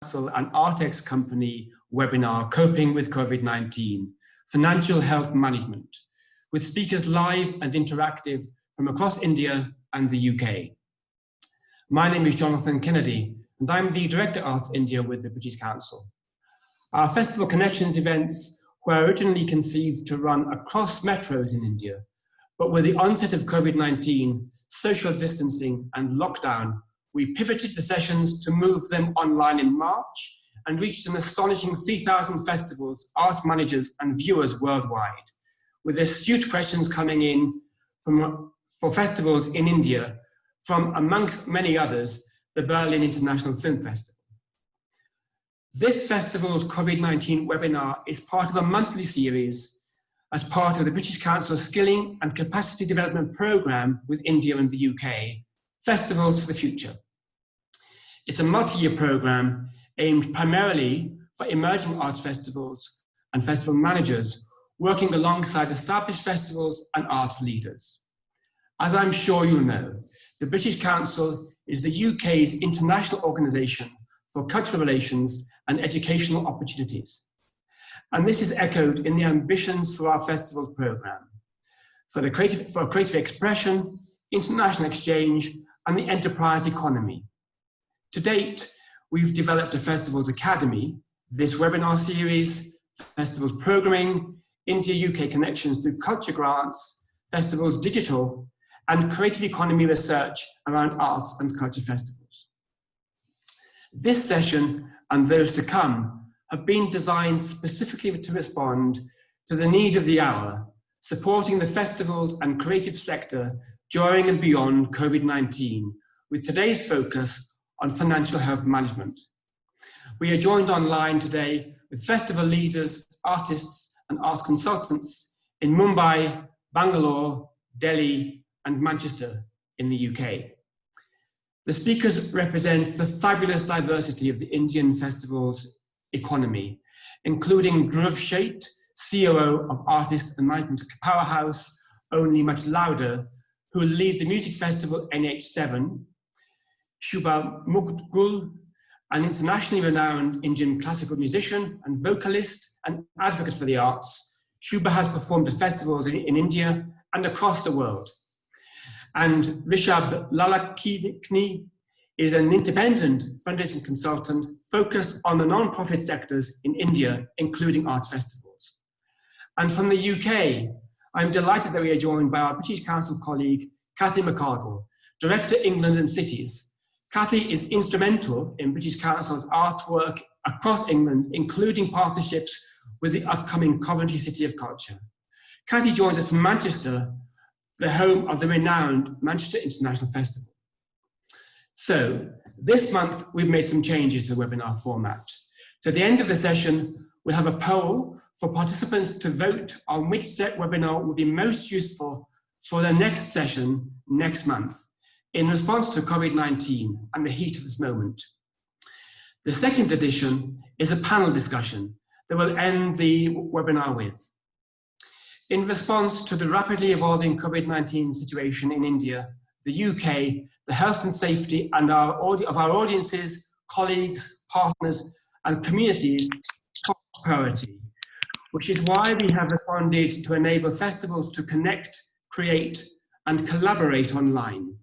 An Artex company webinar, Coping with COVID-19, Financial Health Management, with speakers live and interactive from across India and the UK. My name is Jonathan Kennedy, and I'm the Director Arts India with the British Council. Our Festival Connections events were originally conceived to run across metros in India, but with the onset of COVID-19, social distancing and lockdown, we pivoted the sessions to move them online in March and reached an astonishing 3,000 festivals, art managers and viewers worldwide, with astute questions coming in for festivals in India from, amongst many others, the Berlin International Film Festival. This festival's COVID-19 webinar is part of a monthly series as part of the British Council's Skilling and Capacity Development Programme with India and the UK, Festivals for the Future. It's a multi-year programme aimed primarily for emerging arts festivals and festival managers working alongside established festivals and arts leaders. As I'm sure you know, the British Council is the UK's international organisation for cultural relations and educational opportunities. And this is echoed in the ambitions for our festival programme, for creative expression, international exchange, and the enterprise economy. To date, we've developed a Festivals Academy, this webinar series, Festivals Programming, India-UK connections through culture grants, Festivals Digital, and creative economy research around arts and culture festivals. This session and those to come have been designed specifically to respond to the need of the hour, supporting the festivals and creative sector during and beyond COVID-19, with today's focus on financial health management. We are joined online today with festival leaders, artists and art consultants in Mumbai, Bangalore, Delhi and Manchester in the UK. The speakers represent the fabulous diversity of the Indian festivals economy, including Dhruv, Sheth, COO of artist and management powerhouse Only Much Louder, who lead the music festival NH7, Shubha, Mudgal, an internationally renowned Indian classical musician and vocalist and advocate for the arts. Shubha has performed at festivals in India and across the world. And Rishabh Lalani is an independent fundraising consultant focused on the non-profit sectors in India, including arts festivals. And from the UK, I'm delighted that we are joined by our British Council colleague, Cathy McArdle, Director England and Cities. Cathy is instrumental in British Council's artwork across England, including partnerships with the upcoming Covent City of Culture. Cathy joins us from Manchester, the home of the renowned Manchester International Festival. So, this month we've made some changes to the webinar format. To the end of the session, we'll have a poll for participants to vote on which webinar will be most useful for the next session next month, in response to COVID-19 and the heat of this moment. The second edition is a panel discussion that we'll end the webinar with. In response to the rapidly evolving COVID-19 situation in India, the UK, the health and safety and of our audiences, colleagues, partners and communities is top priority, which is why we have responded to enable festivals to connect, create and collaborate online.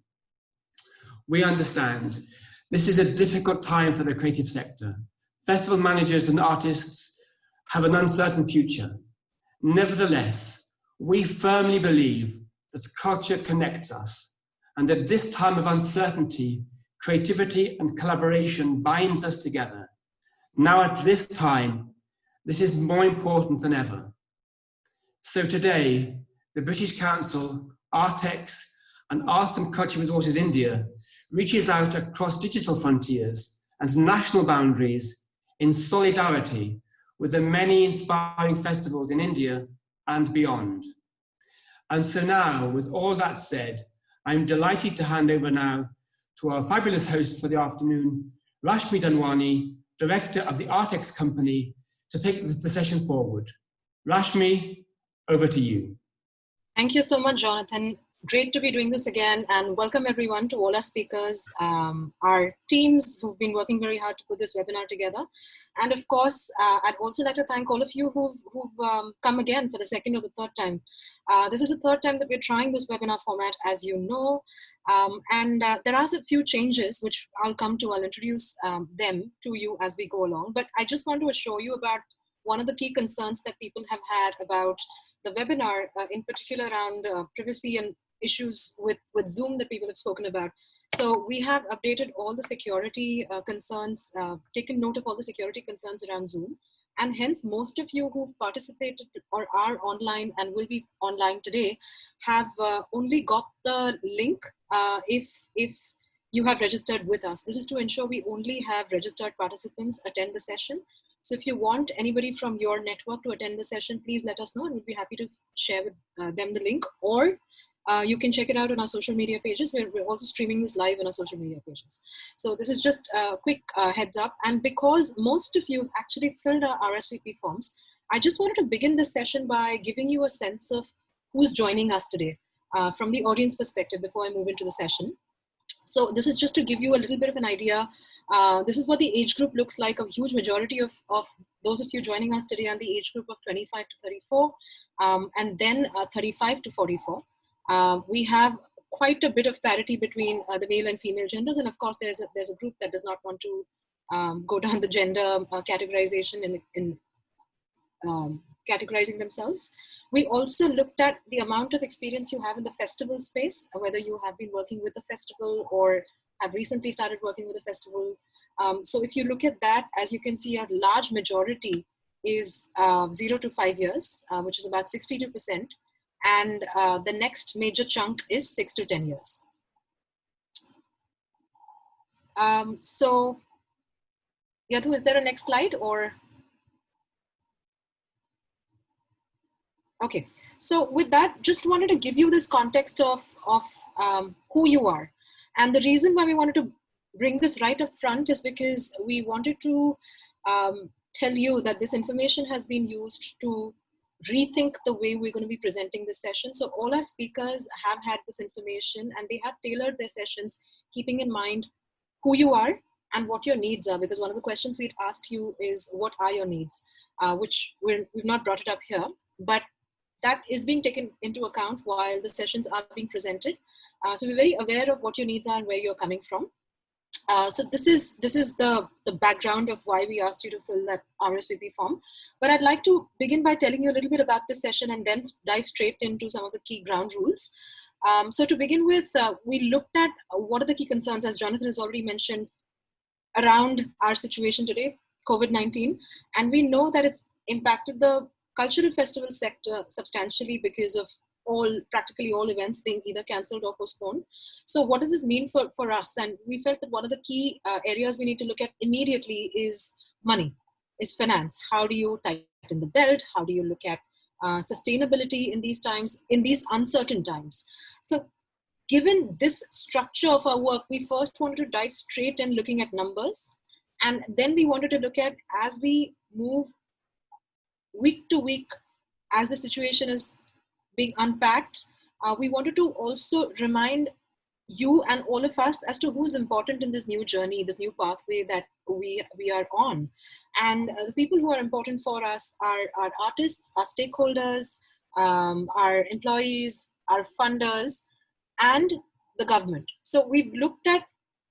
We understand this is a difficult time for the creative sector. Festival managers and artists have an uncertain future. Nevertheless, we firmly believe that culture connects us, and at this time of uncertainty, creativity and collaboration binds us together. Now at this time, this is more important than ever. So today, the British Council, Artex, and Arts and Culture Resources India reaches out across digital frontiers and national boundaries in solidarity with the many inspiring festivals in India and beyond. And so now, with all that said, I'm delighted to hand over now to our fabulous host for the afternoon, Rashmi Dhanwani, Director of the Artex Company, to take the session forward. Rashmi, over to you. Thank you so much, Jonathan. Great to be doing this again, and welcome everyone to all our speakers, our teams who've been working very hard to put this webinar together. And of course, I'd also like to thank all of you who've come again for the second or the third time. This is the third time that we're trying this webinar format, as you know, and there are a few changes which I'll introduce them to you as we go along. But I just want to assure you about one of the key concerns that people have had about the webinar, in particular around privacy and issues with Zoom that people have spoken about. So we have updated all the security concerns, taken note of all the security concerns around Zoom. And hence, most of you who've participated or are online and will be online today have only got the link if you have registered with us. This is to ensure we only have registered participants attend the session. So if you want anybody from your network to attend the session, please let us know and we'll be happy to share with them the link, or you can check it out on our social media pages. We're also streaming this live on our social media pages. So this is just a quick heads up. And because most of you actually filled our RSVP forms, I just wanted to begin this session by giving you a sense of who's joining us today from the audience perspective before I move into the session. So this is just to give you a little bit of an idea. This is what the age group looks like. A huge majority of those of you joining us today are the age group of 25 to 34, and then 35 to 44. We have quite a bit of parity between the male and female genders, and of course there's a group that does not want to go down the gender categorization in categorizing themselves. We also looked at the amount of experience you have in the festival space, whether you have been working with the festival or have recently started working with a festival. So if you look at that, as you can see, a large majority is 0 to 5 years, which is about 62%. And the next major chunk is 6 to 10 years. So, Yadhu, is there a next slide or? Okay, so with that, just wanted to give you this context of who you are. And the reason why we wanted to bring this right up front is because we wanted to tell you that this information has been used to rethink the way we're going to be presenting this session. So all our speakers have had this information and they have tailored their sessions, keeping in mind who you are and what your needs are. Because one of the questions we'd asked you is, what are your needs? Which we've not brought it up here, but that is being taken into account while the sessions are being presented. So we're very aware of what your needs are and where you're coming from. So this is the background of why we asked you to fill that RSVP form. But I'd like to begin by telling you a little bit about this session and then dive straight into some of the key ground rules. So to begin with, we looked at what are the key concerns, as Jonathan has already mentioned, around our situation today, COVID-19. And we know that it's impacted the cultural festival sector substantially because of practically all events being either cancelled or postponed. So what does this mean for us? And we felt that one of the key areas we need to look at immediately is money, is finance. How do you tighten the belt? How do you look at sustainability in these times, in these uncertain times? So given this structure of our work, we first wanted to dive straight in looking at numbers. And then we wanted to look at, as we move week to week, as the situation is being unpacked, we wanted to also remind you and all of us as to who's important in this new journey, this new pathway that we are on. And the people who are important for us are our artists, our stakeholders, our employees, our funders, and the government. So we've looked at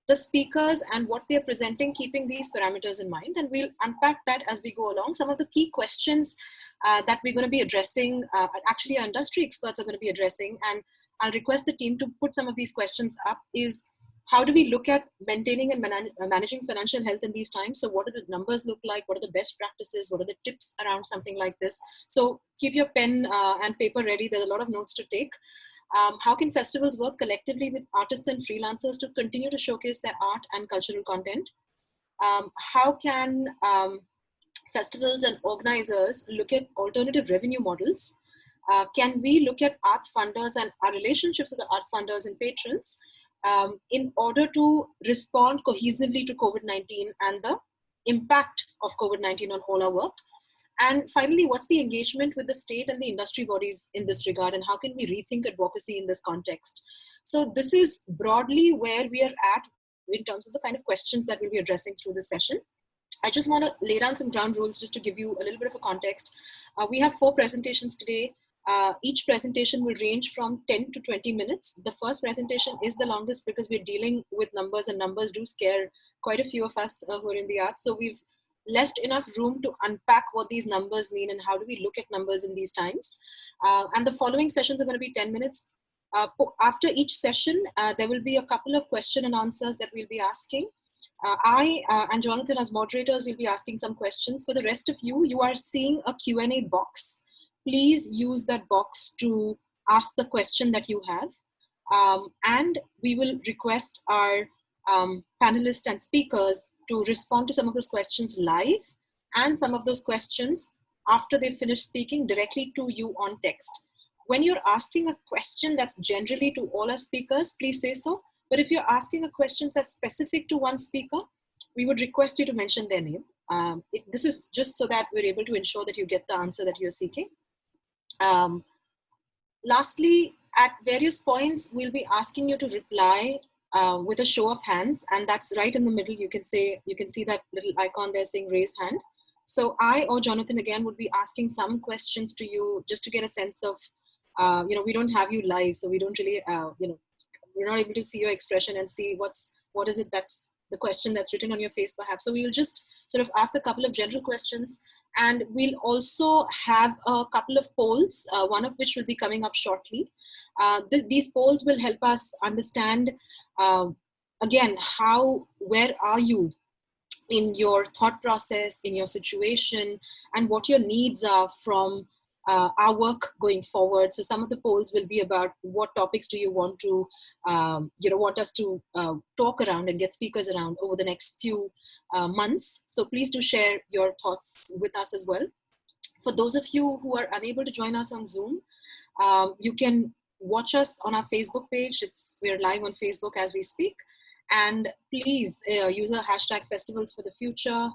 the speakers and what they're presenting, keeping these parameters in mind, and we'll unpack that as we go along. Some of the key questions that we're going to be addressing, actually our industry experts are going to be addressing, and I'll request the team to put some of these questions up, is how do we look at maintaining and managing financial health in these times? So what do the numbers look like? What are the best practices? What are the tips around something like this? So keep your pen and paper ready. There's a lot of notes to take. How can festivals work collectively with artists and freelancers to continue to showcase their art and cultural content? How can festivals and organizers look at alternative revenue models? Can we look at arts funders and our relationships with the arts funders and patrons in order to respond cohesively to COVID-19 and the impact of COVID-19 on all our work? And finally, what's the engagement with the state and the industry bodies in this regard, and how can we rethink advocacy in this context? So this is broadly where we are at in terms of the kind of questions that we'll be addressing through this session. I just want to lay down some ground rules just to give you a little bit of a context. We have 4 presentations today. Each presentation will range from 10 to 20 minutes. The first presentation is the longest because we're dealing with numbers, and numbers do scare quite a few of us who are in the arts. So we've left enough room to unpack what these numbers mean and how do we look at numbers in these times. And the following sessions are going to be 10 minutes. After each session, there will be a couple of question and answers that we'll be asking. I and Jonathan as moderators will be asking some questions. For the rest of you, you are seeing a Q&A box. Please use that box to ask the question that you have. And we will request our panelists and speakers to respond to some of those questions live, and some of those questions after they finish speaking directly to you on text. When you're asking a question that's generally to all our speakers, please say so. But if you're asking a question that's specific to one speaker, we would request you to mention their name. This is just so that we're able to ensure that you get the answer that you're seeking. Lastly, at various points, we'll be asking you to reply with a show of hands, and that's right in the middle. You can see that little icon there saying raise hand. So I or Jonathan again would be asking some questions to you just to get a sense of, we don't have you live, so we don't really, we're not able to see your expression and see what is it that's the question that's written on your face perhaps. So we will just sort of ask a couple of general questions, and we'll also have a couple of polls, one of which will be coming up shortly. These polls will help us understand, again, where are you in your thought process, in your situation, and what your needs are from our work going forward. So some of the polls will be about what topics do you want to, want us to talk around and get speakers around over the next few months. So please do share your thoughts with us as well. For those of you who are unable to join us on Zoom, you can watch us on our Facebook page. We're live on Facebook as we speak. And please use our hashtag festivals for the future,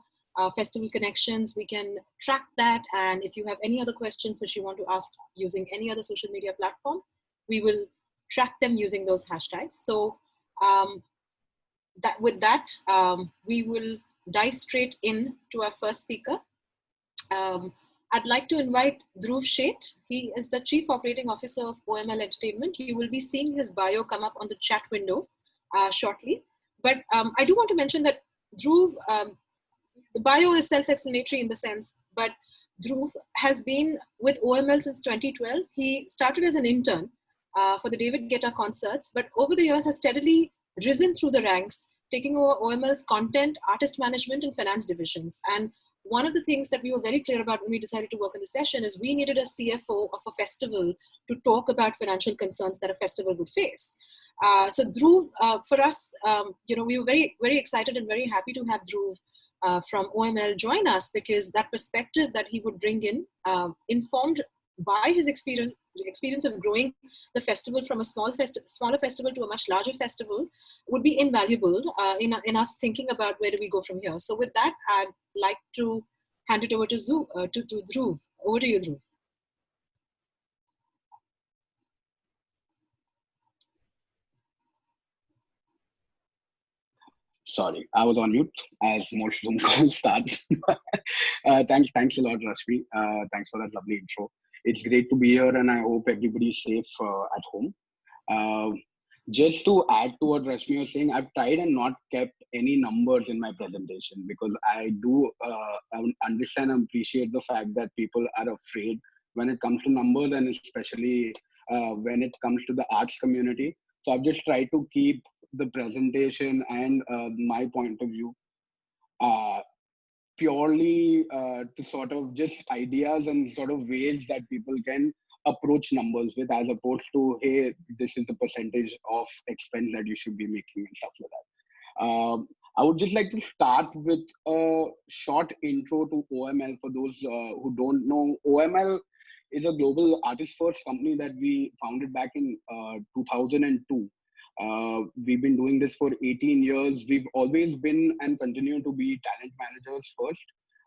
festival connections. We can track that. And if you have any other questions which you want to ask using any other social media platform, we will track them using those hashtags. So we will dive straight in to our first speaker. I'd like to invite Dhruv Sheth. He is the Chief Operating Officer of OML Entertainment. You will be seeing his bio come up on the chat window shortly. But I do want to mention that Dhruv, the bio is self-explanatory in the sense, but Dhruv has been with OML since 2012. He started as an intern for the David Guetta concerts, but over the years has steadily risen through the ranks, taking over OML's content, artist management, and finance divisions. And one of the things that we were very clear about when we decided to work in the session is we needed a CFO of a festival to talk about financial concerns that a festival would face. So Dhruv, for us, we were very, very excited and very happy to have Dhruv from OML join us, because that perspective that he would bring in, informed by his experience of growing the festival from a smaller festival to a much larger festival, would be invaluable in us thinking about where do we go from here. So with that, I'd like to hand it over to Dhruv. Over to you, Dhruv. Sorry, I was on mute as most Zoom calls start. Thanks a lot, Rashmi. Thanks for that lovely intro. It's great to be here, and I hope everybody's safe at home. Just to add to what Rashmi was saying, I've tried and not kept any numbers in my presentation, because I do understand and appreciate the fact that people are afraid when it comes to numbers, and especially when it comes to the arts community. So I've just tried to keep the presentation and my point of view purely to sort of just ideas and sort of ways that people can approach numbers with, as opposed to, hey, this is the percentage of expense that you should be making and stuff like that. I would just like to start with a short intro to OML for those who don't know. OML is a global artist first company that we founded back in 2002. We've been doing this for 18 years. We've always been and continue to be talent managers first.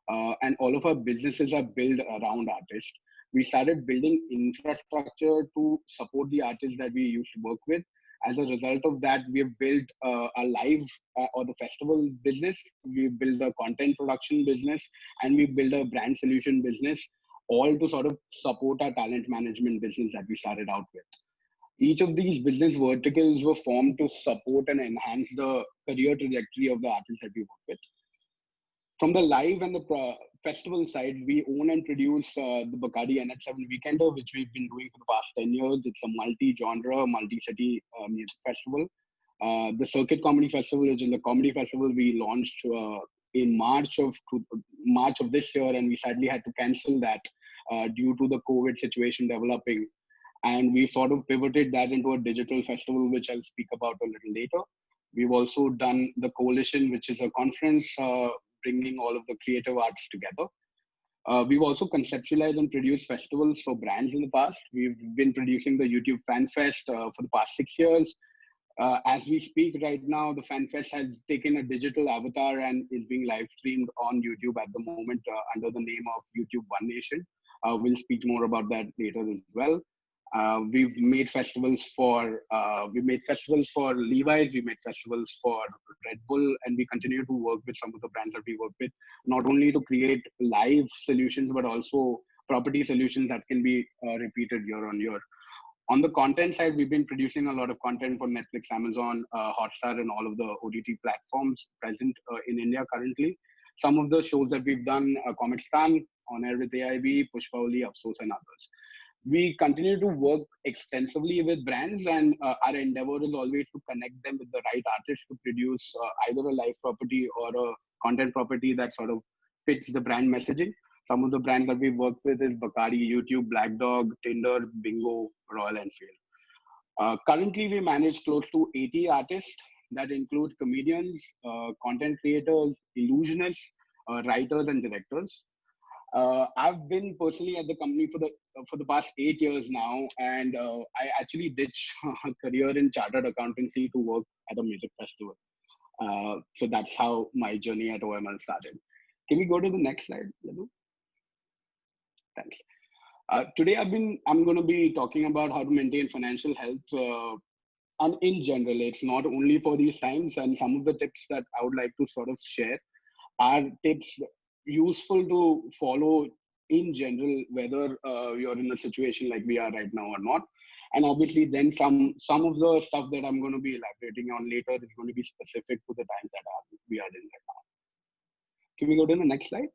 and all of our businesses are built around artists. We started building infrastructure to support the artists that we used to work with. As a result of that, we have built a live or the festival business. We built a content production business, and we built a brand solution business, all to sort of support our talent management business that we started out with. Each of these business verticals were formed to support and enhance the career trajectory of the artists that we work with. From the live and the festival side, we own and produce the Bacardi NH7 Weekender, which we've been doing for the past 10 years. It's a multi-genre, multi-city music festival. The Circuit Comedy Festival, which is a comedy festival we launched in March of this year, and we sadly had to cancel that due to the COVID situation developing. And we sort of pivoted that into a digital festival, which I'll speak about a little later. We've also done the Coalition, which is a conference bringing all of the creative arts together. We've also conceptualized and produced festivals for brands in the past. We've been producing the YouTube Fan Fest for the past 6 years. As we speak right now, the Fan Fest has taken a digital avatar and is being live streamed on YouTube at the moment under the name of YouTube One Nation. We'll speak more about that later as well. We've made festivals for Levi's, we made festivals for Red Bull, and we continue to work with some of the brands that we work with, not only to create live solutions, but also property solutions that can be repeated year on year. On the content side, we've been producing a lot of content for Netflix, Amazon, Hotstar, and all of the OTT platforms present in India currently. Some of the shows that we've done, Comic Stan, On Air with AIB, Pushpauli, Afsos, and others. We continue to work extensively with brands, and our endeavor is always to connect them with the right artists to produce either a live property or a content property that sort of fits the brand messaging. Some of the brands that we've worked with is Bacardi, YouTube, Black Dog, Tinder, Bingo, Royal Enfield. Currently, we manage close to 80 artists. That includes comedians, content creators, illusionists, writers, and directors. I've been personally at the company for the past 8 years now, and I actually ditched a career in chartered accountancy to work at a music festival. So that's how my journey at OML started. Can we go to the next slide, Lalani? Thanks. Today I'm going to be talking about how to maintain financial health. And in general, it's not only for these times, and some of the tips that I would like to sort of share are tips useful to follow in general, whether you're in a situation like we are right now or not. And obviously then some of the stuff that I'm going to be elaborating on later is going to be specific to the times that we are in right now. Can we go to the next slide?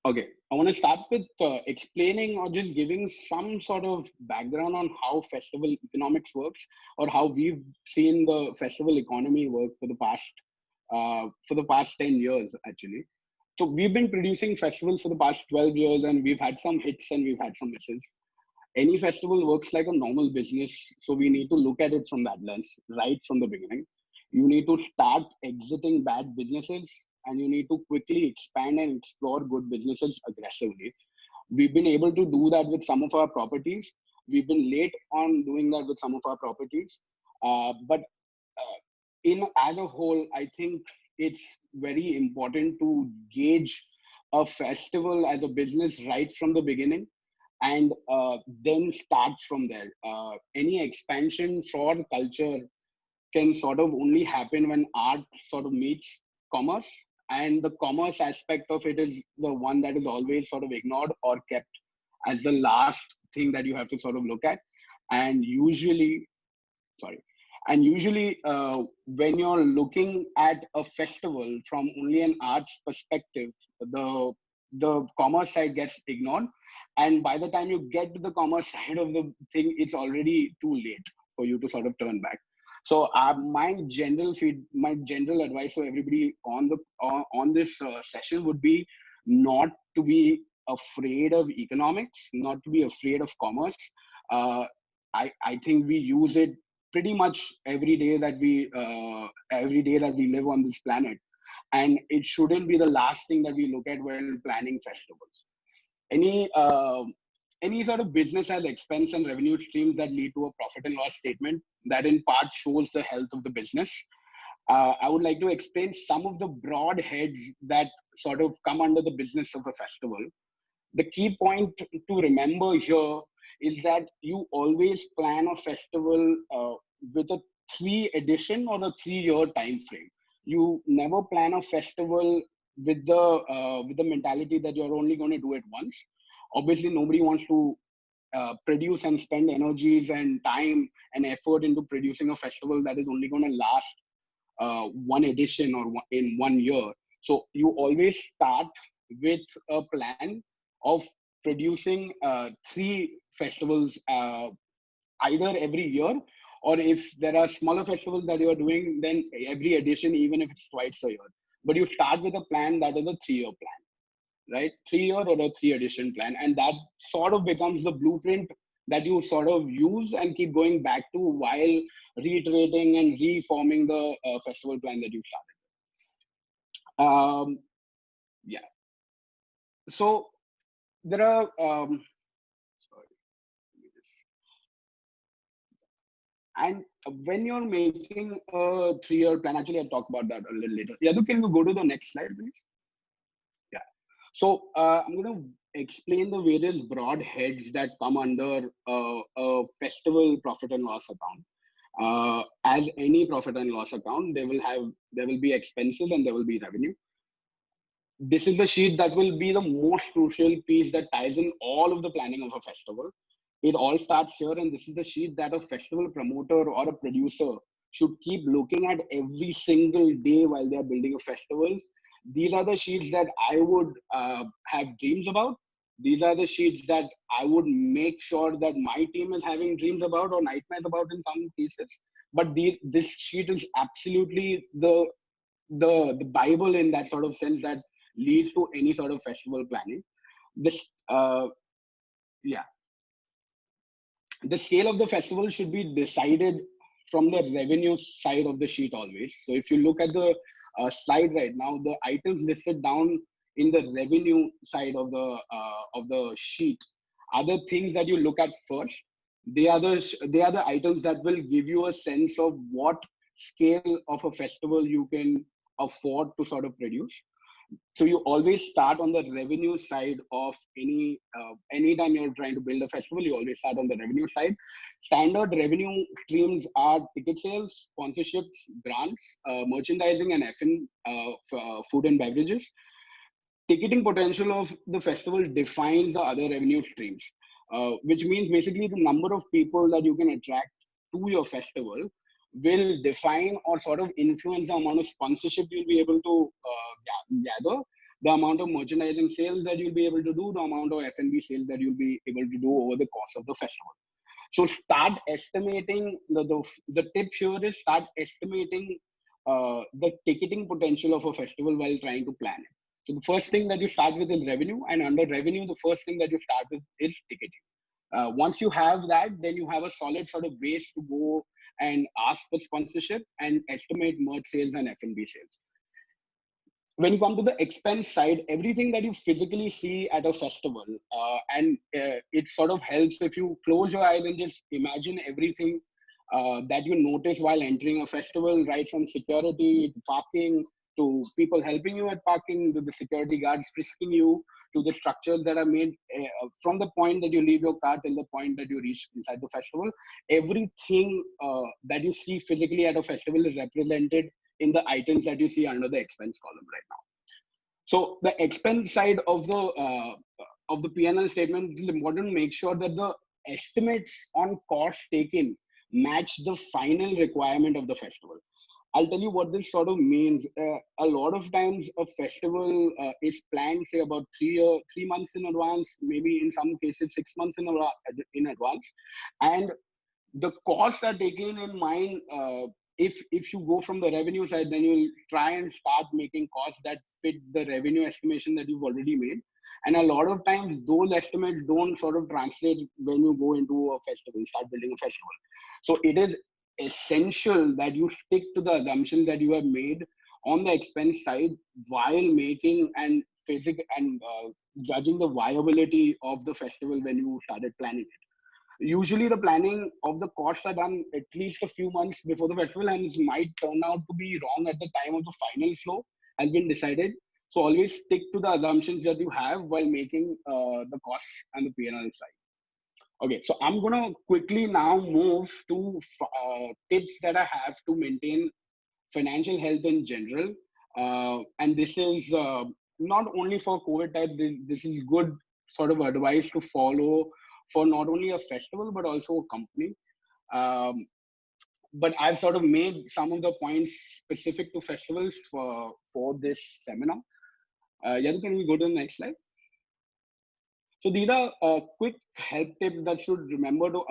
Okay, I want to start with explaining or just giving some sort of background on how festival economics works, or how we've seen the festival economy work for the past 10 years, actually. So we've been producing festivals for the past 12 years, and we've had some hits and we've had some misses. Any festival works like a normal business, so we need to look at it from that lens, right from the beginning. You need to start exiting bad businesses, and you need to quickly expand and explore good businesses aggressively. We've been able to do that with some of our properties. We've been late on doing that with some of our properties. But as a whole, I think it's very important to gauge a festival as a business right from the beginning, and then start from there. Any expansion for culture can sort of only happen when art sort of meets commerce, and the commerce aspect of it is the one that is always sort of ignored or kept as the last thing that you have to sort of look at. And usually, when you're looking at a festival from only an arts perspective, the commerce side gets ignored. And by the time you get to the commerce side of the thing, it's already too late for you to sort of turn back. So my general advice for everybody on this session would be not to be afraid of economics, not to be afraid of commerce. I think we use it pretty much every day that we live on this planet, and it shouldn't be the last thing that we look at when planning festivals. Any sort of business has expense and revenue streams that lead to a profit and loss statement that in part shows the health of the business. I would like to explain some of the broad heads that sort of come under the business of a festival, the key point to remember here is that you always plan a festival with a 3 edition or a 3-year time frame. You never plan a festival with the mentality that you're only going to do it once. Obviously, nobody wants to produce and spend energies and time and effort into producing a festival that is only going to last 1 edition or in 1 year. So you always start with a plan of producing 3 festivals either every year, or if there are smaller festivals that you are doing, then every edition, even if it's twice a year. But you start with a plan that is a 3-year plan, right? 3-year or a 3 edition plan. And that sort of becomes the blueprint that you sort of use and keep going back to while reiterating and reforming the festival plan that you started. Yeah. So there are, and when you're making a 3-year plan, actually I'll talk about that a little later. Yadu, can you go to the next slide, please? Yeah. So I'm going to explain the various broad heads that come under a festival profit and loss account. As any profit and loss account, there will be expenses and there will be revenue. This is the sheet that will be the most crucial piece that ties in all of the planning of a festival. It all starts here, and this is the sheet that a festival promoter or a producer should keep looking at every single day while they are building a festival. These are the sheets that I would have dreams about. These are the sheets that I would make sure that my team is having dreams about or nightmares about in some cases. But this sheet is absolutely the Bible in that sort of sense that leads to any sort of festival planning. This, yeah. The scale of the festival should be decided from the revenue side of the sheet always. So if you look at the slide right now, the items listed down in the revenue side of the sheet are the things that you look at first. They are the items that will give you a sense of what scale of a festival you can afford to sort of produce. So you always start on the revenue side of anytime you're trying to build a festival, you always start on the revenue side. Standard revenue streams are ticket sales, sponsorships, grants, merchandising, and F&, food and beverages. Ticketing potential of the festival defines the other revenue streams, which means basically the number of people that you can attract to your festival will define or sort of influence the amount of sponsorship you'll be able to gather, the amount of merchandising sales that you'll be able to do, the amount of F&B sales that you'll be able to do over the course of the festival. So start estimating, the tip here is start estimating the ticketing potential of a festival while trying to plan it. So the first thing that you start with is revenue, and under revenue, the first thing that you start with is ticketing. Once you have that, then you have a solid sort of base to go and ask for sponsorship and estimate merch sales and F&B sales. When you come to the expense side, everything that you physically see at a festival, and it sort of helps if you close your eyes and just imagine everything that you notice while entering a festival, right from security to parking, to people helping you at parking, to the security guards frisking you, to the structures that are made from the point that you leave your car till the point that you reach inside the festival. Everything that you see physically at a festival is represented in the items that you see under the expense column right now. So the expense side of the P&L statement is important to make sure that the estimates on cost taken match the final requirement of the festival. I'll tell you what this sort of means. A lot of times a festival is planned, say, about 3 months in advance, maybe in some cases 6 months in advance. And the costs are taken in mind. If you go from the revenue side, then you'll try and start making costs that fit the revenue estimation that you've already made. And a lot of times those estimates don't sort of translate when you go into a festival, start building a festival. So it is essential that you stick to the assumption that you have made on the expense side while making and judging the viability of the festival when you started planning it. Usually the planning of the costs are done at least a few months before the festival, and it might turn out to be wrong at the time of the final flow has been decided. So always stick to the assumptions that you have while making the cost and the P&L side. Okay, so I'm gonna quickly now move to tips that I have to maintain financial health in general. And this is not only for COVID type, this is good sort of advice to follow for not only a festival, but also a company. But I've sort of made some of the points specific to festivals for this seminar. Yadu, can we go to the next slide? So these are quick help tips that should remember to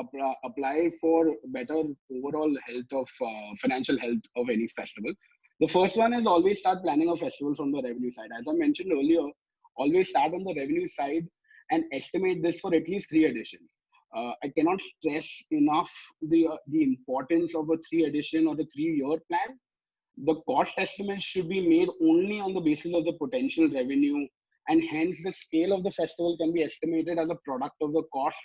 apply for better overall health of financial health of any festival. The first one is always start planning a festival from the revenue side. As I mentioned earlier, always start on the revenue side and estimate this for at least 3 editions. I cannot stress enough the importance of a 3 edition or a 3-year plan. The cost estimates should be made only on the basis of the potential revenue, and hence the scale of the festival can be estimated as a product of the cost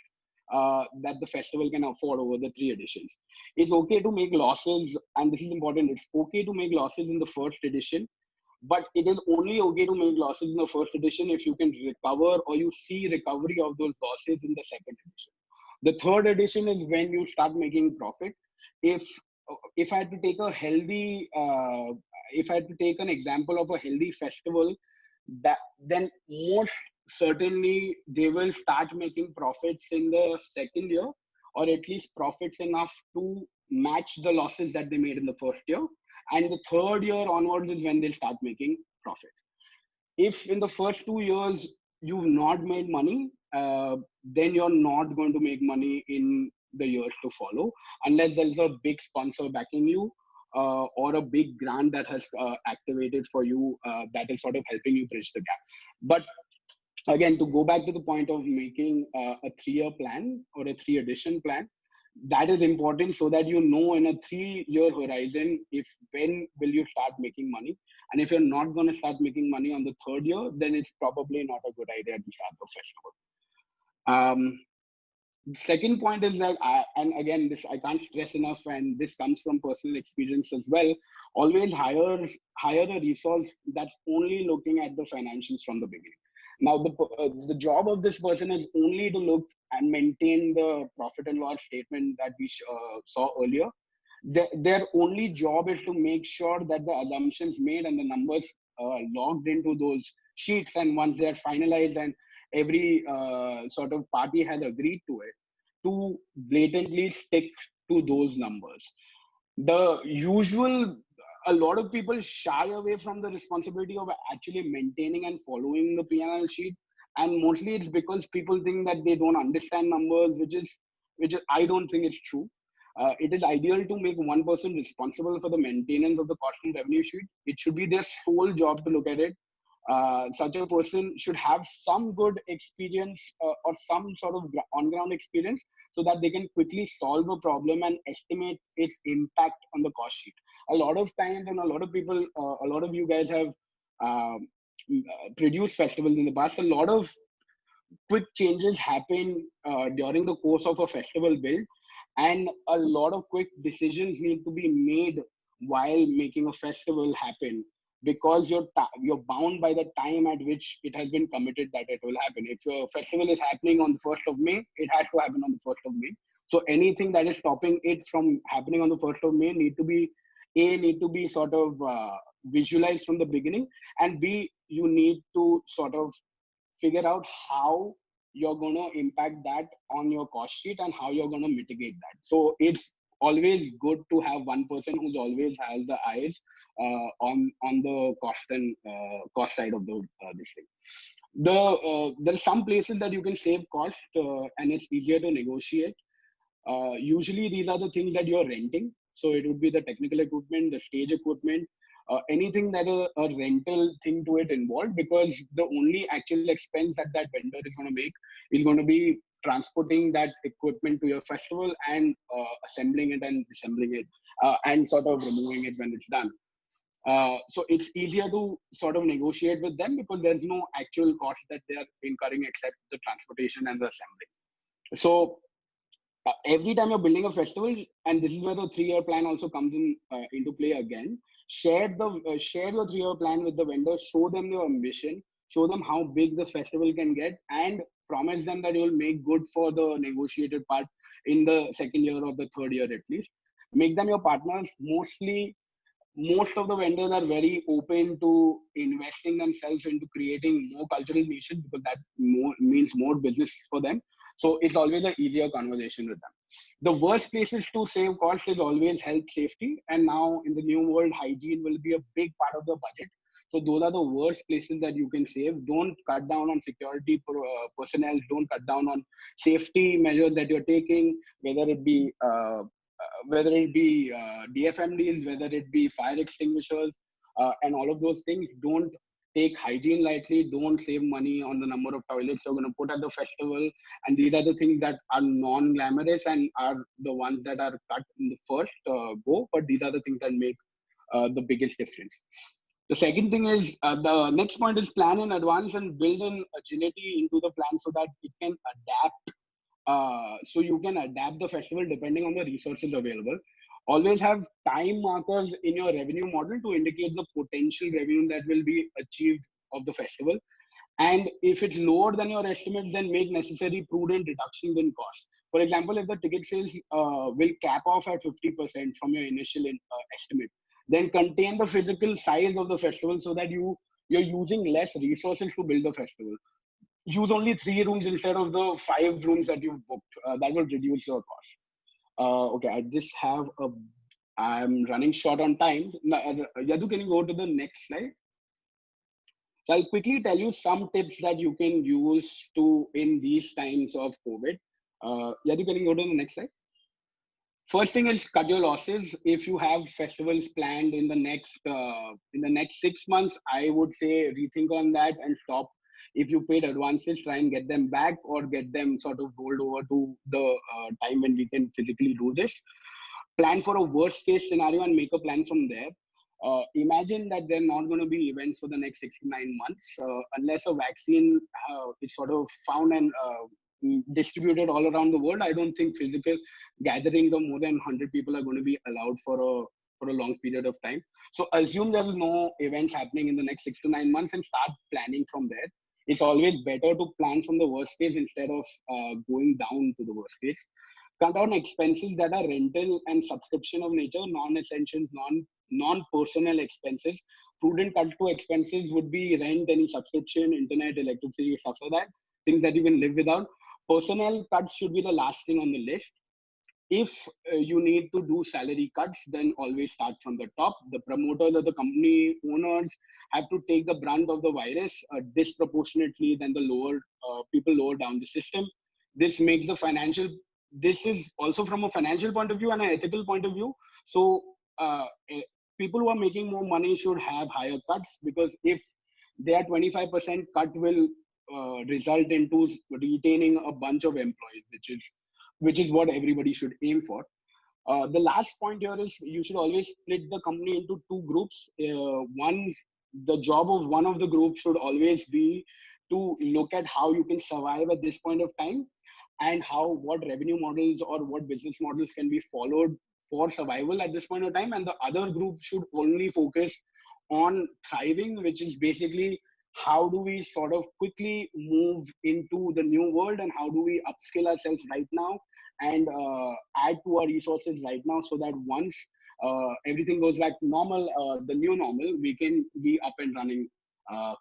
that the festival can afford over the 3 editions. It's okay to make losses, and this is important, it's okay to make losses in the first edition, but it is only okay to make losses in the first edition if you can recover or you see recovery of those losses in the second edition. The third edition is when you start making profit. If I had to take a healthy, if I had to take an example of a healthy festival, then most certainly they will start making profits in the second year, or at least profits enough to match the losses that they made in the first year. And the third year onwards is when they'll start making profits. If in the first 2 years you've not made money, then you're not going to make money in the years to follow, unless there's a big sponsor backing you or a big grant that has activated for you that is sort of helping you bridge the gap. But again, to go back to the point of making a 3-year plan or a 3 edition plan, that is important so that you know in a 3-year horizon when will you start making money. And if you're not going to start making money on the 3rd year, then it's probably not a good idea to start the festival. Second point is that, and again, this I can't stress enough, and this comes from personal experience as well, always hire a resource that's only looking at the financials from the beginning. Now, the job of this person is only to look and maintain the profit and loss statement that we saw earlier. Their only job is to make sure that the assumptions made and the numbers logged into those sheets, and once they're finalized and every sort of party has agreed to it, to blatantly stick to those numbers. A lot of people shy away from the responsibility of actually maintaining and following the P&L sheet, and mostly it's because people think that they don't understand numbers, which is I don't think it's true. It is ideal to make one person responsible for the maintenance of the cost and revenue sheet. It should be their sole job to look at it. Such a person should have some good experience or some sort of on-ground experience so that they can quickly solve a problem and estimate its impact on the cost sheet. A lot of times, and a lot of people, a lot of you guys have produced festivals in the past, a lot of quick changes happen during the course of a festival build, and a lot of quick decisions need to be made while making a festival happen, because you're bound by the time at which it has been committed that it will happen. If your festival is happening on the 1st of May, it has to happen on the 1st of May. So anything that is stopping it from happening on the 1st of May need to be sort of visualized from the beginning, and B, you need to sort of figure out how you're going to impact that on your cost sheet and how you're going to mitigate that. So it's always good to have one person who's always has the eyes on the cost and cost side of the this thing. There are some places that you can save cost and it's easier to negotiate. Usually these are the things that you're renting. So it would be the technical equipment, the stage equipment, anything that a rental thing to it involved, because the only actual expense that vendor is going to make is going to be transporting that equipment to your festival and assembling it and disassembling it and sort of removing it when it's done. So it's easier to sort of negotiate with them because there's no actual cost that they are incurring except the transportation and the assembly. So every time you're building a festival, and this is where the 3-year plan also comes into play again, Share your 3-year plan with the vendors, show them your ambition, show them how big the festival can get, and promise them that you will make good for the negotiated part in the second year or the third year at least. Make them your partners. Most of the vendors are very open to investing themselves into creating more cultural niches because that means more business for them. So it's always an easier conversation with them. The worst places to save cost is always health, safety. And now in the new world, hygiene will be a big part of the budget. So those are the worst places that you can save. Don't cut down on security personnel. Don't cut down on safety measures that you're taking, whether it be DFMDs, whether it be fire extinguishers, and all of those things. Don't take hygiene lightly. Don't save money on the number of toilets you're going to put at the festival. And these are the things that are non-glamorous and are the ones that are cut in the first go. But these are the things that make the biggest difference. The second thing is the next point is plan in advance and build in agility into the plan so that it can adapt. So you can adapt the festival depending on the resources available. Always have time markers in your revenue model to indicate the potential revenue that will be achieved of the festival. And if it's lower than your estimates, then make necessary prudent reductions in cost. For example, if the ticket sales will cap off at 50% from your initial estimate, then contain the physical size of the festival so that you're using less resources to build the festival. Use only 3 rooms instead of the 5 rooms that you've booked. That will reduce your cost. Okay, I'm running short on time. Yadu, can you go to the next slide? So I'll quickly tell you some tips that you can use in these times of COVID. Yadu, can you go to the next slide? First thing is cut your losses. If you have festivals planned in the next 6 months, I would say rethink on that and stop. If you paid advances, try and get them back or get them sort of rolled over to the time when we can physically do this. Plan for a worst case scenario and make a plan from there. Imagine that there are not going to be events for the next 6 to 9 months unless a vaccine is sort of found and distributed all around the world. I don't think physical gatherings of more than 100 people are going to be allowed for a long period of time. So assume there is no events happening in the next 6 to 9 months and start planning from there. It's always better to plan from the worst case instead of going down to the worst case. Cut down expenses that are rental and subscription of nature, non-essentials, non-personnel expenses. Prudent cut to expenses would be rent, any subscription, internet, electricity, stuff like that. Things that you can live without. Personnel cuts should be the last thing on the list. If you need to do salary cuts, then always start from the top. The promoters or the company owners have to take the brunt of the virus disproportionately than the people lower down the system. This is also from a financial point of view and an ethical point of view. So people who are making more money should have higher cuts, because if their 25% cut will result into retaining a bunch of employees, which is what everybody should aim for. The last point here is you should always split the company into 2 groups. The job of one of the groups should always be to look at how you can survive at this point of time and what revenue models or what business models can be followed for survival at this point of time. And the other group should only focus on thriving, which is basically how do we sort of quickly move into the new world and how do we upskill ourselves right now and add to our resources right now so that once everything goes back to normal, the new normal, we can be up and running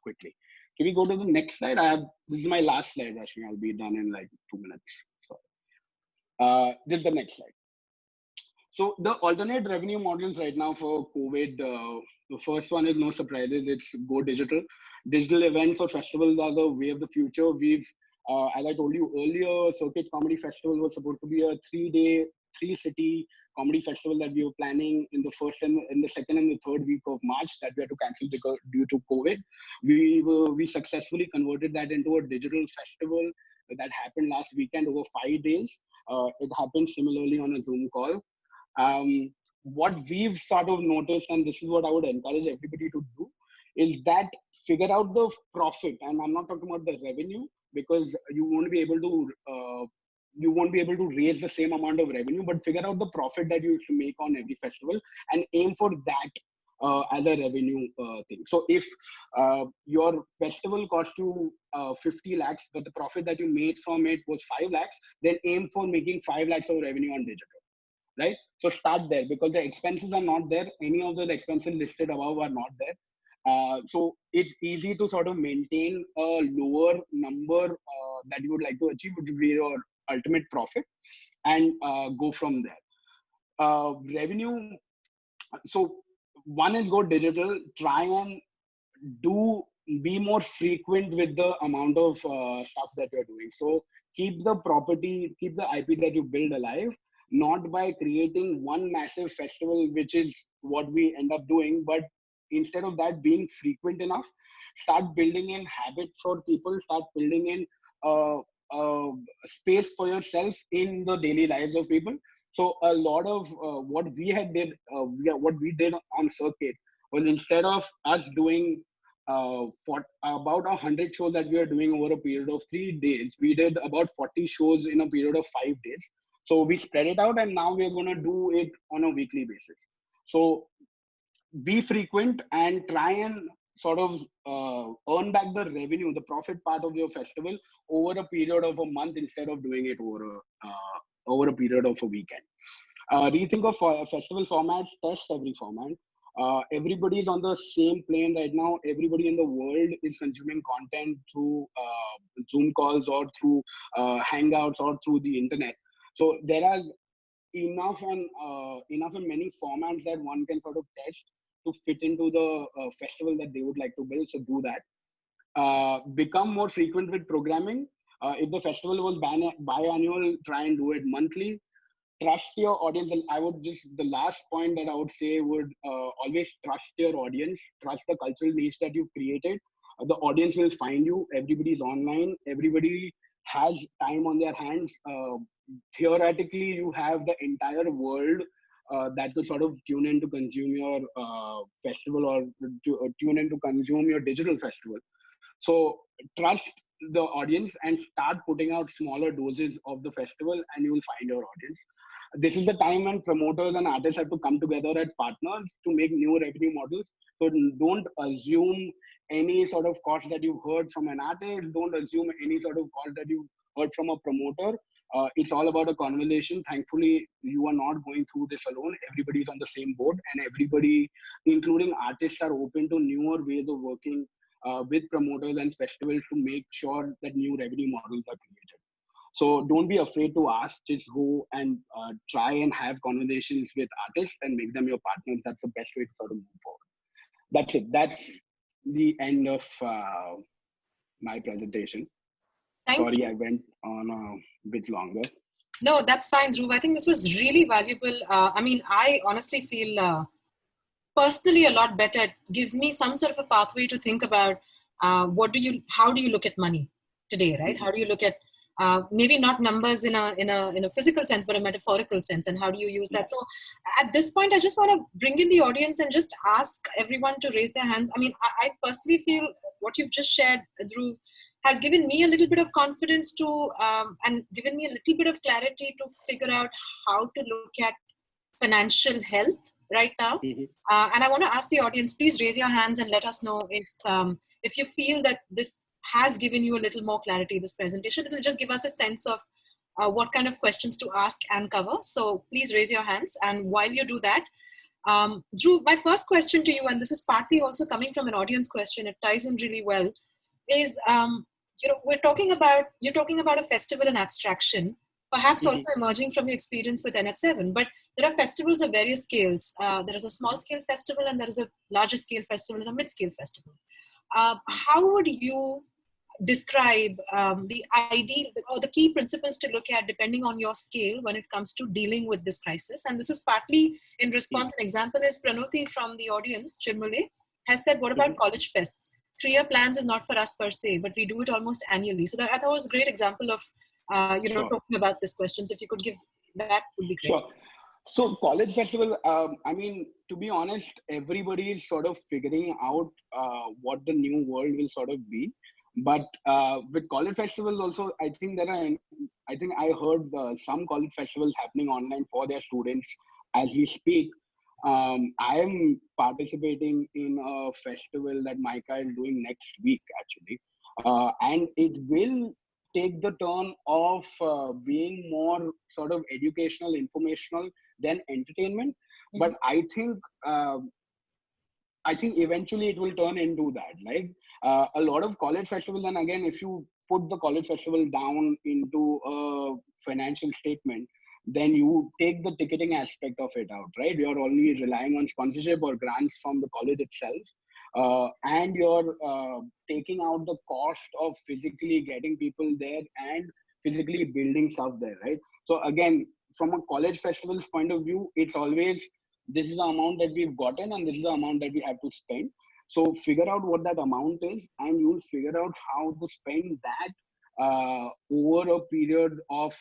quickly. Can we go to the next slide? This is my last slide, Rashmi. I'll be done in like 2 minutes. This is the next slide. So the alternate revenue models right now for COVID, the first one is no surprises. It's go digital. Digital events or festivals are the way of the future. As I told you earlier, Circuit Comedy Festival was supposed to be a 3-day, 3-city comedy festival that we were planning in the second and the third week of March that we had to cancel due to COVID. We successfully converted that into a digital festival that happened last weekend over 5 days. It happened similarly on a Zoom call. What we've sort of noticed, and this is what I would encourage everybody to do, is that figure out the profit. And I'm not talking about the revenue, because you won't be able to raise the same amount of revenue, but figure out the profit that you used to make on every festival and aim for that as a revenue thing. So if your festival cost you 50 lakhs, but the profit that you made from it was 5 lakhs, then aim for making 5 lakhs of revenue on digital, right? So start there, because the expenses are not there. Any of those expenses listed above are not there. So it's easy to sort of maintain a lower number that you would like to achieve, which would be your ultimate profit, and go from there. Revenue. So one is go digital. Try and be more frequent with the amount of stuff that you're doing. So keep the property, keep the IP that you build alive, not by creating one massive festival, which is what we end up doing, but instead of that, being frequent enough, start building in habits for people, start building in space for yourself in the daily lives of people. So a lot of what we did on circuit was, instead of us doing for about 100 shows that we are doing over a period of 3 days, we did about 40 shows in a period of 5 days. So we spread it out, and now we're going to do it on a weekly basis. So be frequent and try and sort of earn back the revenue, the profit part of your festival over a period of a month, instead of doing it over a period of a weekend. Rethink of festival formats, test every format. Everybody's on the same plane right now. Everybody in the world is consuming content through Zoom calls or through Hangouts or through the internet. So there are enough and many formats that one can sort of test to fit into the festival that they would like to build. So do that. Become more frequent with programming. If the festival was biannual, try and do it monthly. Trust your audience. And the last point that I would say would always trust your audience. Trust the cultural niche that you've created. The audience will find you. Everybody's online. Everybody has time on their hands. Theoretically, you have the entire world that could sort of tune in to consume your festival, or tune in to consume your digital festival. So trust the audience and start putting out smaller doses of the festival, and you will find your audience. This is the time when promoters and artists have to come together as partners to make new revenue models. So don't assume any sort of cost that you've heard from an artist. Don't assume any sort of cost that you've heard from a promoter. It's all about a conversation. Thankfully, you are not going through this alone. Everybody's on the same boat, and everybody, including artists, are open to newer ways of working with promoters and festivals to make sure that new revenue models are created. So don't be afraid to ask. Just go and try and have conversations with artists and make them your partners. That's the best way to sort of move forward. That's it. That's the end of my presentation. Thank you. I went on a bit longer. No, that's fine, Dhruv. I think this was really valuable. I mean, I honestly feel personally a lot better. It gives me some sort of a pathway to think about how do you look at money today, right? How do you look at maybe not numbers in a physical sense, but a metaphorical sense, and how do you use that? So at this point, I just want to bring in the audience and just ask everyone to raise their hands. I mean, I personally feel what you've just shared, Dhruv, has given me a little bit of confidence to and given me a little bit of clarity to figure out how to look at financial health right now. And I want to ask the audience, please raise your hands and let us know if you feel that this has given you a little more clarity, this presentation. It'll just give us a sense of what kind of questions to ask and cover. So please raise your hands. And while you do that, Dhruv, my first question to you, and this is partly also coming from an audience question, it ties in really well, is you're talking about a festival in abstraction, perhaps also emerging from your experience with NH7, but there are festivals of various scales. There is a small scale festival, and there is a larger scale festival and a mid scale festival. How would you describe the ideal or the key principles to look at depending on your scale when it comes to dealing with this crisis? And this is partly in response. An example is Pranoti from the audience, Chirmule, has said, what about college fests? 3-year plans is not for us per se, but we do it almost annually. So I thought it was a great example of talking about this question. So if you could give that, would be great. Sure. So college festival, I mean, to be honest, everybody is sort of figuring out what the new world will sort of be. But with college festivals also, I think I heard some college festivals happening online for their students as we speak. I am participating in a festival that Micah is doing next week, actually. And it will take the turn of being more sort of educational, informational than entertainment. But I think eventually it will turn into that. Like a lot of college festivals, and again, if you put the college festival down into a financial statement, then you take the ticketing aspect of it out, right? You're only relying on sponsorship or grants from the college itself. And you're taking out the cost of physically getting people there and physically building stuff there, right? So again, from a college festival's point of view, it's always, this is the amount that we've gotten and this is the amount that we have to spend. So figure out what that amount is and you'll figure out how to spend that over a period of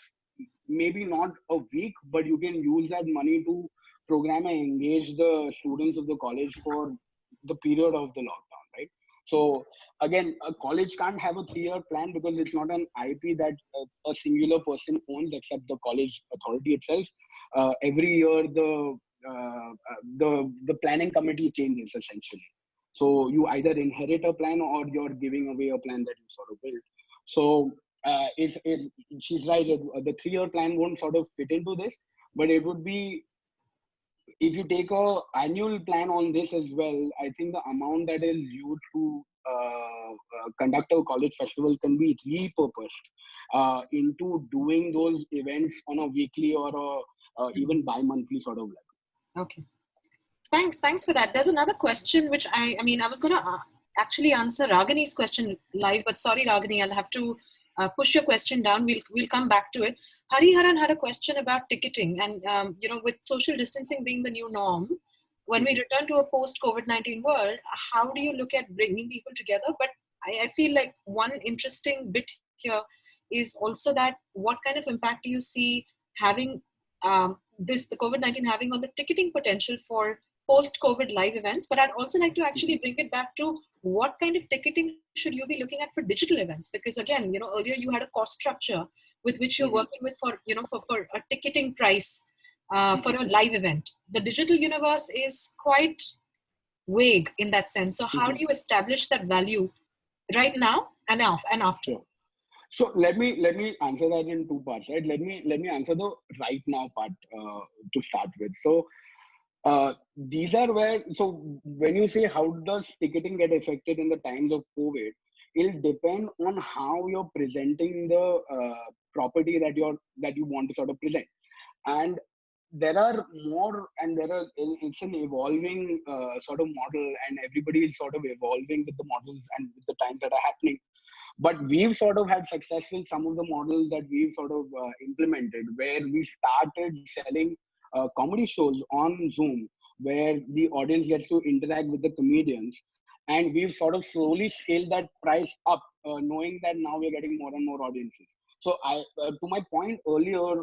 maybe not a week, but you can use that money to program and engage the students of the college for the period of the lockdown, right? So again, a college can't have a 3-year plan because it's not an IP that a singular person owns except the college authority itself. Every year, the planning committee changes essentially. So you either inherit a plan or you're giving away a plan that you sort of built. So she's right. The 3-year plan won't sort of fit into this, but it would be, if you take a annual plan on this as well, I think the amount that is used to conduct a college festival can be repurposed into doing those events on a weekly or even bi-monthly sort of level. Okay. Thanks for that. There's another question which I was going to actually answer Ragani's question live, but sorry, Ragani, I'll have to push your question down. We'll come back to it. Hariharan had a question about ticketing, and with social distancing being the new norm, when we return to a post-COVID-19 world, how do you look at bringing people together? But I feel like one interesting bit here is also that what kind of impact do you see having the COVID-19 having on the ticketing potential for post-COVID live events? But I'd also like to actually bring it back to what kind of ticketing should you be looking at for digital events? Because again, earlier you had a cost structure with which you're working with for a ticketing price for a live event. The digital universe is quite vague in that sense. So how do you establish that value right now and after? Sure. So let me answer that in two parts, right? Let me answer the right now part to start with. So these are where, so when you say how does ticketing get affected in the times of COVID, it'll depend on how you're presenting the property that you want to sort of present. And there are more, and it's an evolving sort of model, and everybody is sort of evolving with the models and with the times that are happening. But we've sort of had success with some of the models that we've sort of implemented, where we started selling comedy shows on Zoom, where the audience gets to interact with the comedians. And we've sort of slowly scaled that price up, knowing that now we're getting more and more audiences. So to my point earlier,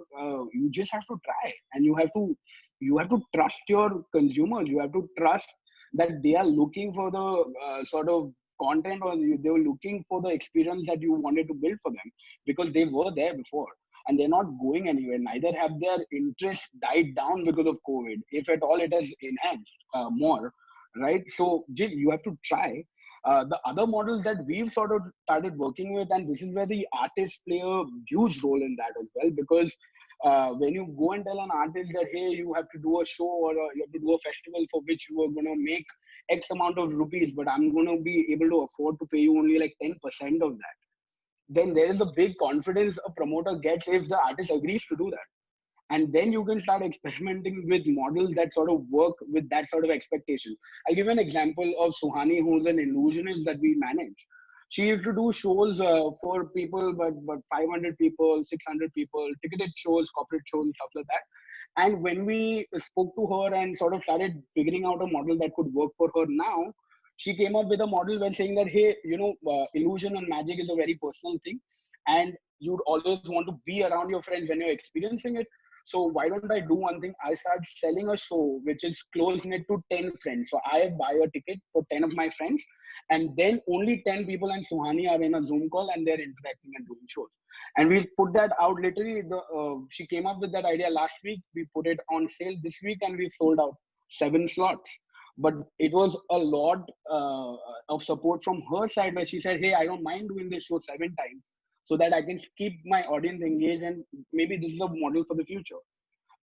you just have to try, and you have to trust your consumers. You have to trust that they are looking for the sort of content, or they were looking for the experience that you wanted to build for them, because they were there before and they're not going anywhere. Neither have their interest died down because of COVID. If at all, it has enhanced more, right? So you have to try. The other models that we've sort of started working with, and this is where the artists play a huge role in that as well, because when you go and tell an artist that, hey, you have to do a show or you have to do a festival for which you are going to make X amount of rupees, but I'm going to be able to afford to pay you only like 10% of that, then there is a big confidence a promoter gets if the artist agrees to do that. And then you can start experimenting with models that sort of work with that sort of expectation. I'll give an example of Suhani, who's an illusionist that we manage. She used to do shows for people, but 500 people, 600 people, ticketed shows, corporate shows, and stuff like that. And when we spoke to her and sort of started figuring out a model that could work for her now, she came up with a model when saying that, hey, illusion and magic is a very personal thing, and you'd always want to be around your friends when you're experiencing it. So why don't I do one thing? I start selling a show which is close knit to 10 friends. So I buy a ticket for 10 of my friends, and then only 10 people and Suhani are in a Zoom call and they're interacting and doing shows. And we'll put that out literally. She came up with that idea last week. We put it on sale this week and we sold out 7 slots. But it was a lot of support from her side where she said, hey, I don't mind doing this show 7 times so that I can keep my audience engaged, and maybe this is a model for the future.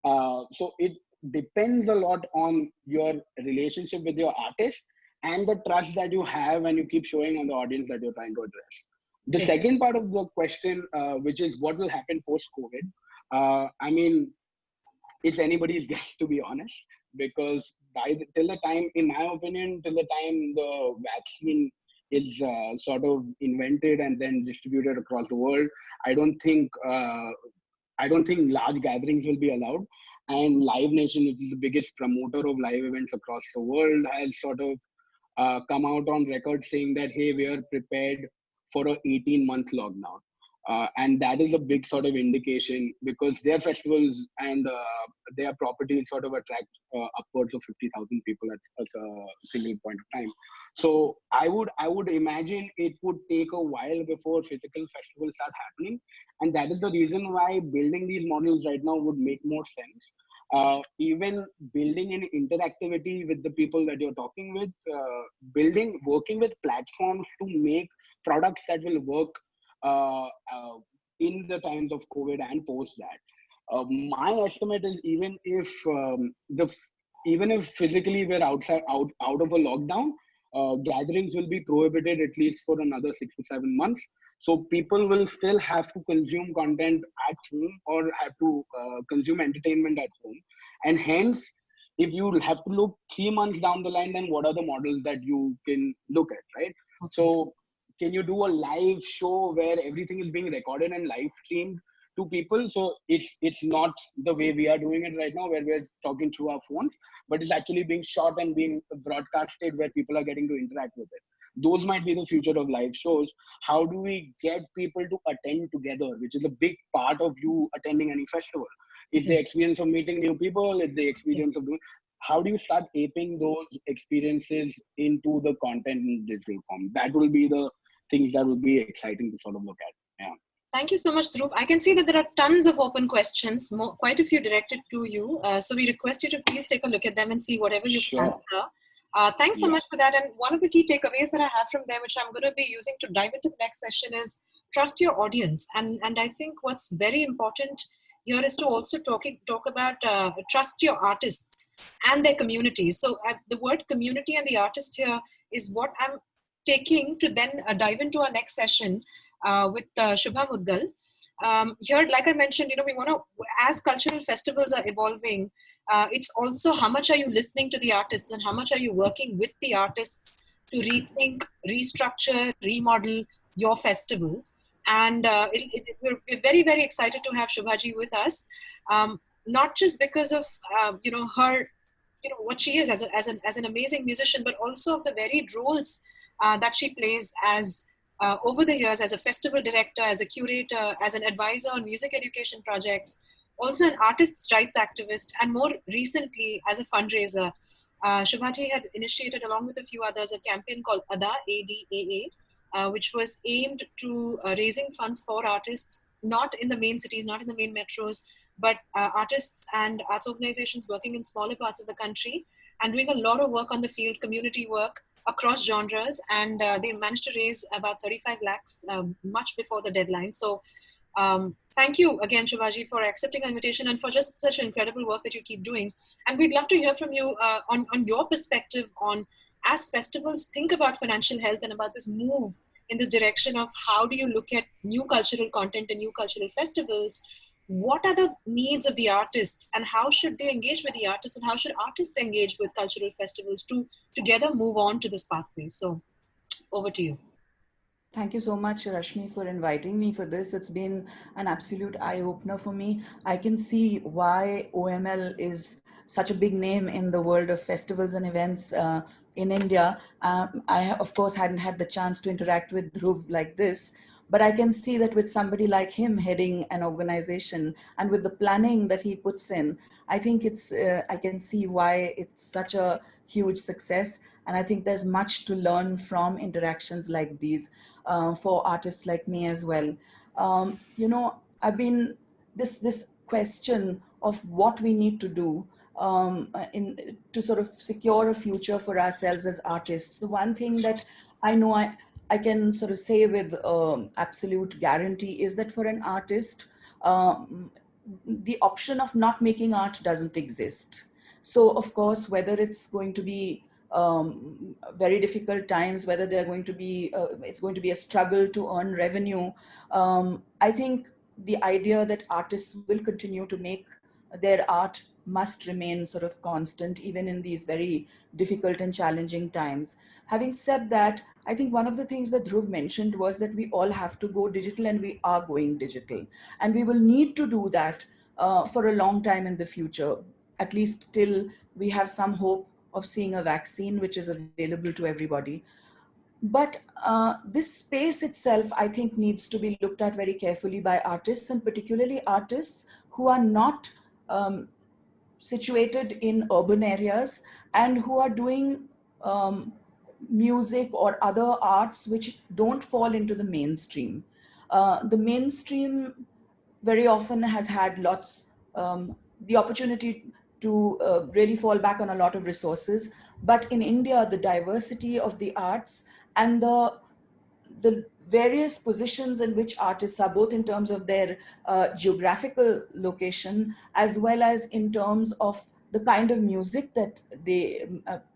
So it depends a lot on your relationship with your artist and the trust that you have when you keep showing on the audience that you're trying to address. The second part of the question, which is what will happen post-COVID, I mean, it's anybody's guess, to be honest, because till the time, in my opinion, till the time the vaccine is sort of invented and then distributed across the world, I don't think large gatherings will be allowed. And Live Nation, which is the biggest promoter of live events across the world, has sort of come out on record saying that, hey, we are prepared for a 18-month lockdown. And that is a big sort of indication, because their festivals and their properties sort of attract upwards of 50,000 people at a single point of time. So I would imagine it would take a while before physical festivals start happening. And that is the reason why building these models right now would make more sense. Even building an interactivity with the people that you're talking with, working with platforms to make products that will work in the times of COVID and post that. My estimate is even if physically we're out of a lockdown, gatherings will be prohibited at least for another 6 to 7 months. So people will still have to consume content at home or have to consume entertainment at home. And hence, if you have to look 3 months down the line, then what are the models that you can look at, right? Okay. So can you do a live show where everything is being recorded and live streamed to people? So it's not the way we are doing it right now, where we're talking through our phones, but it's actually being shot and being broadcasted where people are getting to interact with it. Those might be the future of live shows. How do we get people to attend together, which is a big part of you attending any festival? It's the experience of meeting new people. It's the experience of doing. How do you start aping those experiences into the content in digital form? That will be the things that would be exciting to sort of look at. Yeah. Thank you so much, Dhruv. I can see that there are tons of open questions, quite a few directed to you. So we request you to please take a look at them and see whatever you can answer. Thanks so much for that. And one of the key takeaways that I have from there, which I'm going to be using to dive into the next session, is trust your audience. And I think what's very important here is to also talk about trust your artists and their communities. So the word community and the artist here is what I'm taking to then dive into our next session with Shubha Mudgal. Here, like I mentioned, we want to, as cultural festivals are evolving, it's also how much are you listening to the artists and how much are you working with the artists to rethink, restructure, remodel your festival. And we're very, very excited to have Shubhaji with us, not just because of her, what she is as an amazing musician, but also of the varied roles that she plays as over the years as a festival director, as a curator, as an advisor on music education projects, also an artists' rights activist, and more recently as a fundraiser. Shubhaji had initiated, along with a few others, a campaign called ADA, ADAA, which was aimed to raising funds for artists, not in the main cities, not in the main metros, but artists and arts organizations working in smaller parts of the country and doing a lot of work on the field, community work across genres. And they managed to raise about 35 lakhs much before the deadline. So thank you again, Shubhaji, for accepting our invitation and for just such incredible work that you keep doing. And we'd love to hear from you on your perspective on, as festivals think about financial health and about this move in this direction of how do you look at new cultural content and new cultural festivals, what are the needs of the artists and how should they engage with the artists and how should artists engage with cultural festivals to together move on to this pathway? So over to you. Thank you so much, Rashmi, for inviting me for this. It's been an absolute eye-opener for me. I can see why OML is such a big name in the world of festivals and events in India. I, of course, hadn't had the chance to interact with Dhruv like this, but I can see that with somebody like him heading an organization and with the planning that he puts in, I think it's, I can see why it's such a huge success. And I think there's much to learn from interactions like these for artists like me as well. I've been, this question of what we need to do to sort of secure a future for ourselves as artists. The one thing that I know I can sort of say with absolute guarantee is that for an artist, the option of not making art doesn't exist. So of course, whether it's going to be very difficult times, whether they're going to be, it's going to be a struggle to earn revenue, I think the idea that artists will continue to make their art must remain sort of constant, even in these very difficult and challenging times. Having said that, I think one of the things that Dhruv mentioned was that we all have to go digital, and we are going digital. And we will need to do that for a long time in the future, at least till we have some hope of seeing a vaccine which is available to everybody. But this space itself, I think, needs to be looked at very carefully by artists, and particularly artists who are not situated in urban areas and who are doing music or other arts which don't fall into the mainstream. The mainstream very often has had the opportunity to really fall back on a lot of resources. But in India, the diversity of the arts and the various positions in which artists are, both in terms of their geographical location, as well as in terms of the kind of music that they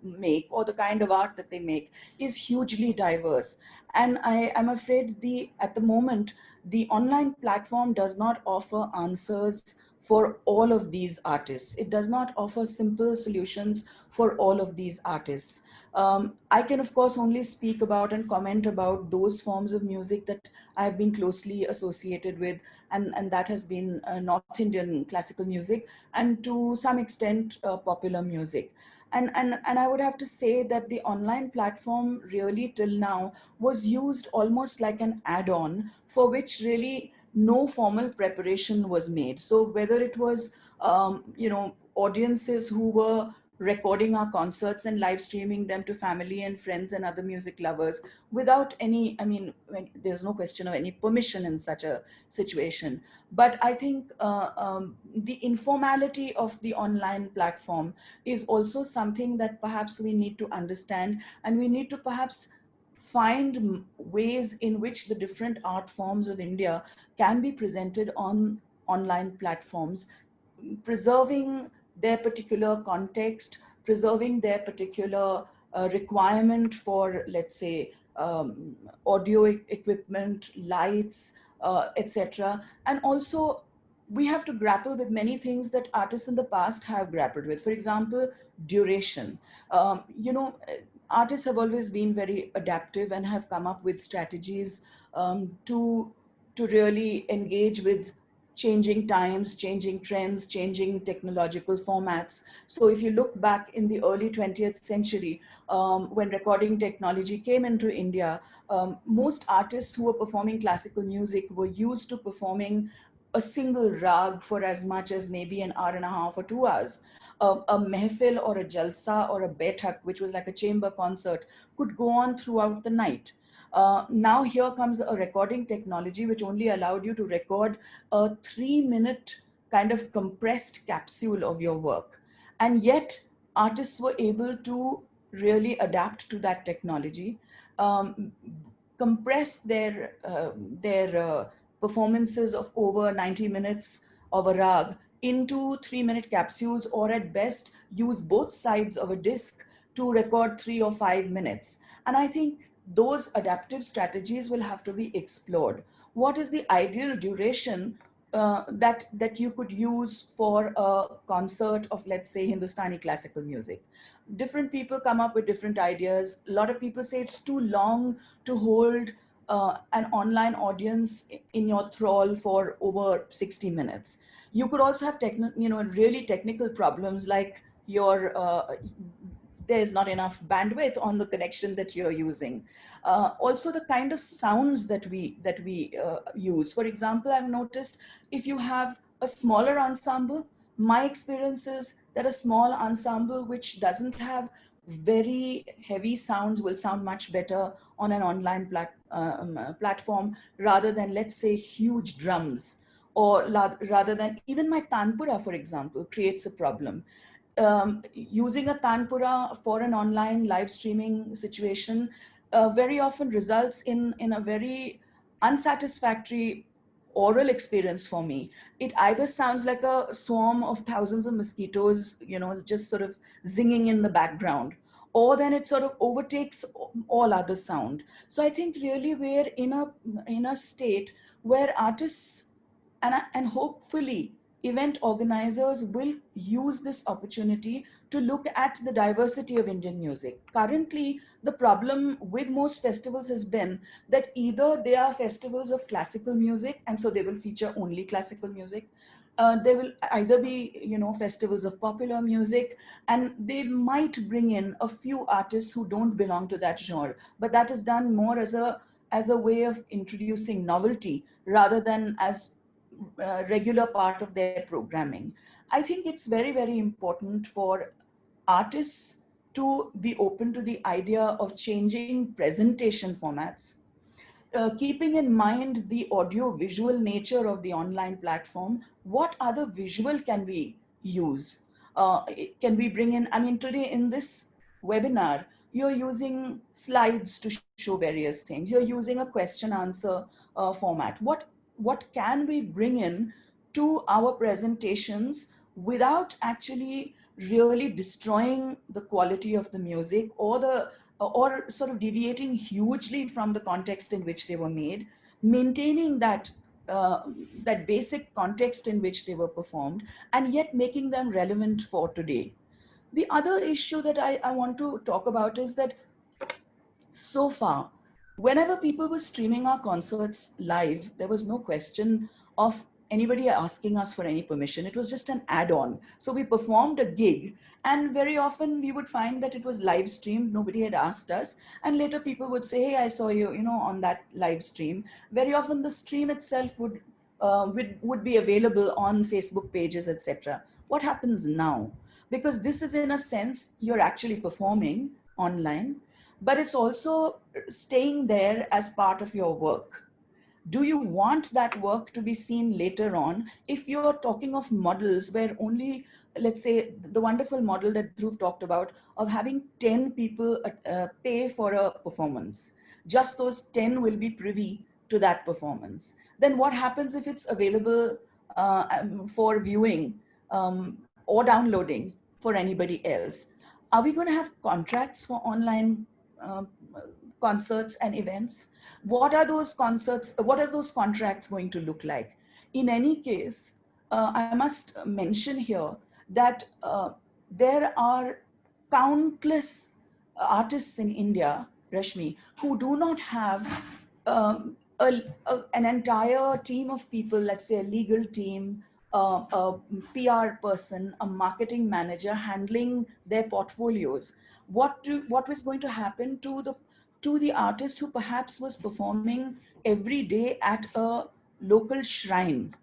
make or the kind of art that they make, is hugely diverse. And I'm afraid at the moment, the online platform does not offer answers for all of these artists. It does not offer simple solutions for all of these artists. I can, of course, only speak about and comment about those forms of music that I have been closely associated with, and that has been North Indian classical music, and to some extent popular music. And I would have to say that the online platform really till now was used almost like an add-on for which really no formal preparation was made. So whether it was, audiences who were recording our concerts and live streaming them to family and friends and other music lovers without any, there's no question of any permission in such a situation. But I think the informality of the online platform is also something that perhaps we need to understand, and we need to perhaps find ways in which the different art forms of India can be presented on online platforms, preserving their particular context, preserving their particular requirement for, let's say, audio equipment, lights, etc. And also, we have to grapple with many things that artists in the past have grappled with. For example, duration. Artists have always been very adaptive and have come up with strategies to really engage with changing times, changing trends, changing technological formats. So if you look back in the early 20th century, when recording technology came into India, most artists who were performing classical music were used to performing a single rag for as much as maybe an hour and a half or 2 hours. A mehfil or a jalsa or a bethak, which was like a chamber concert, could go on throughout the night. Now here comes a recording technology which only allowed you to record a 3-minute kind of compressed capsule of your work. And yet artists were able to really adapt to that technology, compress their performances of over 90 minutes of a rag into 3-minute capsules, or at best use both sides of a disc to record 3 or 5 minutes. And I think those adaptive strategies will have to be explored. What is the ideal duration that you could use for a concert of, let's say, Hindustani classical music? Different people come up with different ideas. A lot of people say it's too long to hold an online audience in your thrall for over 60 minutes. You could also have really technical problems, like there's not enough bandwidth on the connection that you're using. Also, the kind of sounds that we use. For example, I've noticed if you have a smaller ensemble, my experience is that a small ensemble which doesn't have very heavy sounds will sound much better on an online platform, rather than, let's say, huge drums, or rather than even my tanpura, for example, creates a problem. using a tanpura for an online live streaming situation very often results in a very unsatisfactory oral experience for me. It either sounds like a swarm of thousands of mosquitoes, just sort of zinging in the background, or then it sort of overtakes all other sound. So I think really we're in a state where artists and hopefully event organizers will use this opportunity to look at the diversity of Indian music. Currently, the problem with most festivals has been that either they are festivals of classical music, and so they will feature only classical music. They will either be, festivals of popular music, and they might bring in a few artists who don't belong to that genre. But that is done more as a way of introducing novelty rather than as regular part of their programming. I think it's very, very important for artists to be open to the idea of changing presentation formats, keeping in mind the audio visual nature of the online platform. What other visual can we use? Can we bring in, I mean, today in this webinar, you're using slides to show various things. You're using a question answer format. What can we bring in to our presentations without actually really destroying the quality of the music or sort of deviating hugely from the context in which they were made, maintaining that basic context in which they were performed, and yet making them relevant for today. The other issue that I want to talk about is that so far, whenever people were streaming our concerts live, there was no question of anybody asking us for any permission. It was just an add-on. So we performed a gig, and very often we would find that it was live streamed. Nobody had asked us. And later people would say, hey, I saw you, on that live stream. Very often the stream itself would be available on Facebook pages, etc. What happens now? Because this is, in a sense, you're actually performing online, but it's also staying there as part of your work. Do you want that work to be seen later on? If you're talking of models where only, let's say, the wonderful model that Dhruv talked about of having 10 people pay for a performance, just those 10 will be privy to that performance. Then what happens if it's available for viewing or downloading for anybody else? Are we going to have contracts for online concerts and events? What are those contracts going to look like? In any case, I must mention here that there are countless artists in India, Rashmi, who do not have an entire team of people, let's say a legal team, a PR person, a marketing manager handling their portfolios. What was going to happen to the artist who perhaps was performing every day at a local shrine?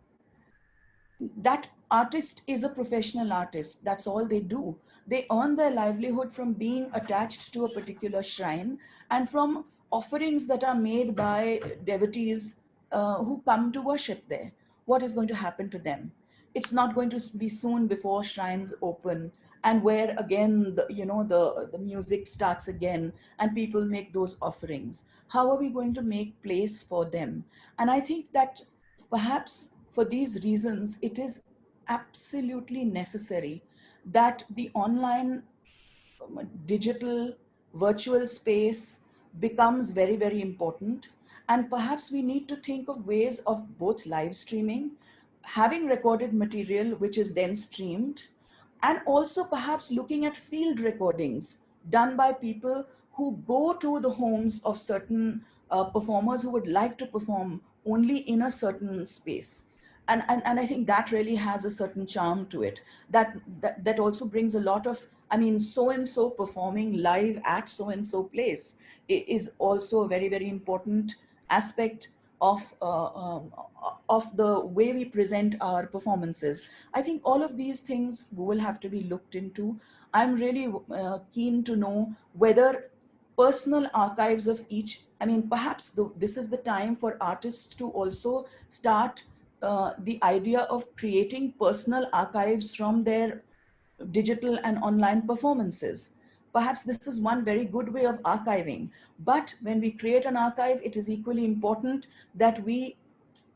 That artist is a professional artist. That's all they do. They earn their livelihood from being attached to a particular shrine and from offerings that are made by devotees who come to worship there. What is going to happen to them? It's not going to be soon before shrines open, and where again the music starts again and people make those offerings. How are we going to make place for them? And I think that perhaps for these reasons, it is absolutely necessary that the online digital virtual space becomes very, very important. And perhaps we need to think of ways of both live streaming, having recorded material which is then streamed, and also perhaps looking at field recordings done by people who go to the homes of certain performers who would like to perform only in a certain space. And I think that really has a certain charm to it. That also brings a lot of, I mean, so-and-so performing live at so-and-so place is also a very, very important aspect of the way we present our performances. I think all of these things will have to be looked into. I'm really keen to know whether personal archives of each, I mean, perhaps this is the time for artists to also start the idea of creating personal archives from their digital and online performances. Perhaps this is one very good way of archiving. But when we create an archive, it is equally important that we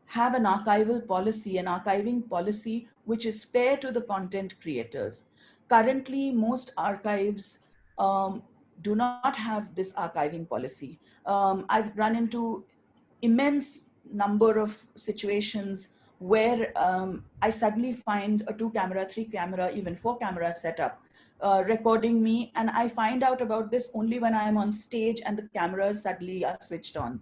have an archival policy, an archiving policy, which is fair to the content creators. Currently, most archives do not have this archiving policy. I've run into immense number of situations where I suddenly find a 2-camera, 3-camera, even 4-camera setup recording me, and I find out about this only when I am on stage and the cameras suddenly are switched on.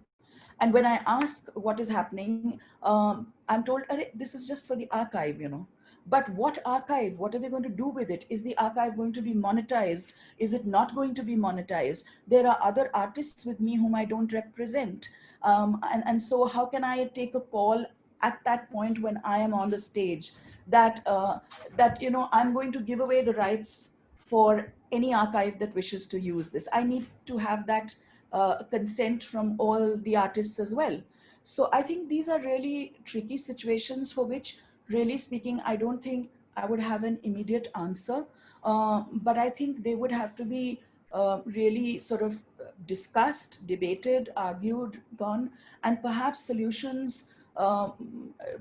And when I ask what is happening, I'm told, this is just for the archive, you know. But what archive? What are they going to do with it? Is the archive going to be monetized? Is it not going to be monetized? There are other artists with me whom I don't represent. And so how can I take a call at that point when I am on the stage that, you know, I'm going to give away the rights for any archive that wishes to use this? I need to have that consent from all the artists as well. So I think these are really tricky situations for which, really speaking, I don't think I would have an immediate answer. But I think they would have to be really sort of discussed, debated, argued upon, and perhaps solutions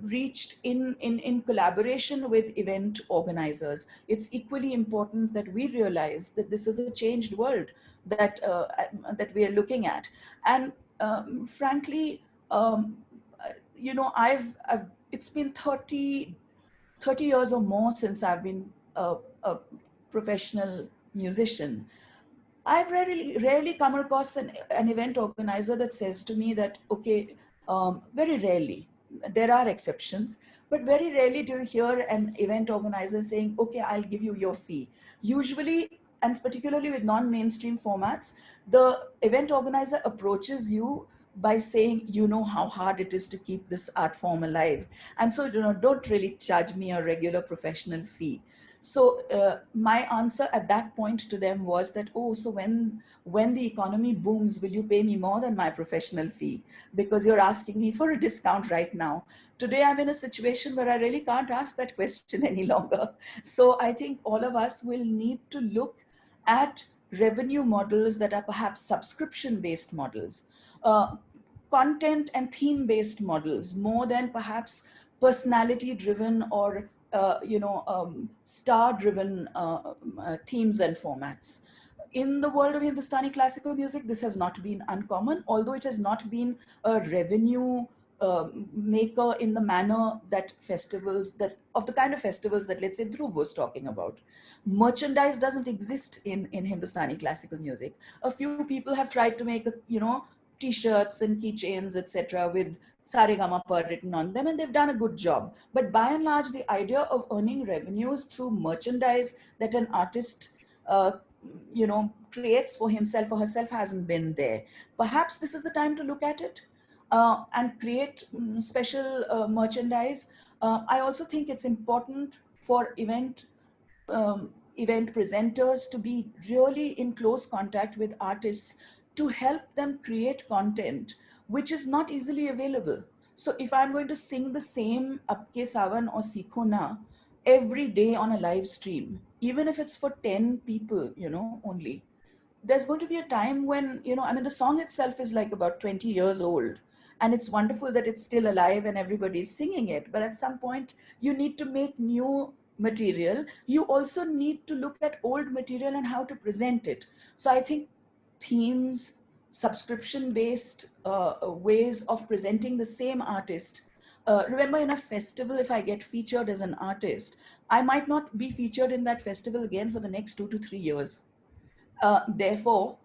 reached in collaboration with event organizers. It's equally important that we realize that this is a changed world that that we are looking at. And frankly, you know, it's been 30 years or more since I've been a professional musician. I've rarely come across an event organizer that says to me that, okay, very rarely, there are exceptions, but very rarely do you hear an event organizer saying, okay, I'll give you your fee. Usually, and particularly with non-mainstream formats, the event organizer approaches you by saying, you know how hard it is to keep this art form alive. And so, you know, don't really charge me a regular professional fee. So my answer at that point to them was that, oh, so when the economy booms, will you pay me more than my professional fee? Because you're asking me for a discount right now. Today, I'm in a situation where I really can't ask that question any longer. So I think all of us will need to look at revenue models that are perhaps subscription-based models, content and theme-based models, more than perhaps personality-driven or star-driven themes and formats. In the world of Hindustani classical music, this has not been uncommon, although it has not been a revenue maker in the manner that of the kind of festivals that, let's say, Dhruv was talking about. Merchandise doesn't exist in Hindustani classical music. A few people have tried to make, T-shirts and keychains, etc., with Saregama written on them, and they've done a good job. But by and large, the idea of earning revenues through merchandise that an artist, creates for himself or herself hasn't been there. Perhaps this is the time to look at it and create special merchandise. I also think it's important for event presenters to be really in close contact with artists to help them create content which is not easily available. So if I'm going to sing the same Apke Sawan or Sikho Na every day on a live stream, even if it's for 10 people, only, there's going to be a time when, the song itself is like about 20 years old. And it's wonderful that it's still alive and everybody's singing it. But at some point, you need to make new material. You also need to look at old material and how to present it. So I think themes, subscription-based ways of presenting the same artist. Remember, in a festival, if I get featured as an artist, I might not be featured in that festival again for the next 2 to 3 years. Therefore,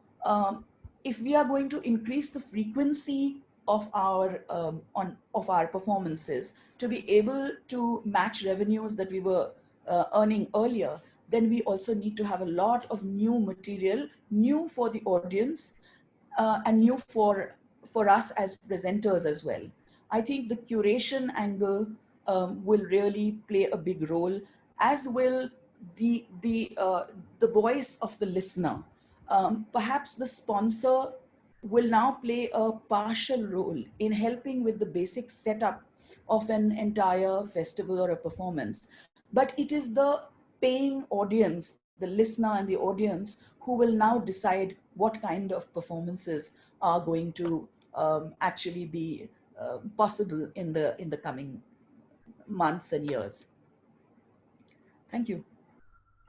if we are going to increase the frequency of our performances to be able to match revenues that we were earning earlier, then we also need to have a lot of new material, new for the audience, and new for us as presenters as well. I think the curation angle will really play a big role, as will the voice of the listener. Perhaps the sponsor will now play a partial role in helping with the basic setup of an entire festival or a performance. But it is the paying audience, the listener and the audience, who will now decide what kind of performances are going to actually be possible in the coming months and years. Thank you.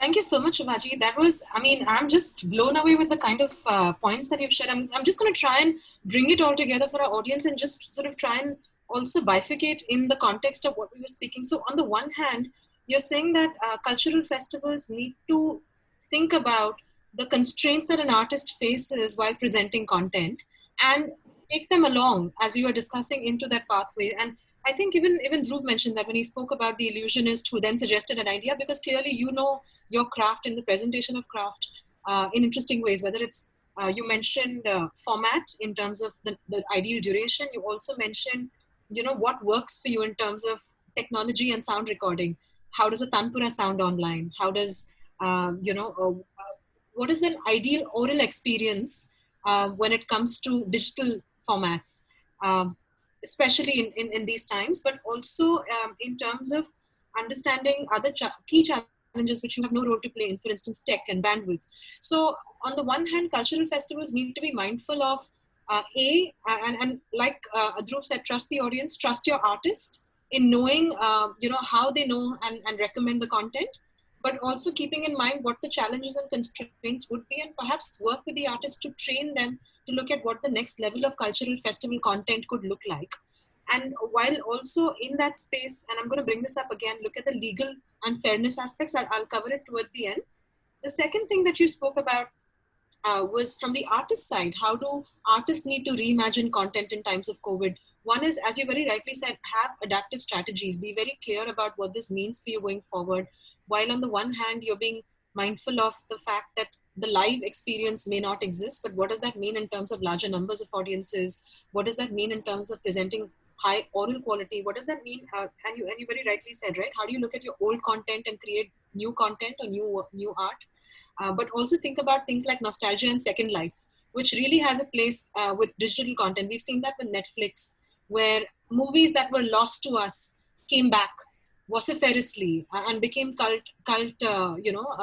Thank you so much, Shubhaji. That was, I mean, I'm just blown away with the kind of points that you've shared. I'm just going to try and bring it all together for our audience and just sort of try and also bifurcate in the context of what we were speaking. So on the one hand, you're saying that cultural festivals need to think about the constraints that an artist faces while presenting content and take them along, as we were discussing, into that pathway. And I think even Dhruv mentioned that when he spoke about the illusionist who then suggested an idea, because clearly you know your craft and the presentation of craft in interesting ways, whether it's, you mentioned format in terms of the ideal duration. You also mentioned, you know, what works for you in terms of technology and sound recording. How does a tanpura sound online? How does, what is an ideal oral experience when it comes to digital formats? Especially in these times, but also in terms of understanding other key challenges which you have no role to play in, for instance, tech and bandwidth. So on the one hand, cultural festivals need to be mindful of and like Dhruv said, trust the audience, trust your artist in knowing, how they know and recommend the content, but also keeping in mind what the challenges and constraints would be, and perhaps work with the artist to train them to look at what the next level of cultural festival content could look like. And while also in that space, and I'm going to bring this up again, look at the legal and fairness aspects. I'll cover it towards the end. The second thing that you spoke about was from the artist side. How do artists need to reimagine content in times of COVID? One is, as you very rightly said, have adaptive strategies. Be very clear about what this means for you going forward. While on the one hand, you're being mindful of the fact that the live experience may not exist, but what does that mean in terms of larger numbers of audiences? What does that mean in terms of presenting high oral quality? What does that mean? And you very rightly said, right? How do you look at your old content and create new content or new art? But also think about things like nostalgia and second life, which really has a place with digital content. We've seen that with Netflix, where movies that were lost to us came back vociferously and became cult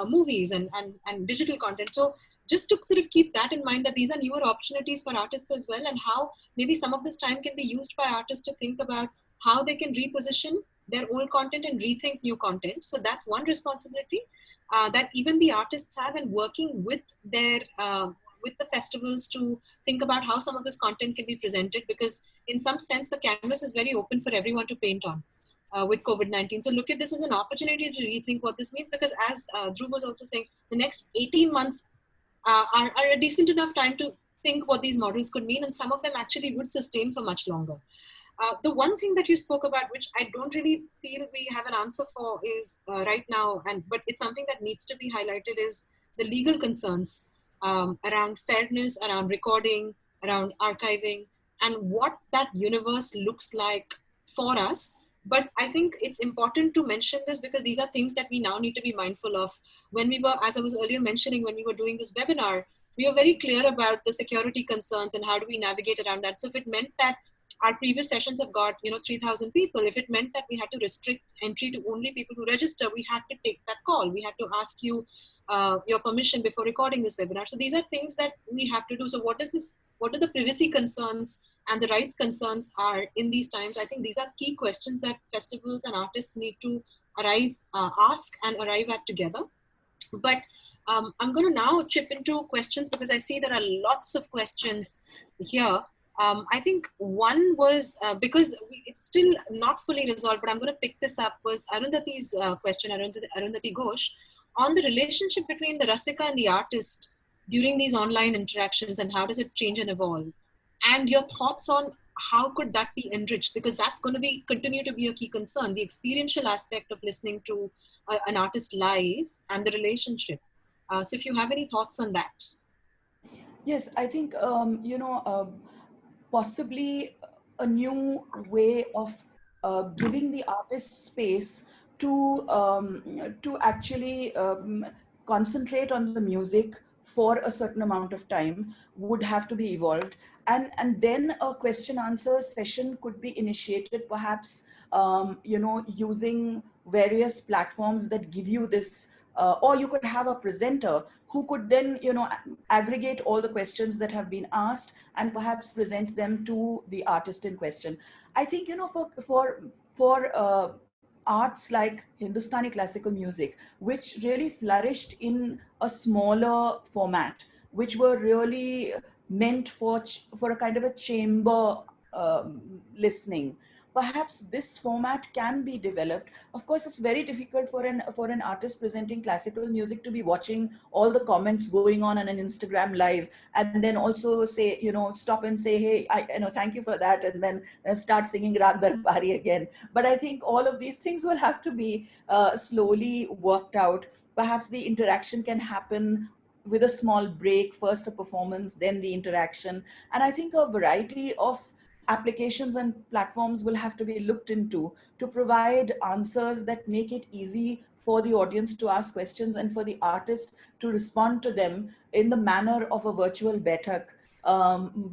movies and digital content. So just to sort of keep that in mind, that these are newer opportunities for artists as well, and how maybe some of this time can be used by artists to think about how they can reposition their old content and rethink new content. So that's one responsibility that even the artists have, in working with their with the festivals to think about how some of this content can be presented, because in some sense the canvas is very open for everyone to paint on with COVID-19. So look at this as an opportunity to rethink what this means, because as Dhruv was also saying, the next 18 months are a decent enough time to think what these models could mean, and some of them actually would sustain for much longer. The one thing that you spoke about, which I don't really feel we have an answer for is right now, but it's something that needs to be highlighted, is the legal concerns around fairness, around recording, around archiving, and what that universe looks like for us. But I think it's important to mention this because these are things that we now need to be mindful of. When we were, as I was earlier mentioning, when we were doing this webinar, we were very clear about the security concerns and how do we navigate around that. So if it meant that our previous sessions have got 3,000 people, if it meant that we had to restrict entry to only people who register, we had to take that call. We had to ask you your permission before recording this webinar. So these are things that we have to do. So what do the privacy concerns and the rights concerns are in these times? I think these are key questions that festivals and artists need to ask and arrive at together. But I'm going to now chip into questions because I see there are lots of questions here. I think one was, because it's still not fully resolved, but I'm going to pick this up, was Arundhati's question, Arundhati Ghosh, on the relationship between the Rasika and the artist during these online interactions, and how does it change and evolve? And your thoughts on how could that be enriched? Because that's going to continue to be a key concern, the experiential aspect of listening to an artist live and the relationship. So if you have any thoughts on that. Yes, I think, possibly a new way of giving the artist space to actually concentrate on the music for a certain amount of time would have to be evolved, and then a question answer session could be initiated, perhaps using various platforms that give you this or you could have a presenter who could then, aggregate all the questions that have been asked and perhaps present them to the artist in question. I think, for arts like Hindustani classical music, which really flourished in a smaller format, which were really meant for a kind of a chamber listening. Perhaps this format can be developed. Of course, it's very difficult for an artist presenting classical music to be watching all the comments going on an Instagram live, and then also say, stop and say, hey, thank you for that, and then start singing Rag Darbari again. But I think all of these things will have to be slowly worked out. Perhaps the interaction can happen with a small break, first a performance, then the interaction. And I think a variety of applications and platforms will have to be looked into to provide answers that make it easy for the audience to ask questions and for the artist to respond to them in the manner of a virtual Baithak,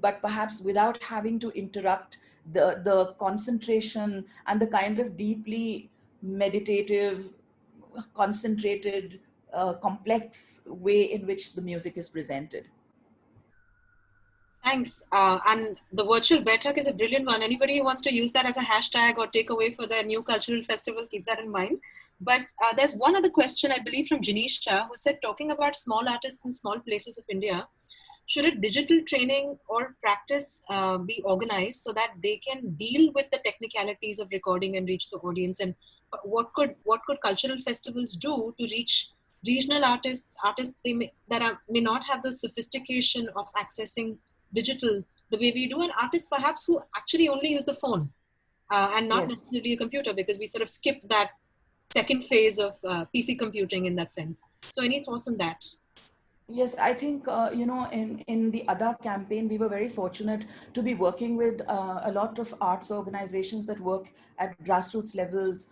but perhaps without having to interrupt the concentration and the kind of deeply meditative, concentrated, complex way in which the music is presented. Thanks. And the virtual Baithak is a brilliant one. Anybody who wants to use that as a hashtag or takeaway for their new cultural festival, keep that in mind. But there's one other question, I believe, from Janisha, who said, talking about small artists in small places of India, should a digital training or practice be organized so that they can deal with the technicalities of recording and reach the audience? And what could cultural festivals do to reach regional artists that may not have the sophistication of accessing digital the way we do, and artists perhaps who actually only use the phone and not necessarily a computer, because we sort of skip that second phase of PC computing in that sense. So any thoughts on that? Yes, I think, in the Ada campaign, we were very fortunate to be working with a lot of arts organizations that work at grassroots levels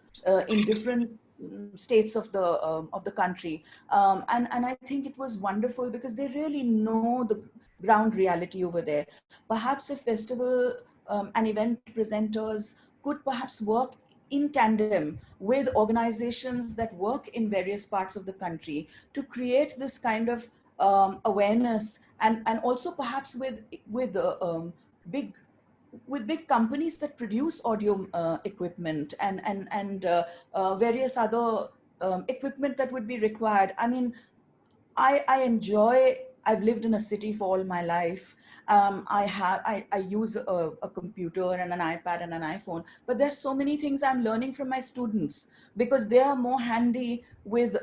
in different states of the country. And I think it was wonderful because they really know the ground reality over there. Perhaps a festival and event presenters could perhaps work in tandem with organizations that work in various parts of the country to create this kind of awareness, and also perhaps with big companies that produce audio equipment and various other equipment that would be required. I mean, I've lived in a city for all my life. I use a computer and an iPad and an iPhone, but there's so many things I'm learning from my students because they are more handy with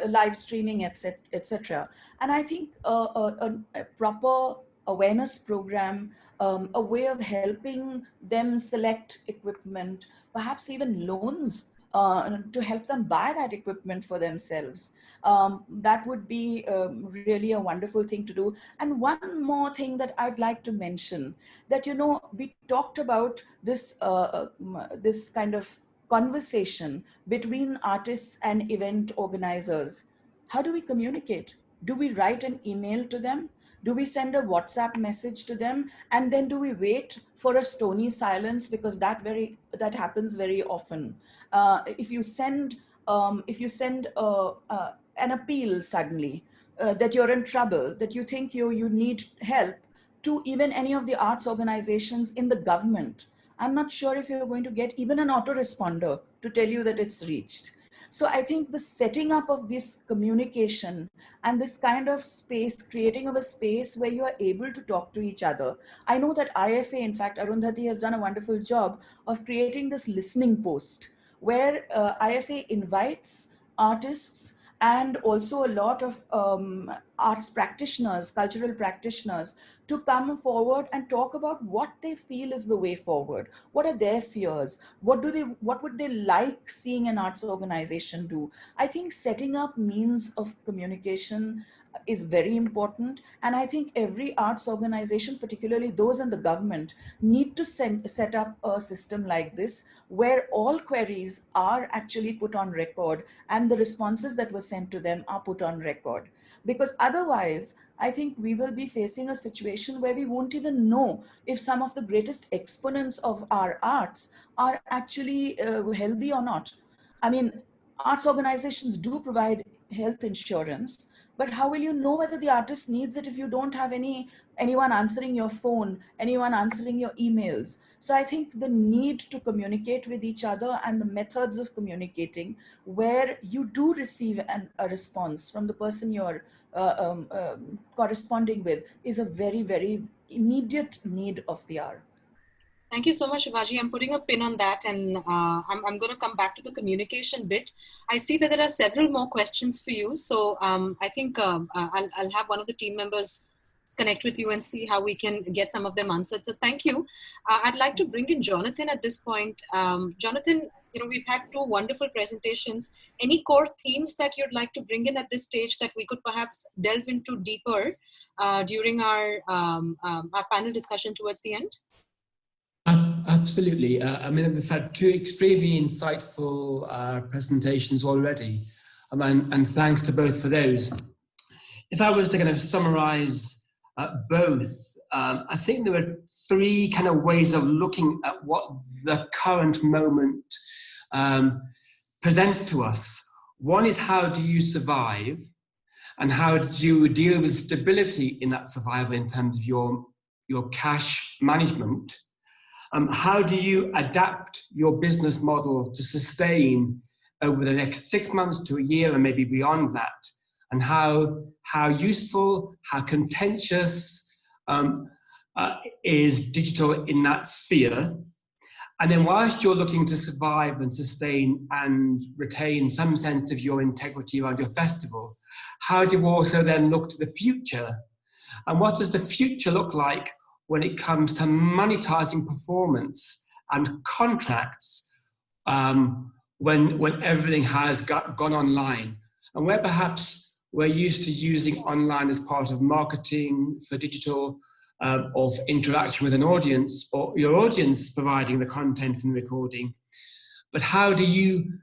live streaming, etc. And I think a proper awareness program, a way of helping them select equipment, perhaps even loans to help them buy that equipment for themselves. That would be really a wonderful thing to do. And one more thing that I'd like to mention, that, we talked about this, this kind of conversation between artists and event organizers. How do we communicate? Do we write an email to them? Do we send a WhatsApp message to them? And then do we wait for a stony silence? Because that happens very often. If you send an appeal suddenly that you're in trouble, that you think you need help, to even any of the arts organizations in the government, I'm not sure if you're going to get even an autoresponder to tell you that it's reached. So I think the setting up of this communication and this kind of space, creating of a space where you are able to talk to each other. I know that IFA, in fact, Arundhati has done a wonderful job of creating this listening post where IFA invites artists and also a lot of arts practitioners, cultural practitioners, to come forward and talk about what they feel is the way forward. What are their fears? What would they like seeing an arts organization do? I think setting up means of communication is very important. And I think every arts organization, particularly those in the government, need to set up a system like this, where all queries are actually put on record and the responses that were sent to them are put on record. Because otherwise, I think we will be facing a situation where we won't even know if some of the greatest exponents of our arts are actually healthy or not. I mean, arts organizations do provide health insurance, but how will you know whether the artist needs it if you don't have anyone answering your phone, anyone answering your emails? So I think the need to communicate with each other and the methods of communicating where you do receive a response from the person you're corresponding with is a very, very immediate need of the hour. Thank you so much, Shivaji. I'm putting a pin on that, and I'm going to come back to the communication bit. I see that there are several more questions for you. So I think I'll have one of the team members connect with you and see how we can get some of them answered. So thank you. I'd like to bring in Jonathan at this point. Jonathan, we've had two wonderful presentations. Any core themes that you'd like to bring in at this stage that we could perhaps delve into deeper during our panel discussion towards the end? Absolutely. I mean, we've had two extremely insightful presentations already, and thanks to both for those. If I was to kind of summarize both, I think there are three kind of ways of looking at what the current moment presents to us. One is, how do you survive, and how do you deal with stability in that survival in terms of your cash management? How do you adapt your business model to sustain over the next 6 months to a year and maybe beyond that? And how useful, how contentious is digital in that sphere? And then whilst you're looking to survive and sustain and retain some sense of your integrity around your festival, how do you also then look to the future? And what does the future look like when it comes to monetizing performance and contracts when everything has gone online? And where perhaps we're used to using online as part of marketing for digital, of interaction with an audience, or your audience providing the content and the recording. But how do you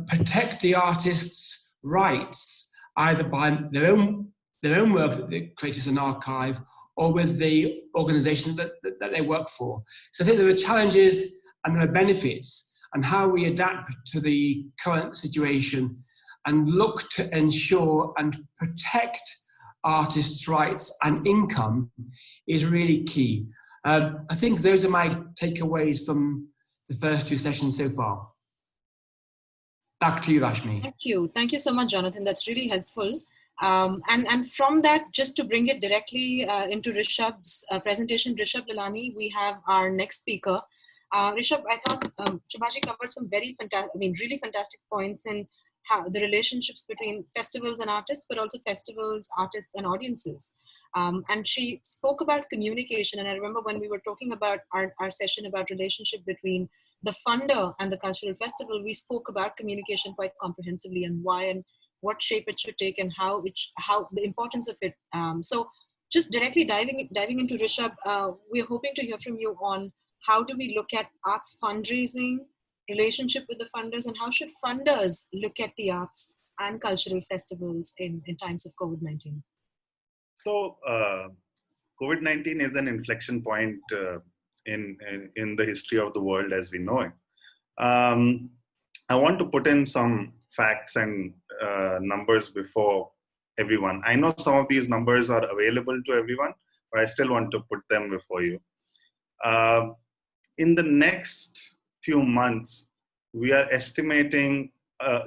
protect the artist's rights, either by their own work that they create as an archive, or with the organizations that they work for? So I think there are challenges and there are benefits, and how we adapt to the current situation and look to ensure and protect artists' rights and income is really key. I think those are my takeaways from the first two sessions so far. Back to you, Rashmi. Thank you so much, Jonathan. That's really helpful. And from that, just to bring it directly into Rishabh's presentation, Rishabh Lalani, we have our next speaker. Rishabh, I thought Shivaji covered some really fantastic points in how the relationships between festivals and artists, but also festivals, artists, and audiences. And she spoke about communication. And I remember when we were talking about our session about relationship between the funder and the cultural festival, we spoke about communication quite comprehensively, and why and what shape it should take, and how the importance of it. So just directly diving into Rishabh, we're hoping to hear from you on how do we look at arts fundraising, relationship with the funders, and how should funders look at the arts and cultural festivals in times of COVID-19? So COVID-19 is an inflection point in the history of the world as we know it. I want to put in some facts and numbers before everyone. I know some of these numbers are available to everyone, but I still want to put them before you. In the next few months, we are estimating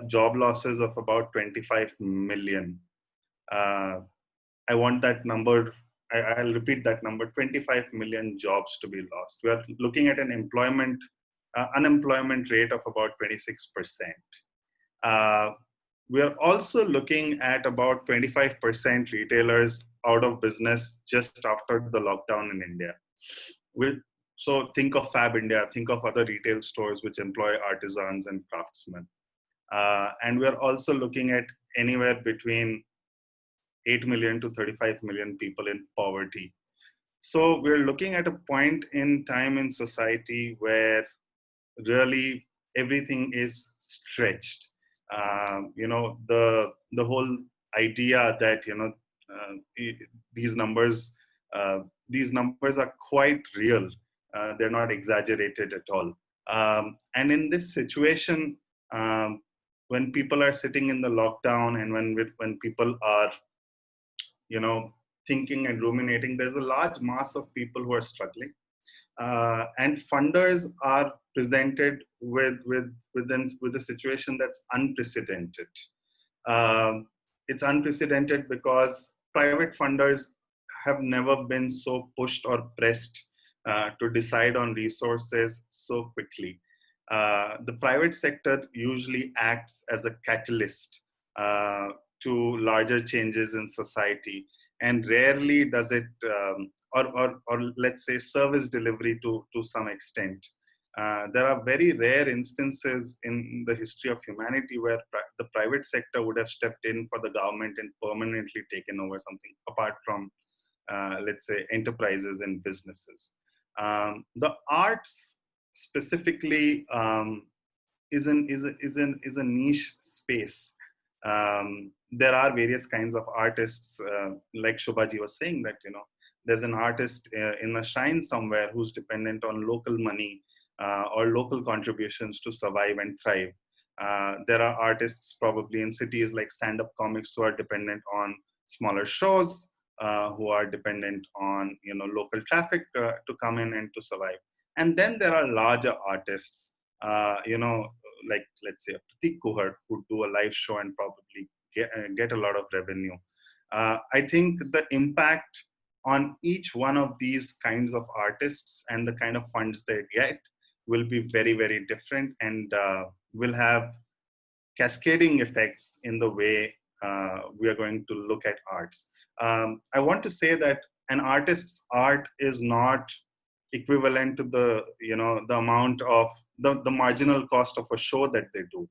job losses of about 25 million. I want that number, I'll repeat that number, 25 million jobs to be lost. We are looking at an unemployment rate of about 26%. We are also looking at about 25% retailers out of business just after the lockdown in India. So think of Fab India, think of other retail stores which employ artisans and craftsmen. And we are also looking at anywhere between 8 million to 35 million people in poverty. So we're looking at a point in time in society where really everything is stretched. The whole idea that these numbers are quite real. They're not exaggerated at all. And in this situation, when people are sitting in the lockdown and when people are, thinking and ruminating, there's a large mass of people who are struggling. And funders are presented with a situation that's unprecedented. It's unprecedented because private funders have never been so pushed or pressed to decide on resources so quickly. The private sector usually acts as a catalyst to larger changes in society, and rarely does it, or let's say service delivery to some extent. There are very rare instances in the history of humanity where the private sector would have stepped in for the government and permanently taken over something, apart from, let's say, enterprises and businesses. The arts specifically is a niche space. There are various kinds of artists, like Shubhaji was saying, that there's an artist in a shrine somewhere who's dependent on local money or local contributions to survive and thrive. There are artists probably in cities like stand-up comics who are dependent on smaller shows, who are dependent on local traffic to come in and to survive. And then there are larger artists, like let's say a Pratik Kuhar, who do a live show and probably get a lot of revenue. I think the impact on each one of these kinds of artists and the kind of funds they get will be very, very different, and will have cascading effects in the way we are going to look at arts. I want to say that an artist's art is not equivalent to the amount of the marginal cost of a show that they do.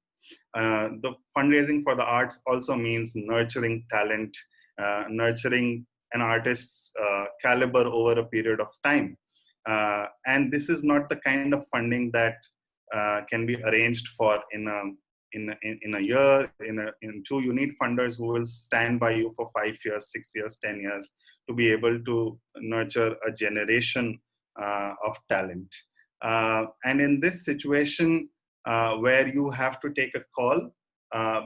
The fundraising for the arts also means nurturing talent, nurturing an artist's caliber over a period of time. And this is not the kind of funding that can be arranged for in a year, in two. You need funders who will stand by you for 5 years, 6 years, 10 years to be able to nurture a generation of talent. And in this situation, where you have to take a call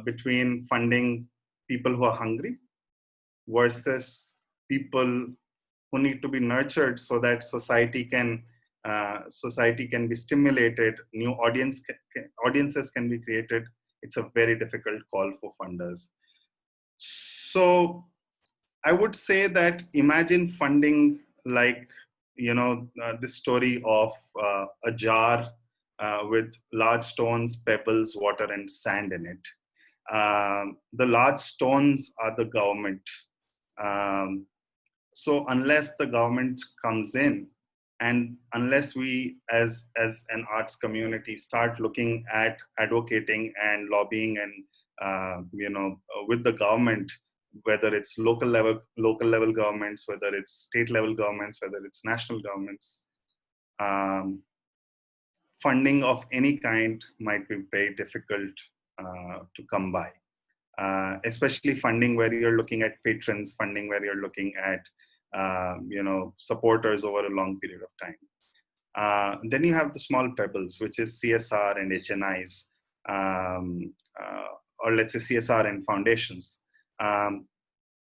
between funding people who are hungry versus people who need to be nurtured so that society can be stimulated, new audiences can be created, it's a very difficult call for funders. So I would say that imagine funding like, this story of a jar with large stones, pebbles, water, and sand in it. The large stones are the government. So unless the government comes in, and unless we as an arts community start looking at advocating and lobbying and with the government, whether it's local level governments, whether it's state level governments, whether it's national governments, funding of any kind might be very difficult to come by, especially funding where you're looking at patrons, funding where you're looking at supporters over a long period of time. Then you have the small pebbles, which is CSR and HNIs, or let's say CSR and foundations.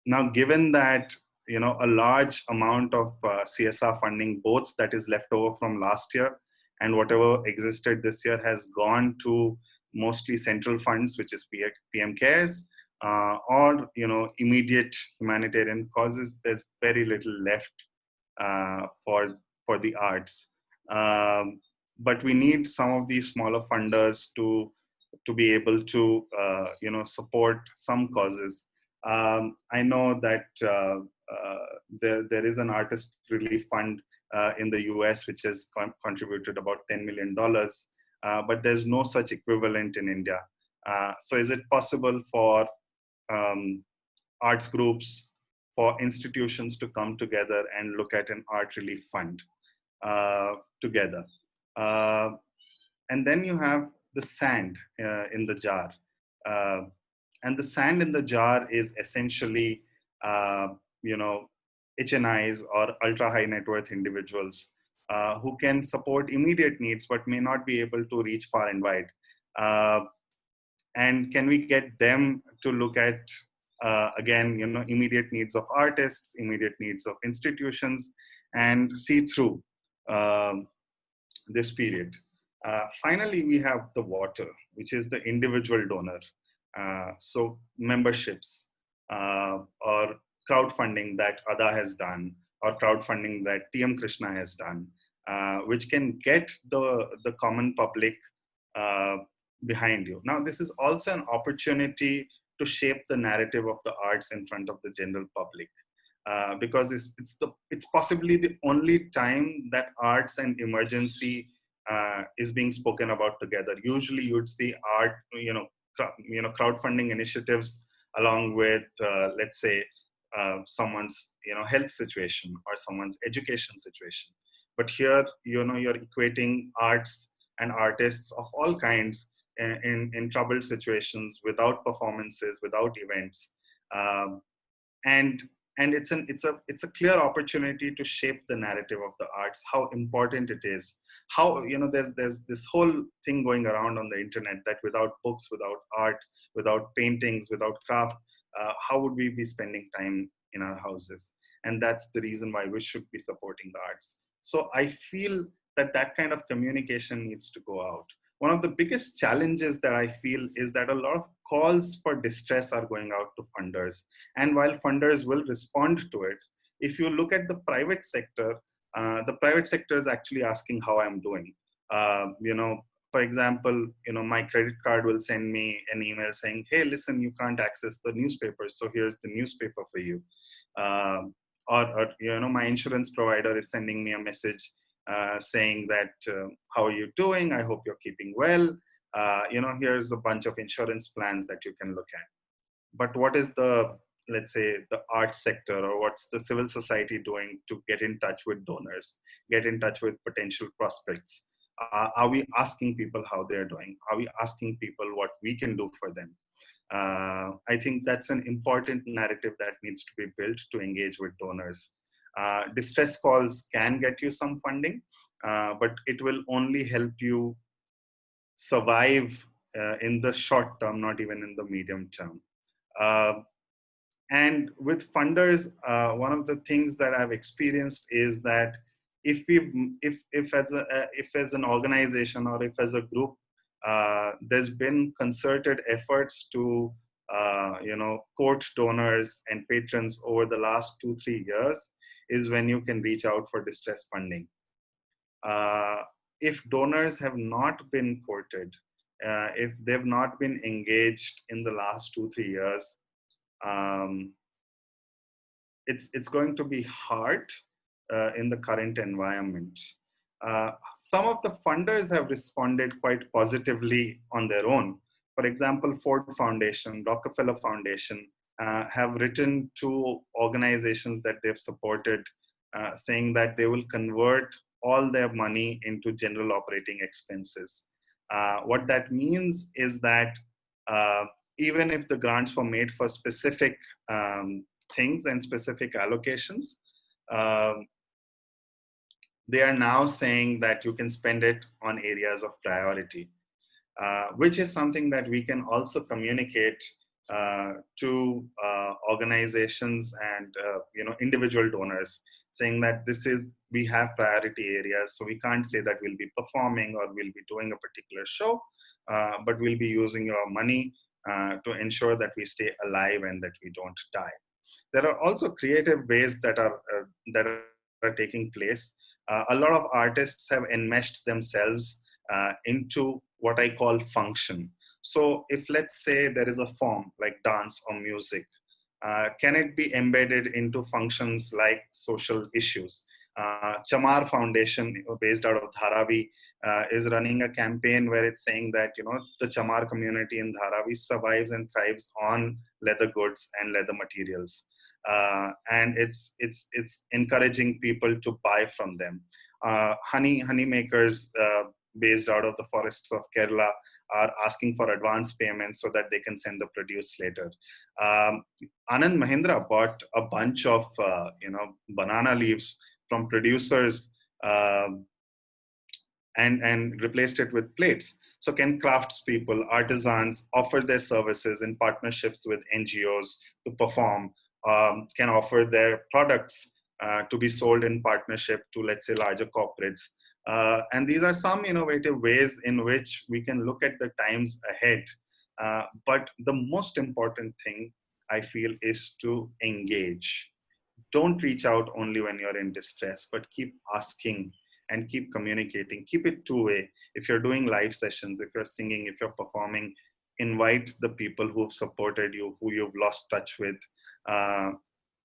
Now, given that a large amount of CSR funding, both that is left over from last year and whatever existed this year, has gone to mostly central funds, which is PM CARES, or immediate humanitarian causes, there's very little left for the arts. But we need some of these smaller funders to be able to support some causes. I know that there is an artist relief fund in the US which has contributed about $10 million, but there's no such equivalent in India. So is it possible for arts groups, for institutions to come together and look at an art relief fund together? And then you have the sand in the jar. And the sand in the jar is essentially, HNIs or ultra high net worth individuals who can support immediate needs, but may not be able to reach far and wide. And can we get them to look at, again, immediate needs of artists, immediate needs of institutions, and see through this period. Finally, we have the water, which is the individual donor. So memberships or crowdfunding that Ada has done, or crowdfunding that TM Krishna has done, which can get the common public behind you. Now, this is also an opportunity to shape the narrative of the arts in front of the general public. Because it's possibly the only time that arts and emergency is being spoken about together. Usually, you'd see art, crowdfunding initiatives along with, let's say, someone's health situation or someone's education situation. But here, you're equating arts and artists of all kinds in troubled situations, without performances, without events, and it's a clear opportunity to shape the narrative of the arts, how important it is, how there's this whole thing going around on the internet that without books, without art, without paintings, without craft, how would we be spending time in our houses? And that's the reason why we should be supporting the arts. So I feel that kind of communication needs to go out. One of the biggest challenges that I feel is that a lot of calls for distress are going out to funders. And while funders will respond to it, if you look at the private sector is actually asking how I'm doing. For example, my credit card will send me an email saying, hey, listen, you can't access the newspapers, so here's the newspaper for you. Or my insurance provider is sending me a message saying that, how are you doing? I hope you're keeping well. Here's a bunch of insurance plans that you can look at. But what is let's say, the arts sector, or what's the civil society doing to get in touch with donors, get in touch with potential prospects? Are we asking people how they're doing? Are we asking people what we can do for them? I think that's an important narrative that needs to be built to engage with donors. Distress calls can get you some funding, but it will only help you survive in the short term, not even in the medium term. And with funders, one of the things that I've experienced is that if as an organization or if as a group, there's been concerted efforts to court donors and patrons over the last 2-3 years, is when you can reach out for distress funding. If donors have not been courted, if they've not been engaged in the last 2-3 years, it's going to be hard in the current environment. Some of the funders have responded quite positively on their own. For example, Ford Foundation, Rockefeller Foundation have written to organizations that they've supported, saying that they will convert all their money into general operating expenses. What that means is that even if the grants were made for specific things and specific allocations, they are now saying that you can spend it on areas of priority, which is something that we can also communicate to organizations and individual donors, saying that we have priority areas, so we can't say that we'll be performing or we'll be doing a particular show, but we'll be using your money to ensure that we stay alive and that we don't die. There are also creative ways that are taking place. A lot of artists have enmeshed themselves into what I call function. So if, let's say, there is a form like dance or music, can it be embedded into functions like social issues? Chamar Foundation, based out of Dharavi, is running a campaign where it's saying that the Chamar community in Dharavi survives and thrives on leather goods and leather materials, and it's encouraging people to buy from them. Honey makers based out of the forests of Kerala are asking for advance payments so that they can send the produce later. Anand Mahindra bought a bunch of banana leaves from producers and replaced it with plates. So can craftspeople, artisans offer their services in partnerships with NGOs to perform, can offer their products to be sold in partnership to, let's say, larger corporates. And these are some innovative ways in which we can look at the times ahead. But the most important thing, I feel, is to engage. Don't reach out only when you're in distress, but keep asking and keep communicating. Keep it two-way. If you're doing live sessions, if you're singing, if you're performing, invite the people who've supported you, who you've lost touch with.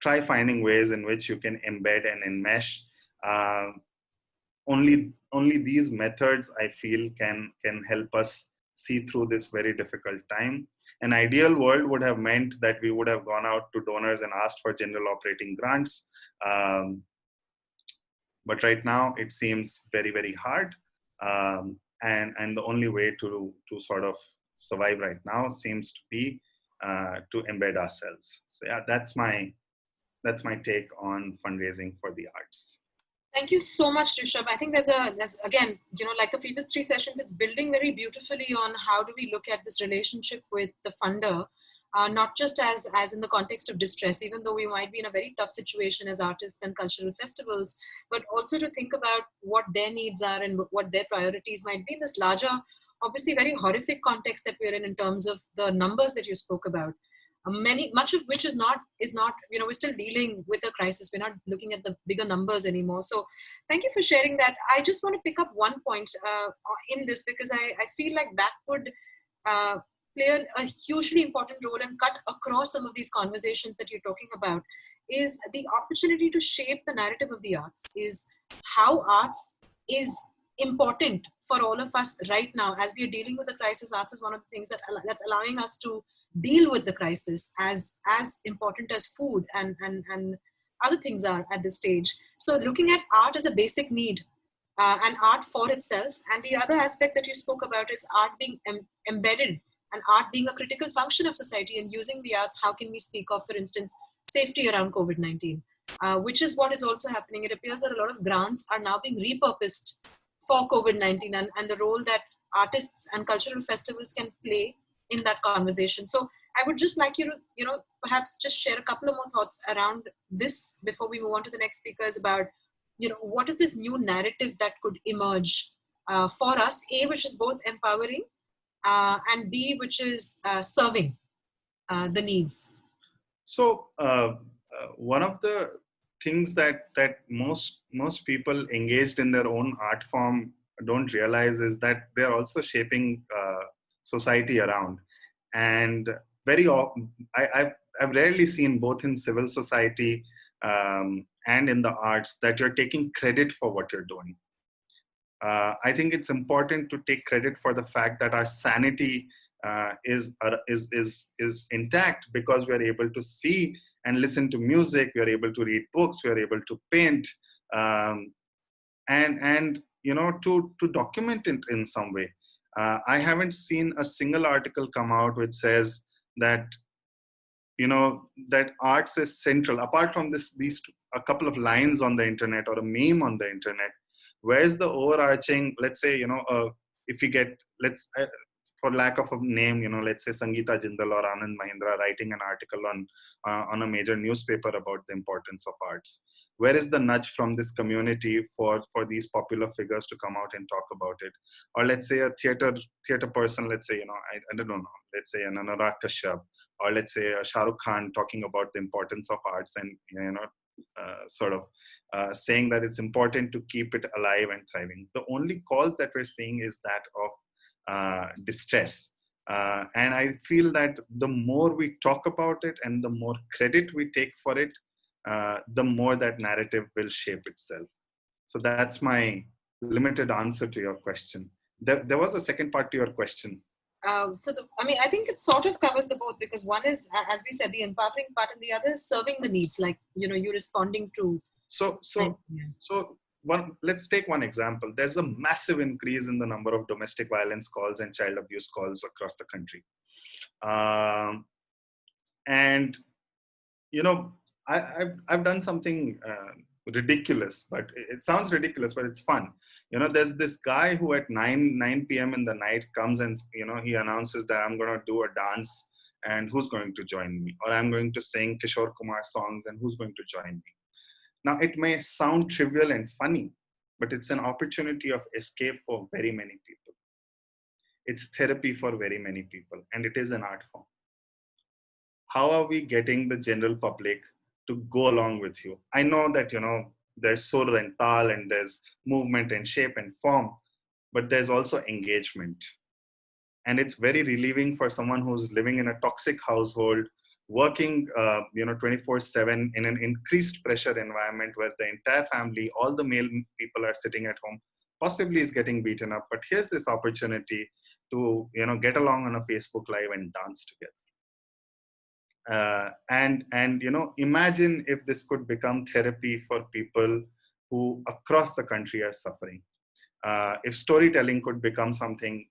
Try finding ways in which you can embed and enmesh. Only these methods, I feel, can help us see through this very difficult time. An ideal world would have meant that we would have gone out to donors and asked for general operating grants. But right now it seems very, very hard. And the only way to sort of survive right now seems to be to embed ourselves. So yeah, that's my take on fundraising for the arts. Thank you so much, Rishabh. I think there's again, like the previous 3 sessions, it's building very beautifully on how do we look at this relationship with the funder, not just as in the context of distress, even though we might be in a very tough situation as artists and cultural festivals, but also to think about what their needs are and what their priorities might be in this larger, obviously very horrific context that we're in terms of the numbers that you spoke about. Much of which is not, we're still dealing with a crisis. We're not looking at the bigger numbers anymore. So thank you for sharing that. I just want to pick up one point in this, because I feel like that would play a hugely important role and cut across some of these conversations that you're talking about, is the opportunity to shape the narrative of the arts, is how arts is important for all of us right now. As we are dealing with the crisis, arts is one of the things that's allowing us to deal with the crisis as important as food and other things are at this stage. So looking at art as a basic need and art for itself. And the other aspect that you spoke about is art being embedded and art being a critical function of society, and using the arts, how can we speak of, for instance, safety around COVID-19, which is what is also happening. It appears that a lot of grants are now being repurposed for COVID-19 and the role that artists and cultural festivals can play in that conversation. So I would just like you to, perhaps just share a couple of more thoughts around this before we move on to the next speakers about, what is this new narrative that could emerge for us, A, which is both empowering, and B, which is serving the needs. So one of the things that most people engaged in their own art form don't realize is that they're also shaping society around. And very often, I've rarely seen, both in civil society and in the arts, that you're taking credit for what you're doing. I think it's important to take credit for the fact that our sanity is intact, because we are able to see and listen to music, we are able to read books, we are able to paint, and to document it in some way. I haven't seen a single article come out which says that that arts is central, apart from a couple of lines on the internet or a meme on the internet. Where's the overarching, let's say, if we get, for lack of a name, let's say Sangeeta Jindal or Anand Mahindra writing an article on a major newspaper about the importance of arts. Where is the nudge from this community for these popular figures to come out and talk about it? Or let's say a theater person, let's say, I don't know, let's say an Anurag Kashyap, or let's say a Shah Rukh Khan talking about the importance of arts and, saying that it's important to keep it alive and thriving. The only calls that we're seeing is that of distress. And I feel that the more we talk about it and the more credit we take for it, the more that narrative will shape itself. So that's my limited answer to your question. There was a second part to your question. I think it sort of covers the both, because one is, as we said, the empowering part, and the other is serving the needs, like, you responding to. Let's take one example. There's a massive increase in the number of domestic violence calls and child abuse calls across the country. I've done something ridiculous, but it sounds ridiculous, but it's fun. You know, there's this guy who at 9 p.m. in the night comes and, you know, he announces that I'm going to do a dance and who's going to join me? Or I'm going to sing Kishore Kumar songs and who's going to join me? Now, it may sound trivial and funny, but it's an opportunity of escape for very many people. It's therapy for very many people, and it is an art form. How are we getting the general public to go along with you? I know that, you know, there's sur and tal and there's movement and shape and form, but there's also engagement. And it's very relieving for someone who's living in a toxic household, working, 24/7 in an increased pressure environment where the entire family, all the male people are sitting at home, possibly is getting beaten up. But here's this opportunity to, you know, get along on a Facebook Live and dance together. And you know, imagine if this could become therapy for people who across the country are suffering. If storytelling could become something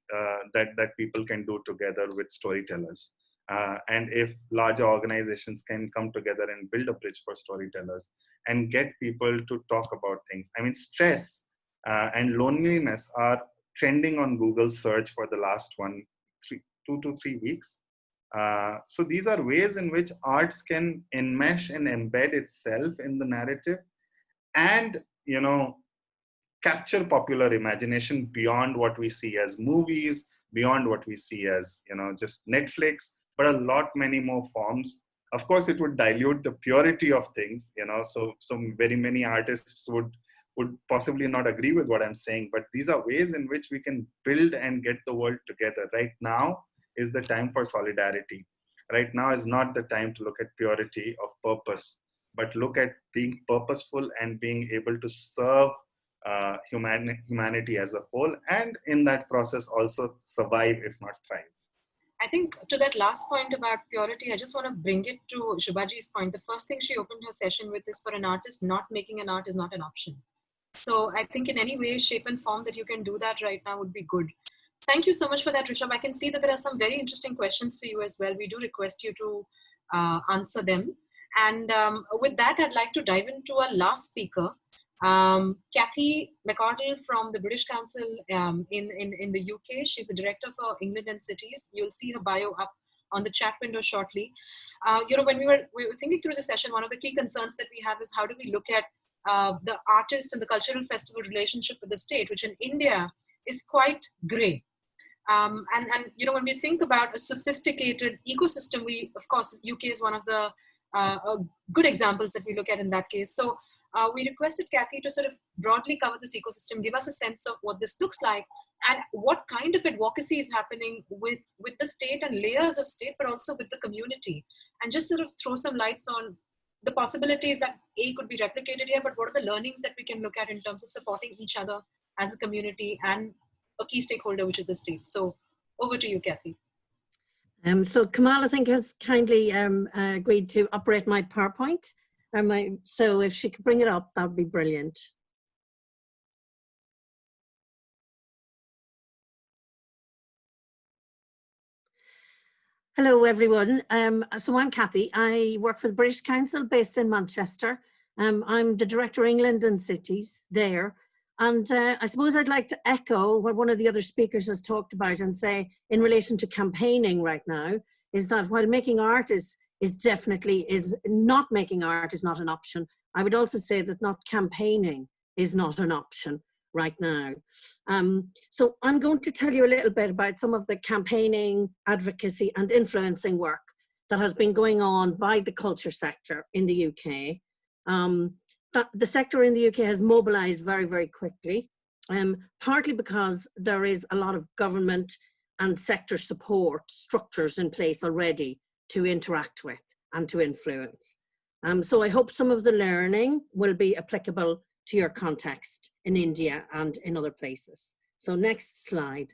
that people can do together with storytellers. And if larger organizations can come together and build a bridge for storytellers and get people to talk about things. I mean, stress and loneliness are trending on Google search for the last 2 to 3 weeks. So these are ways in which arts can enmesh and embed itself in the narrative and, you know, capture popular imagination beyond what we see as movies, beyond what we see as, you know, just Netflix, but a lot many more forms. Of course, it would dilute the purity of things, you know, so very many artists would possibly not agree with what I'm saying, but these are ways in which we can build and get the world together. Right now is the time for solidarity. Right now is not the time to look at purity of purpose, but look at being purposeful and being able to serve humanity as a whole, and in that process also survive, if not thrive. I think to that last point about purity, I just want to bring it to Shubhaji's point. The first thing she opened her session with is, for an artist, not making an art is not an option. So I think in any way, shape and form that you can do that right now would be good. Thank you so much for that, Rishabh. I can see that there are some very interesting questions for you as well. We do request you to answer them. And with that, I'd like to dive into our last speaker, Cathy McArdle from the British Council in the UK. She's the director for England and Cities. You'll see her bio up on the chat window shortly. When we were thinking through the session, one of the key concerns that we have is how do we look at the artist and the cultural festival relationship with the state, which in India is quite gray. And when we think about a sophisticated ecosystem, of course, UK is one of the good examples that we look at in that case. So we requested Cathy to sort of broadly cover this ecosystem, give us a sense of what this looks like and what kind of advocacy is happening with the state and layers of state, but also with the community, and just sort of throw some lights on the possibilities that could be replicated here, but what are the learnings that we can look at in terms of supporting each other as a community and a key stakeholder, which is the state. So over to you, Cathy. So Kamal, I think, has kindly agreed to operate my PowerPoint. So if she could bring it up, that would be brilliant. Hello, everyone. So I'm Cathy. I work for the British Council based in Manchester. I'm the Director of England and Cities there. And I suppose I'd like to echo what one of the other speakers has talked about and say, in relation to campaigning right now, is that while making art is not making art is not an option, I would also say that not campaigning is not an option right now. So I'm going to tell you a little bit about some of the campaigning, advocacy and influencing work that has been going on by the culture sector in the UK. The sector in the UK has mobilised very, very quickly, partly because there is a lot of government and sector support structures in place already to interact with and to influence. So I hope some of the learning will be applicable to your context in India and in other places. So next slide.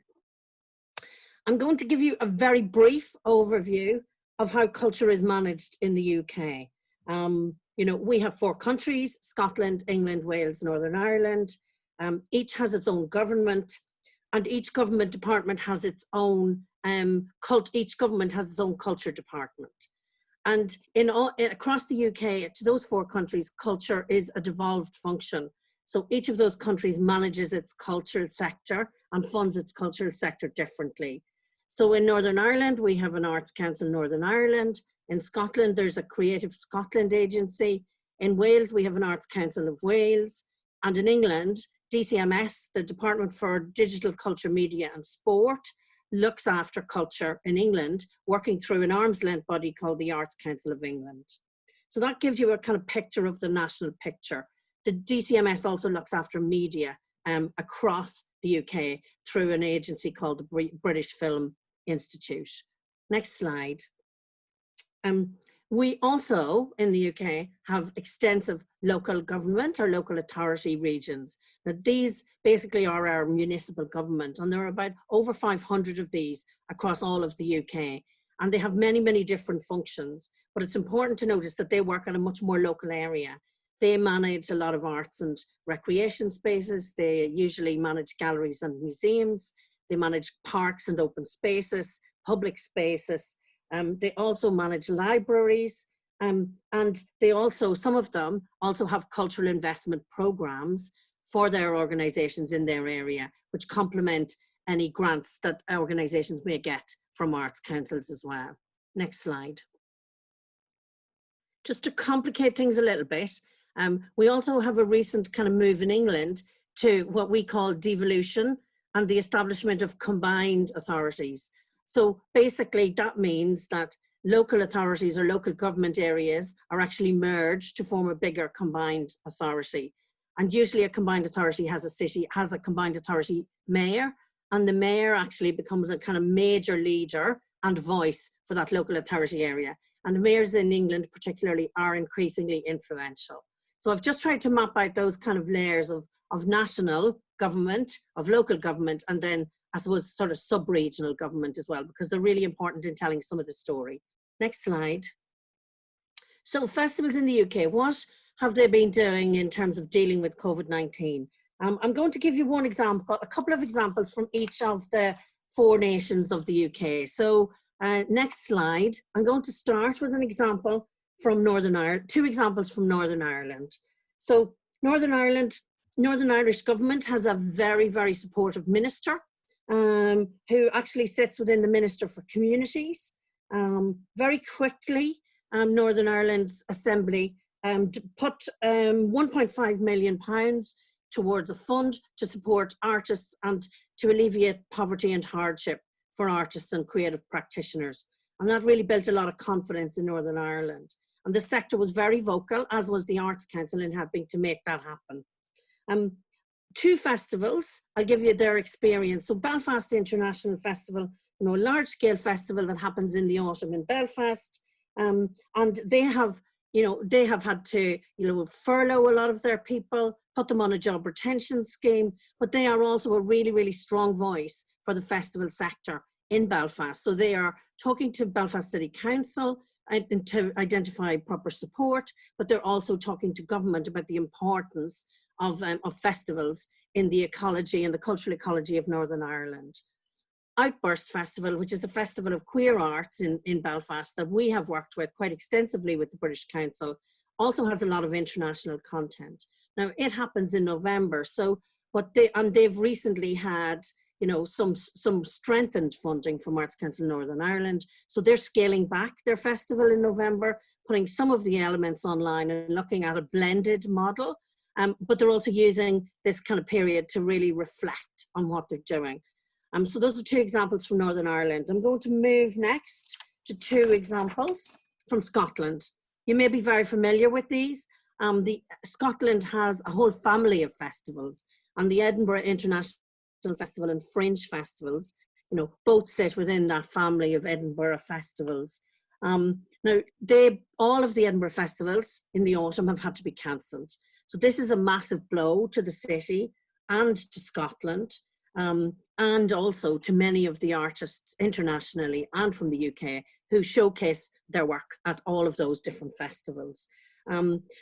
I'm going to give you a very brief overview of how culture is managed in the UK. We have 4 countries: Scotland, England, Wales, Northern Ireland. Each has its own government, and each government department has its own each government has its own culture department. And across the UK, to those 4 countries, culture is a devolved function. So each of those countries manages its cultural sector and funds its cultural sector differently. So in Northern Ireland, we have an Arts Council Northern Ireland. In Scotland, there's a Creative Scotland agency. In Wales, we have an Arts Council of Wales. And in England, DCMS, the Department for Digital Culture, Media and Sport, looks after culture in England, working through an arm's length body called the Arts Council of England. So that gives you a kind of picture of the national picture. The DCMS also looks after media across the UK through an agency called the British Film Institute. Next slide. We also, in the UK, have extensive local government or local authority regions. Now, these basically are our municipal government, and there are about over 500 of these across all of the UK. And they have many, many different functions, but it's important to notice that they work in a much more local area. They manage a lot of arts and recreation spaces. They usually manage galleries and museums. They manage parks and open spaces, public spaces. They also manage libraries, and they also, some of them also have cultural investment programs for their organizations in their area, which complement any grants that organizations may get from arts councils as well. Next slide. Just to complicate things a little bit, we also have a recent kind of move in England to what we call devolution and the establishment of combined authorities. So basically that means that local authorities or local government areas are actually merged to form a bigger combined authority. And usually a combined authority has a combined authority mayor, and the mayor actually becomes a kind of major leader and voice for that local authority area. And the mayors in England particularly are increasingly influential. So I've just tried to map out those kind of layers of national government, of local government, and then I suppose sort of sub-regional government as well, because they're really important in telling some of the story. Next slide. So festivals in the UK, what have they been doing in terms of dealing with COVID-19? I'm going to give you one example, a couple of examples from each of the 4 nations of the UK. So next slide, I'm going to start with an example from Northern Ireland, 2 examples from Northern Ireland. So Northern Irish government has a very, very supportive minister who actually sits within the Minister for Communities. Very quickly, Northern Ireland's Assembly put £1.5 million towards a fund to support artists and to alleviate poverty and hardship for artists and creative practitioners. And that really built a lot of confidence in Northern Ireland. And the sector was very vocal, as was the Arts Council, in helping to make that happen. 2 festivals, I'll give you their experience. So Belfast International Festival, you know, a large-scale festival that happens in the autumn in Belfast, and they have had to, furlough a lot of their people, put them on a job retention scheme, but they are also a really, really strong voice for the festival sector in Belfast. So they are talking to Belfast City Council and to identify proper support, but they're also talking to government about the importance of festivals in the ecology and the cultural ecology of Northern Ireland. Outburst Festival, which is a festival of queer arts in Belfast that we have worked with quite extensively with the British Council, also has a lot of international content. Now it happens in November, so they've recently had some strengthened funding from Arts Council Northern Ireland, so they're scaling back their festival in November, putting some of the elements online and looking at a blended model. But they're also using this kind of period to really reflect on what they're doing. So those are 2 examples from Northern Ireland. I'm going to move next to 2 examples from Scotland. You may be very familiar with these. Scotland has a whole family of festivals, and the Edinburgh International Festival and Fringe Festivals, both sit within that family of Edinburgh festivals. Now, all of the Edinburgh festivals in the autumn have had to be cancelled. So this is a massive blow to the city and to Scotland, and also to many of the artists internationally and from the UK who showcase their work at all of those different festivals.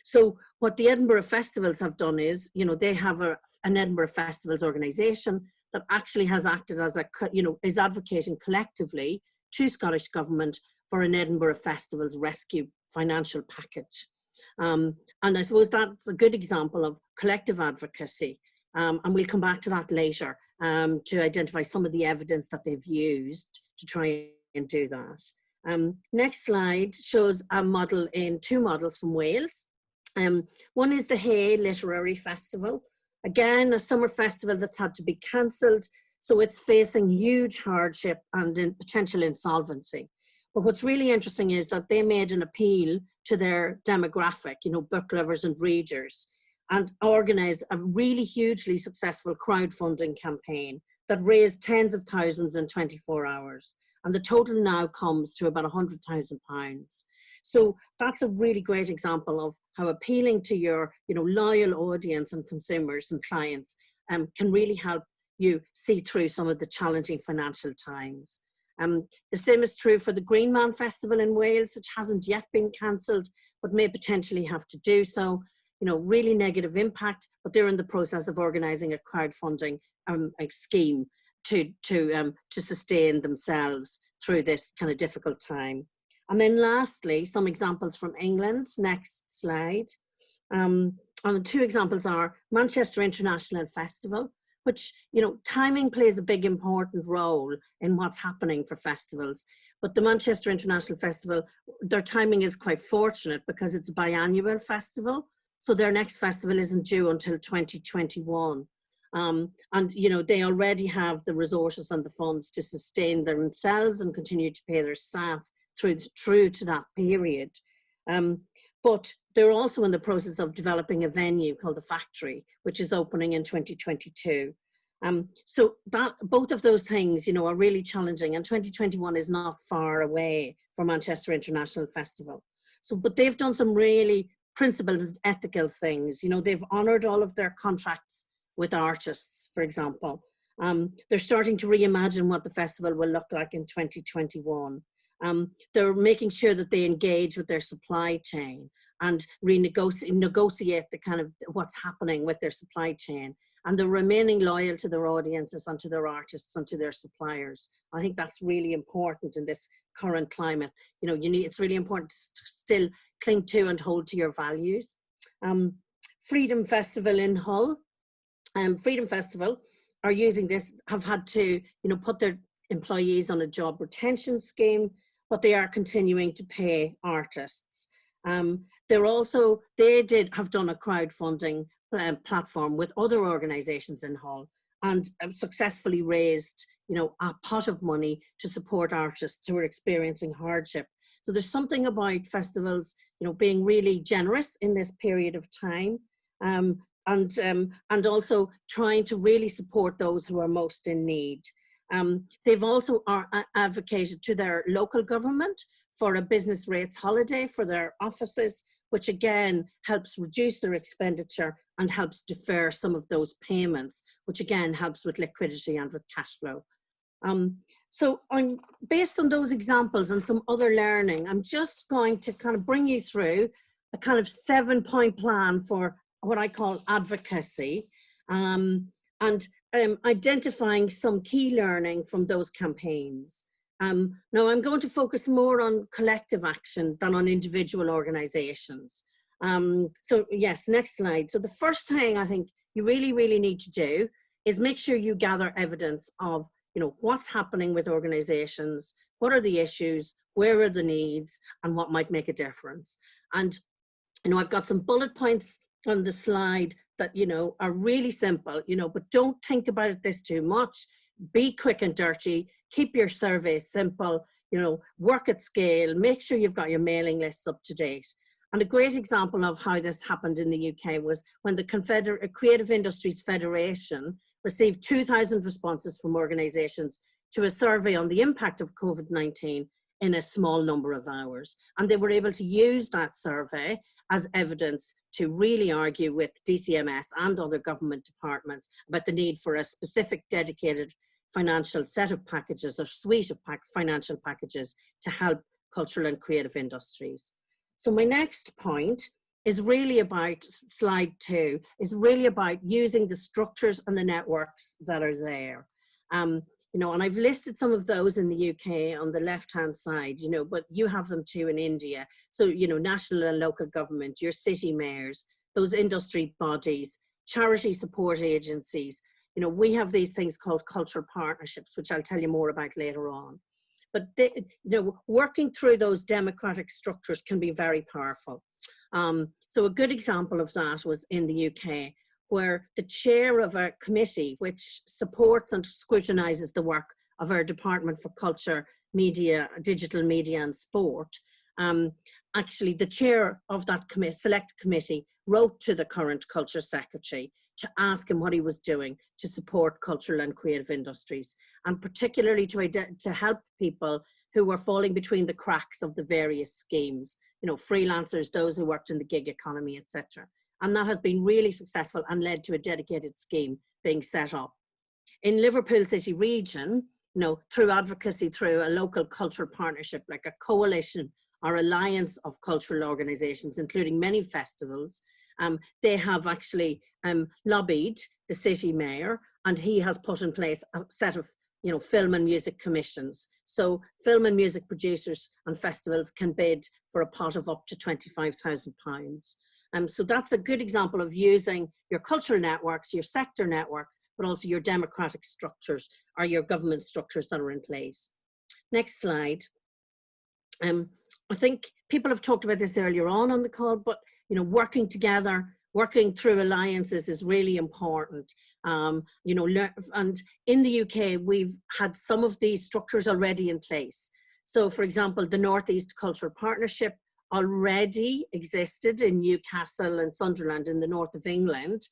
So what the Edinburgh festivals have done is, they have an Edinburgh Festivals organisation that actually has acted as is advocating collectively to Scottish Government for an Edinburgh Festivals rescue financial package. And I suppose that's a good example of collective advocacy. And we'll come back to that later to identify some of the evidence that they've used to try and do that. Next slide shows a model in 2 models from Wales. One is the Hay Literary Festival. Again, a summer festival that's had to be cancelled, so it's facing huge hardship and potential insolvency. But what's really interesting is that they made an appeal to their demographic, book lovers and readers, and organised a really hugely successful crowdfunding campaign that raised tens of thousands in 24 hours. And the total now comes to about £100,000. So that's a really great example of how appealing to your loyal audience and consumers and clients can really help you see through some of the challenging financial times. The same is true for the Green Man Festival in Wales, which hasn't yet been cancelled, but may potentially have to do so. Really negative impact, but they're in the process of organising a crowdfunding scheme to sustain themselves through this kind of difficult time. And then lastly, some examples from England. Next slide. And the 2 examples are Manchester International Festival, which, timing plays a big important role in what's happening for festivals. But the Manchester International Festival, their timing is quite fortunate because it's a biannual festival. So their next festival isn't due until 2021. And, they already have the resources and the funds to sustain themselves and continue to pay their staff through to that period. But they're also in the process of developing a venue called The Factory, which is opening in 2022. So that both of those things, are really challenging, and 2021 is not far away for Manchester International Festival. So, but they've done some really principled and ethical things. They've honoured all of their contracts with artists, for example. They're starting to reimagine what the festival will look like in 2021. They're making sure that they engage with their supply chain and negotiate the kind of what's happening with their supply chain. And they're remaining loyal to their audiences and to their artists and to their suppliers. I think that's really important in this current climate. It's really important to still cling to and hold to your values. Freedom Festival in Hull. Freedom Festival are using this, have had to, put their employees on a job retention scheme, but they are continuing to pay artists. They have done a crowdfunding platform with other organisations in Hull and successfully raised, a pot of money to support artists who are experiencing hardship. So there's something about festivals, being really generous in this period of time, and also trying to really support those who are most in need. They've also advocated to their local government for a business rates holiday for their offices, which again helps reduce their expenditure and helps defer some of those payments, which again helps with liquidity and with cash flow. So based on those examples and some other learning, I'm just going to kind of bring you through a kind of 7-point plan for what I call advocacy, and identifying some key learning from those campaigns. Now I'm going to focus more on collective action than on individual organizations. So yes, next slide. So the first thing I think you really, really need to do is make sure you gather evidence of, what's happening with organizations, what are the issues, where are the needs, and what might make a difference. And, I've got some bullet points on the slide that, are really simple, but don't think about this too much. Be quick and dirty, keep your surveys simple, work at scale, make sure you've got your mailing lists up to date. And a great example of how this happened in the UK was when the Creative Industries Federation received 2,000 responses from organisations to a survey on the impact of COVID-19 in a small number of hours. And they were able to use that survey as evidence to really argue with DCMS and other government departments about the need for a specific dedicated financial set of packages or suite of financial packages to help cultural and creative industries. So my next point is really about, slide 2, is really about using the structures and the networks that are there. and I've listed some of those in the UK on the left-hand side, but you have them too in India. So, national and local government, your city mayors, those industry bodies, charity support agencies. We have these things called cultural partnerships, which I'll tell you more about later on. But working through those democratic structures can be very powerful. So a good example of that was in the UK, where the chair of a committee which supports and scrutinizes the work of our Department for Culture, Media, Digital Media and Sport, actually the chair of that select committee wrote to the current Culture Secretary to ask him what he was doing to support cultural and creative industries, and particularly to help people who were falling between the cracks of the various schemes, freelancers, those who worked in the gig economy, etc. And that has been really successful and led to a dedicated scheme being set up. In Liverpool City region, through advocacy, through a local cultural partnership, like a coalition or alliance of cultural organizations, including many festivals, they have actually lobbied the city mayor, and he has put in place a set of film and music commissions. So film and music producers and festivals can bid for a pot of up to £25,000. So that's a good example of using your cultural networks, your sector networks, but also your democratic structures or your government structures that are in place. Next slide. I think people have talked about this earlier on the call, but working together, working through alliances is really important. And in the UK, we've had some of these structures already in place. So for example, the Northeast Cultural Partnership already existed in Newcastle and Sunderland in the north of England.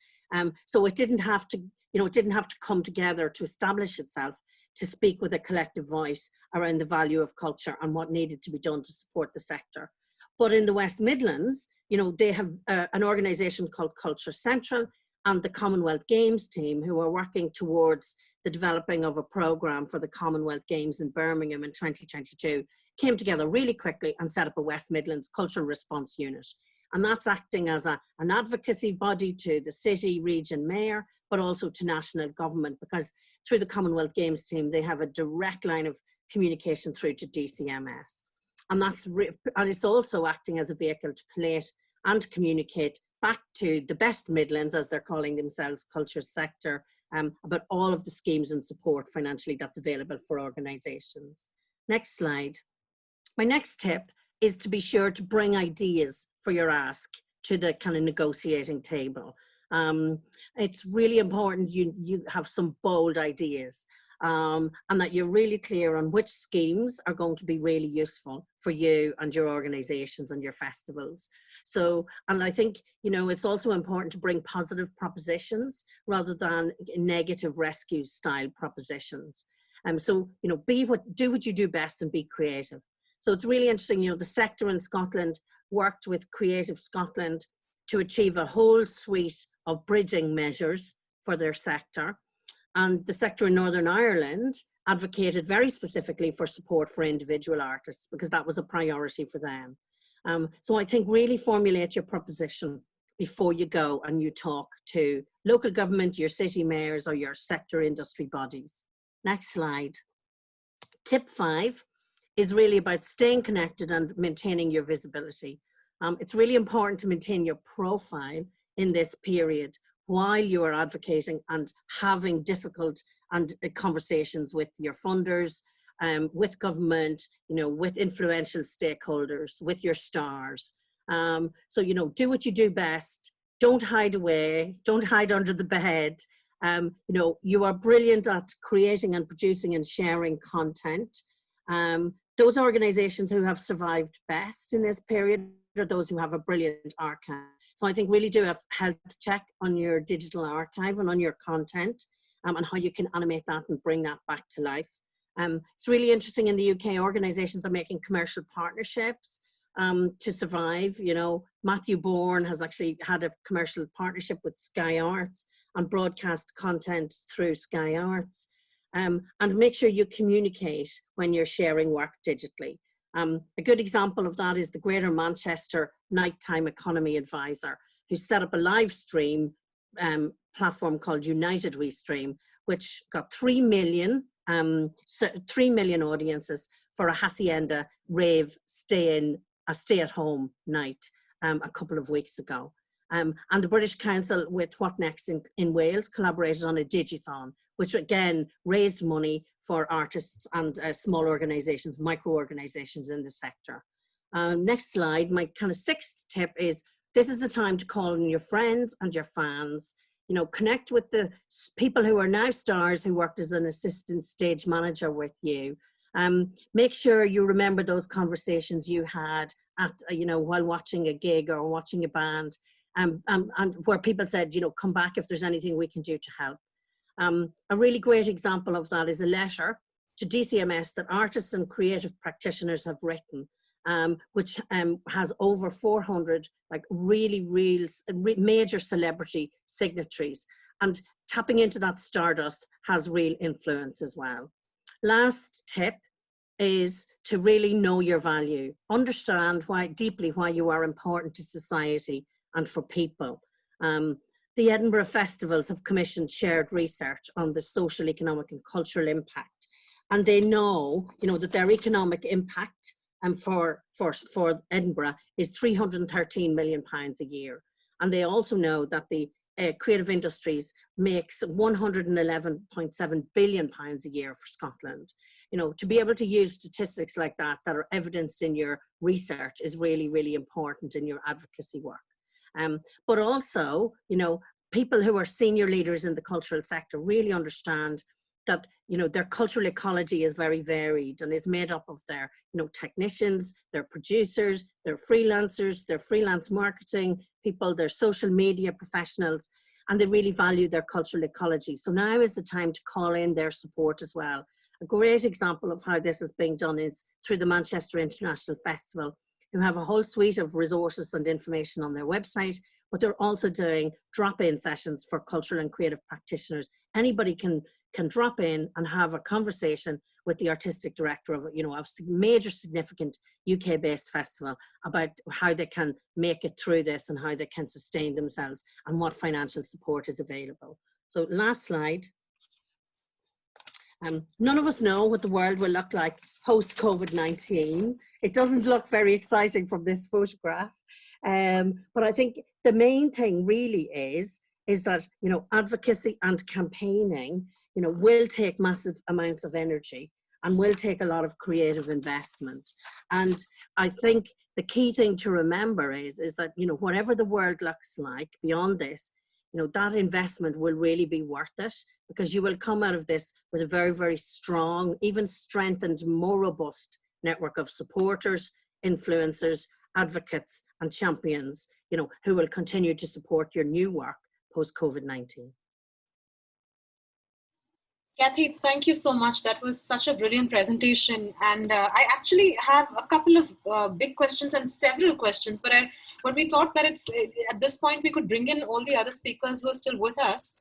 So it didn't have to, it didn't have to come together to establish itself, to speak with a collective voice around the value of culture and what needed to be done to support the sector. But in the West Midlands, they have an organisation called Culture Central and the Commonwealth Games team, who are working towards the developing of a programme for the Commonwealth Games in Birmingham in 2022, came together really quickly and set up a West Midlands Cultural Response Unit. And that's acting as an advocacy body to the city, region mayor, but also to national government, because through the Commonwealth Games team, they have a direct line of communication through to DCMS. And it's also acting as a vehicle to collate and communicate back to the Best Midlands, as they're calling themselves, culture sector, about all of the schemes and support financially that's available for organisations. Next slide. My next tip is to be sure to bring ideas for your ask to the kind of negotiating table. It's really important you have some bold ideas, and that you're really clear on which schemes are going to be really useful for you and your organizations and your festivals. So, and I think, it's also important to bring positive propositions rather than negative rescue style propositions. So, do what you do best and be creative. So it's really interesting, the sector in Scotland worked with Creative Scotland to achieve a whole suite of bridging measures for their sector. And the sector in Northern Ireland advocated very specifically for support for individual artists, because that was a priority for them. So I think really formulate your proposition before you go and you talk to local government, your city mayors or your sector industry bodies. Next slide. Tip 5 is really about staying connected and maintaining your visibility. It's really important to maintain your profile in this period while you are advocating and having difficult conversations with your funders, with government, with influential stakeholders, with your stars. So, do what you do best. Don't hide away. Don't hide under the bed. You are brilliant at creating and producing and sharing content. Those organizations who have survived best in this period are those who have a brilliant archive. So I think really do a health check on your digital archive and on your content, and how you can animate that and bring that back to life. It's really interesting in the UK, organizations are making commercial partnerships to survive. Matthew Bourne has actually had a commercial partnership with Sky Arts and broadcast content through Sky Arts. And make sure you communicate when you're sharing work digitally. A good example of that is the Greater Manchester Nighttime Economy Advisor, who set up a live stream platform called United We Stream, which got 3 million so 3 million audiences for a Hacienda rave stay-at-home night a couple of weeks ago. And the British Council with What Next in Wales collaborated on a digithon, which again raised money for artists and small organisations, micro-organisations in the sector. Next slide, my kind of sixth tip is, this is the time to call on your friends and your fans. You know, connect with the people who are now stars who worked as an assistant stage manager with you. Make sure you remember those conversations you had at, you know, while watching a gig or watching a band, and where people said, you know, come back if there's anything we can do to help. A really great example of that is a letter to DCMS that artists and creative practitioners have written, which has over 400 like really major celebrity signatories, and tapping into that stardust has real influence as well. Last tip is to really know your value, understand deeply why you are important to society and for people. The Edinburgh festivals have commissioned shared research on the social, economic and cultural impact, and they know, you know, that their economic impact for Edinburgh is £313 million a year. And they also know that the creative industries makes £111.7 billion a year for Scotland. You know, to be able to use statistics like that are evidenced in your research is really, really important in your advocacy work. But also, you know, people who are senior leaders in the cultural sector really understand that, you know, their cultural ecology is very varied and is made up of their, you know, technicians, their producers, their freelancers, their freelance marketing people, their social media professionals, and they really value their cultural ecology. So now is the time to call in their support as well. A great example of how this is being done is through the Manchester International Festival, who have a whole suite of resources and information on their website, but they're also doing drop-in sessions for cultural and creative practitioners. Anybody can drop in and have a conversation with the artistic director of, you know, a major significant UK-based festival about how they can make it through this and how they can sustain themselves and what financial support is available. So last slide. None of us know what the world will look like post-COVID-19. It doesn't look very exciting from this photograph. But I think the main thing really is that, you know, advocacy and campaigning, you know, will take massive amounts of energy and will take a lot of creative investment. And I think the key thing to remember is that, you know, whatever the world looks like beyond this, you know, that investment will really be worth it, because you will come out of this with a very, very strong, even strengthened, more robust network of supporters, influencers, advocates and champions, you know, who will continue to support your new work post-COVID-19. Cathy, thank you so much. That was such a brilliant presentation. And I actually have a couple of big questions and several questions, but we thought that at this point we could bring in all the other speakers who are still with us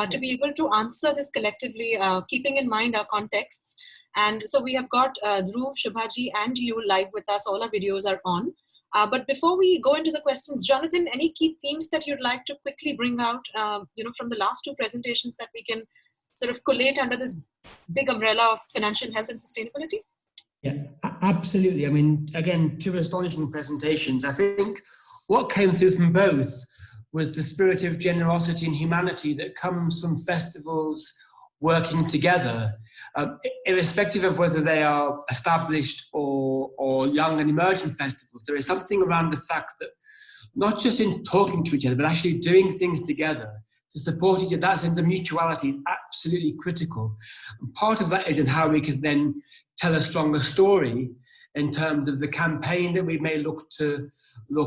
to be able to answer this collectively, keeping in mind our contexts. And so we have got Dhruv, Shubhaji and you live with us. All our videos are on. But before we go into the questions, Jonathan, any key themes that you'd like to quickly bring out, you know, from the last two presentations that we can sort of collate under this big umbrella of financial health and sustainability? Yeah, absolutely. I mean, again, two astonishing presentations. I think what came through from both was the spirit of generosity and humanity that comes from festivals working together, irrespective of whether they are established or young and emerging festivals. There is something around the fact that not just in talking to each other, but actually doing things together to support each other. That sense of mutuality is absolutely critical. And part of that is in how we can then tell a stronger story in terms of the campaign that we may look to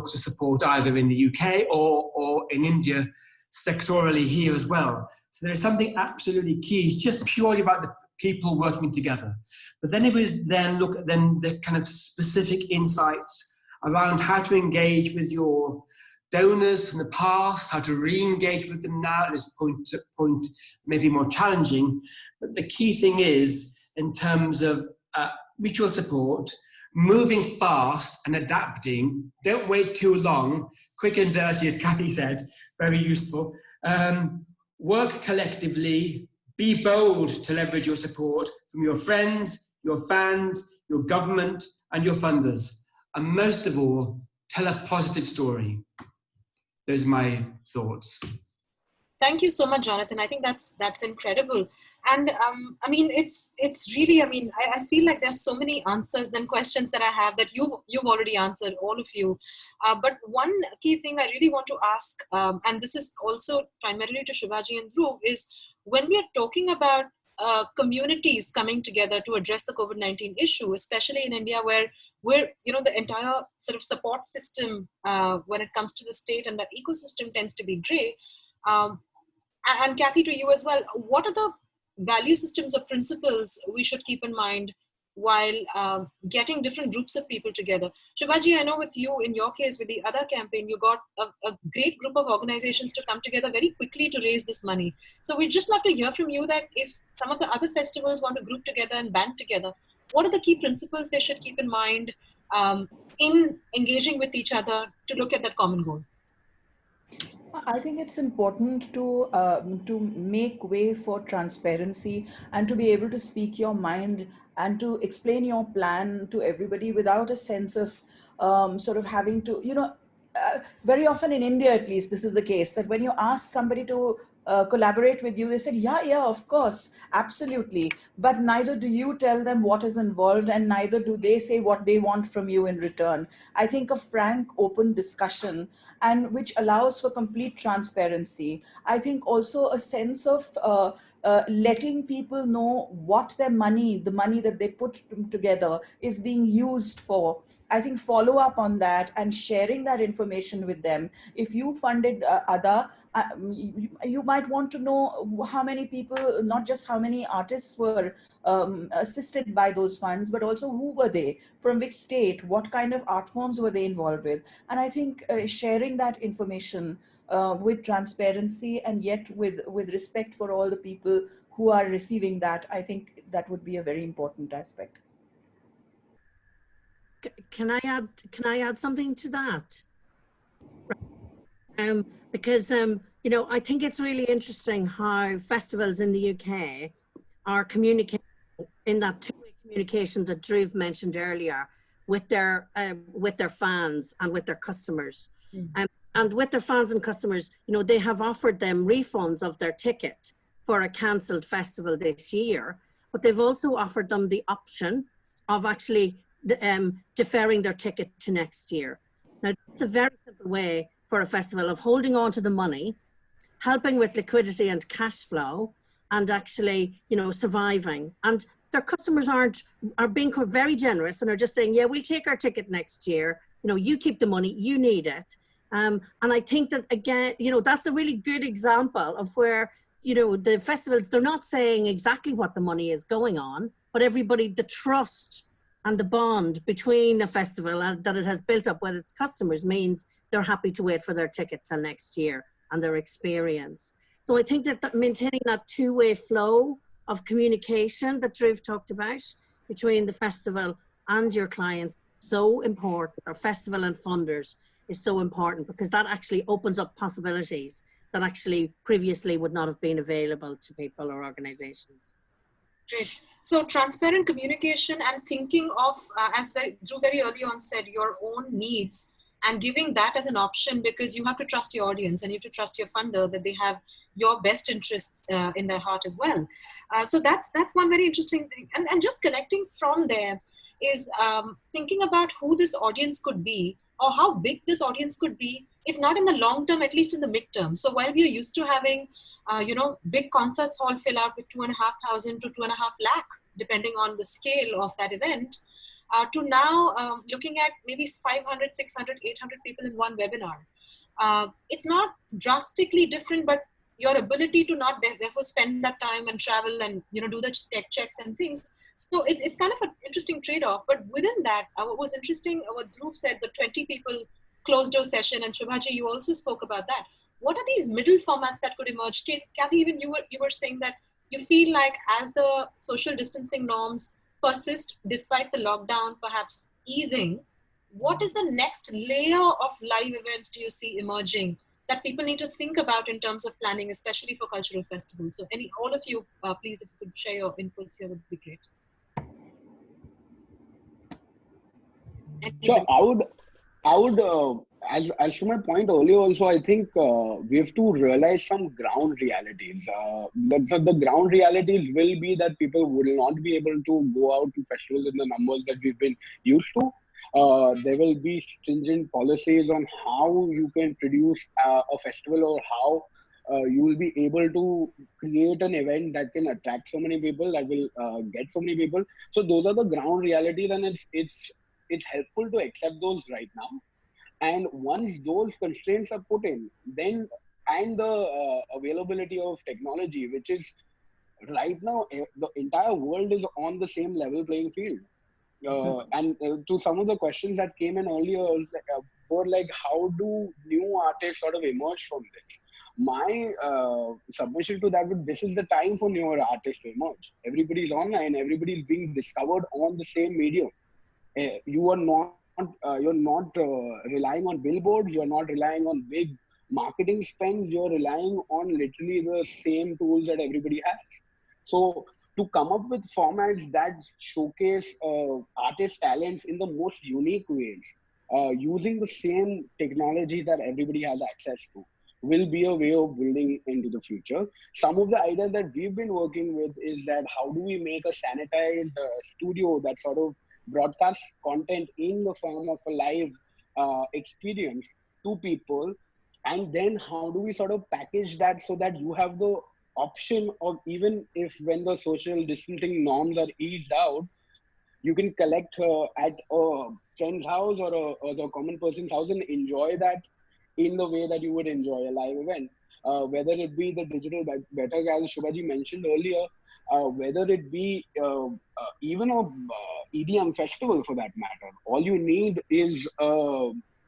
support either in the UK or in India sectorally here as well. So there is something absolutely key. It's just purely about the people working together. But then it was then look at then the kind of specific insights around how to engage with your donors from the past, how to re-engage with them now at this point maybe more challenging. But the key thing is, in terms of mutual support, moving fast and adapting. Don't wait too long. Quick and dirty, as Cathy said, very useful. Work collectively, Be bold to leverage your support from your friends, your fans, your government, and your funders. And most of all, tell a positive story. Those are my thoughts. Thank you so much, Jonathan. I think that's incredible. And I mean, it's really, I mean, I feel like there's so many answers and questions that I have that you've already answered, all of you. But one key thing I really want to ask, and this is also primarily to Shubhaji and Dhruv, is when we are talking about communities coming together to address the COVID-19 issue, especially in India, where we're, you know, the entire sort of support system when it comes to the state and that ecosystem tends to be grey. And Cathy, to you as well, what are the value systems or principles we should keep in mind while getting different groups of people together? Shubhaji, I know with you, in your case, with the other campaign, you got a great group of organizations to come together very quickly to raise this money. So we'd just love to hear from you that if some of the other festivals want to group together and band together, what are the key principles they should keep in mind in engaging with each other to look at that common goal? I think it's important to make way for transparency and to be able to speak your mind and to explain your plan to everybody without a sense of sort of having to, you know, very often in India, at least, this is the case, that when you ask somebody to collaborate with you, they said, yeah, of course, absolutely. But neither do you tell them what is involved, and neither do they say what they want from you in return. I think a frank, open discussion, and which allows for complete transparency. I think also a sense of letting people know what their money, the money that they put together, is being used for. I think follow up on that and sharing that information with them. If you funded you might want to know how many people, not just how many artists were assisted by those funds, but also who were they, from which state, what kind of art forms were they involved with. And I think sharing that information with transparency and yet with respect for all the people who are receiving that, I think that would be a very important aspect. Can I add something to that? Because you know, I think it's really interesting how festivals in the UK are communicating in that two-way communication that Dhruv mentioned earlier with their fans and with their customers. And with their fans and customers, you know, they have offered them refunds of their ticket for a cancelled festival this year, but they've also offered them the option of actually deferring their ticket to next year. Now, it's a very simple way for a festival of holding on to the money, helping with liquidity and cash flow, and actually, you know, surviving. And their customers are being very generous and are just saying, yeah, we'll take our ticket next year. You know, you keep the money, you need it. And I think that, again, you know, that's a really good example of where, you know, the festivals, they're not saying exactly what the money is going on, but everybody, the trust and the bond between the festival and that it has built up with its customers means they're happy to wait for their ticket till next year and their experience. So I think that maintaining that two-way flow of communication that Dhruv talked about between the festival and your clients is so important, or festival and funders is so important, because that actually opens up possibilities that actually previously would not have been available to people or organizations. Great. So transparent communication and thinking of, as Dhruv very early on said, your own needs and giving that as an option, because you have to trust your audience and you have to trust your funder that they have your best interests in their heart as well. So that's one very interesting thing. And just connecting from there is thinking about who this audience could be, or how big this audience could be, if not in the long term, at least in the midterm. So while we're used to having, you know, big concerts hall fill out with 2,500 to 2.5 lakh, depending on the scale of that event, to now looking at maybe 500, 600, 800 people in one webinar. It's not drastically different, but your ability to not therefore spend that time and travel and, you know, do the tech checks and things. So it's kind of an interesting trade-off. But within that, what was interesting, what Dhruv said, the 20 people closed door session, and Shubhaji, you also spoke about that. What are these middle formats that could emerge? Cathy, even you were saying that you feel like as the social distancing norms persist despite the lockdown perhaps easing, what is the next layer of live events do you see emerging that people need to think about in terms of planning, especially for cultural festivals? So all of you, please, if you could share your inputs here, would be great. So I would, as to my point earlier also, I think we have to realize some ground realities. The ground realities will be that people will not be able to go out to festivals in the numbers that we've been used to. There will be stringent policies on how you can produce a festival, or how you will be able to create an event that can attract so many people, that will get so many people. So those are the ground realities, and it's helpful to accept those right now. And once those constraints are put in, then, and the availability of technology, which is right now, the entire world is on the same level playing field. And to some of the questions that came in earlier, were like, how do new artists sort of emerge from this? My submission to that would, this is the time for newer artists to emerge. Everybody's online, everybody's being discovered on the same medium. You are not you're not relying on billboards, you're not relying on big marketing spends, you're relying on literally the same tools that everybody has. So to come up with formats that showcase artist talents in the most unique ways, using the same technology that everybody has access to, will be a way of building into the future. Some of the ideas that we've been working with is that how do we make a sanitized studio that sort of broadcasts content in the form of a live experience to people, and then how do we sort of package that so that you have the option of, even if when the social distancing norms are eased out, you can collect at a friend's house, or a common person's house, and enjoy that in the way that you would enjoy a live event. Whether it be the digital better, as Shubhaji mentioned earlier, whether it be even a EDM festival for that matter. All you need is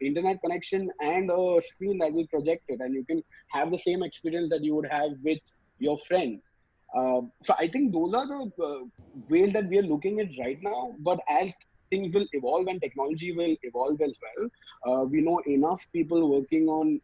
internet connection and a screen that will project it, and you can have the same experience that you would have with your friend. So I think those are the ways that we are looking at right now. But as things will evolve and technology will evolve as well, we know enough people working on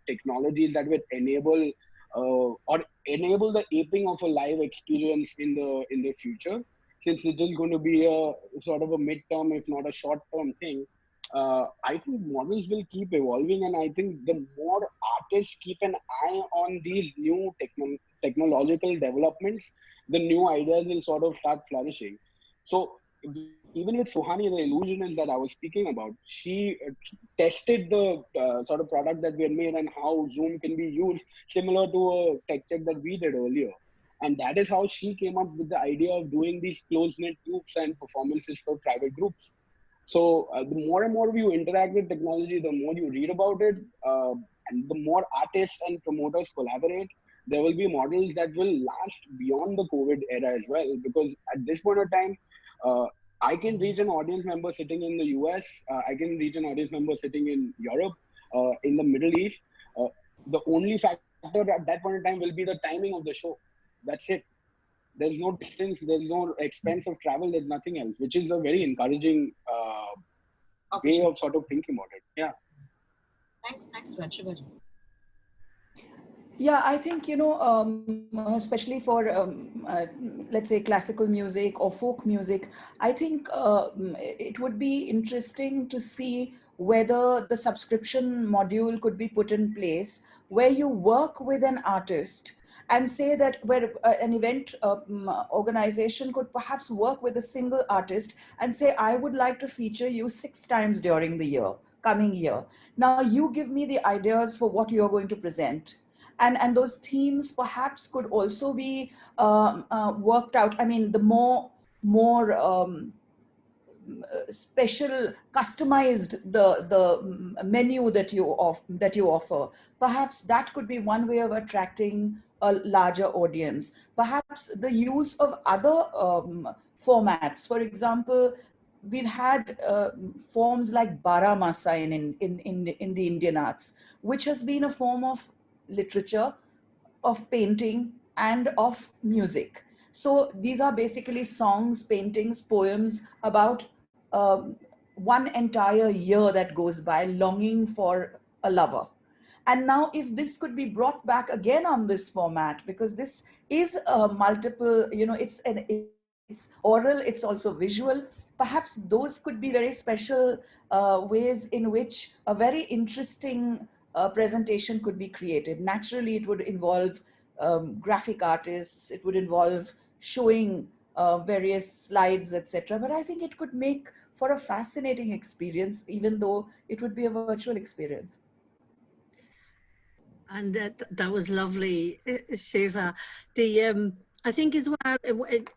technologies that will enable or enable the aping of a live experience in the future. Since it is going to be a sort of a midterm, if not a short-term thing, I think models will keep evolving, and I think the more artists keep an eye on these new technological developments, the new ideas will sort of start flourishing. So even with Suhani, the illusionist that I was speaking about, she tested the sort of product that we had made and how Zoom can be used, similar to a tech check that we did earlier. And that is how she came up with the idea of doing these close-knit groups and performances for private groups. So the more and more you interact with technology, the more you read about it, and the more artists and promoters collaborate, there will be models that will last beyond the COVID era as well. Because at this point of time, I can reach an audience member sitting in the US, I can reach an audience member sitting in Europe, in the Middle East. The only factor at that point in time will be the timing of the show. That's it. There's no distance, there's no expense of travel, there's nothing else, which is a very encouraging way of sort of thinking about it. Yeah. Thanks, Rishabh. Yeah, I think, especially for, let's say, classical music or folk music, I think it would be interesting to see whether the subscription module could be put in place where you work with an artist and say that where an event organization could perhaps work with a single artist and say, I would like to feature you 6 times during the coming year. Now you give me the ideas for what you're going to present. And those themes perhaps could also be worked out. I mean, the more special, customized the menu that you offer, perhaps that could be one way of attracting a larger audience. Perhaps the use of other formats. For example, we've had forms like Baramasa in the Indian arts, which has been a form of literature, of painting, and of music. So these are basically songs, paintings, poems about one entire year that goes by longing for a lover. And now if this could be brought back again on this format, because this is a multiple, it's oral, it's also visual, perhaps those could be very special ways in which a very interesting presentation could be created. Naturally, it would involve graphic artists, it would involve showing various slides, etc. But I think it could make for a fascinating experience, even though it would be a virtual experience. And that was lovely, Shiva. I think as well,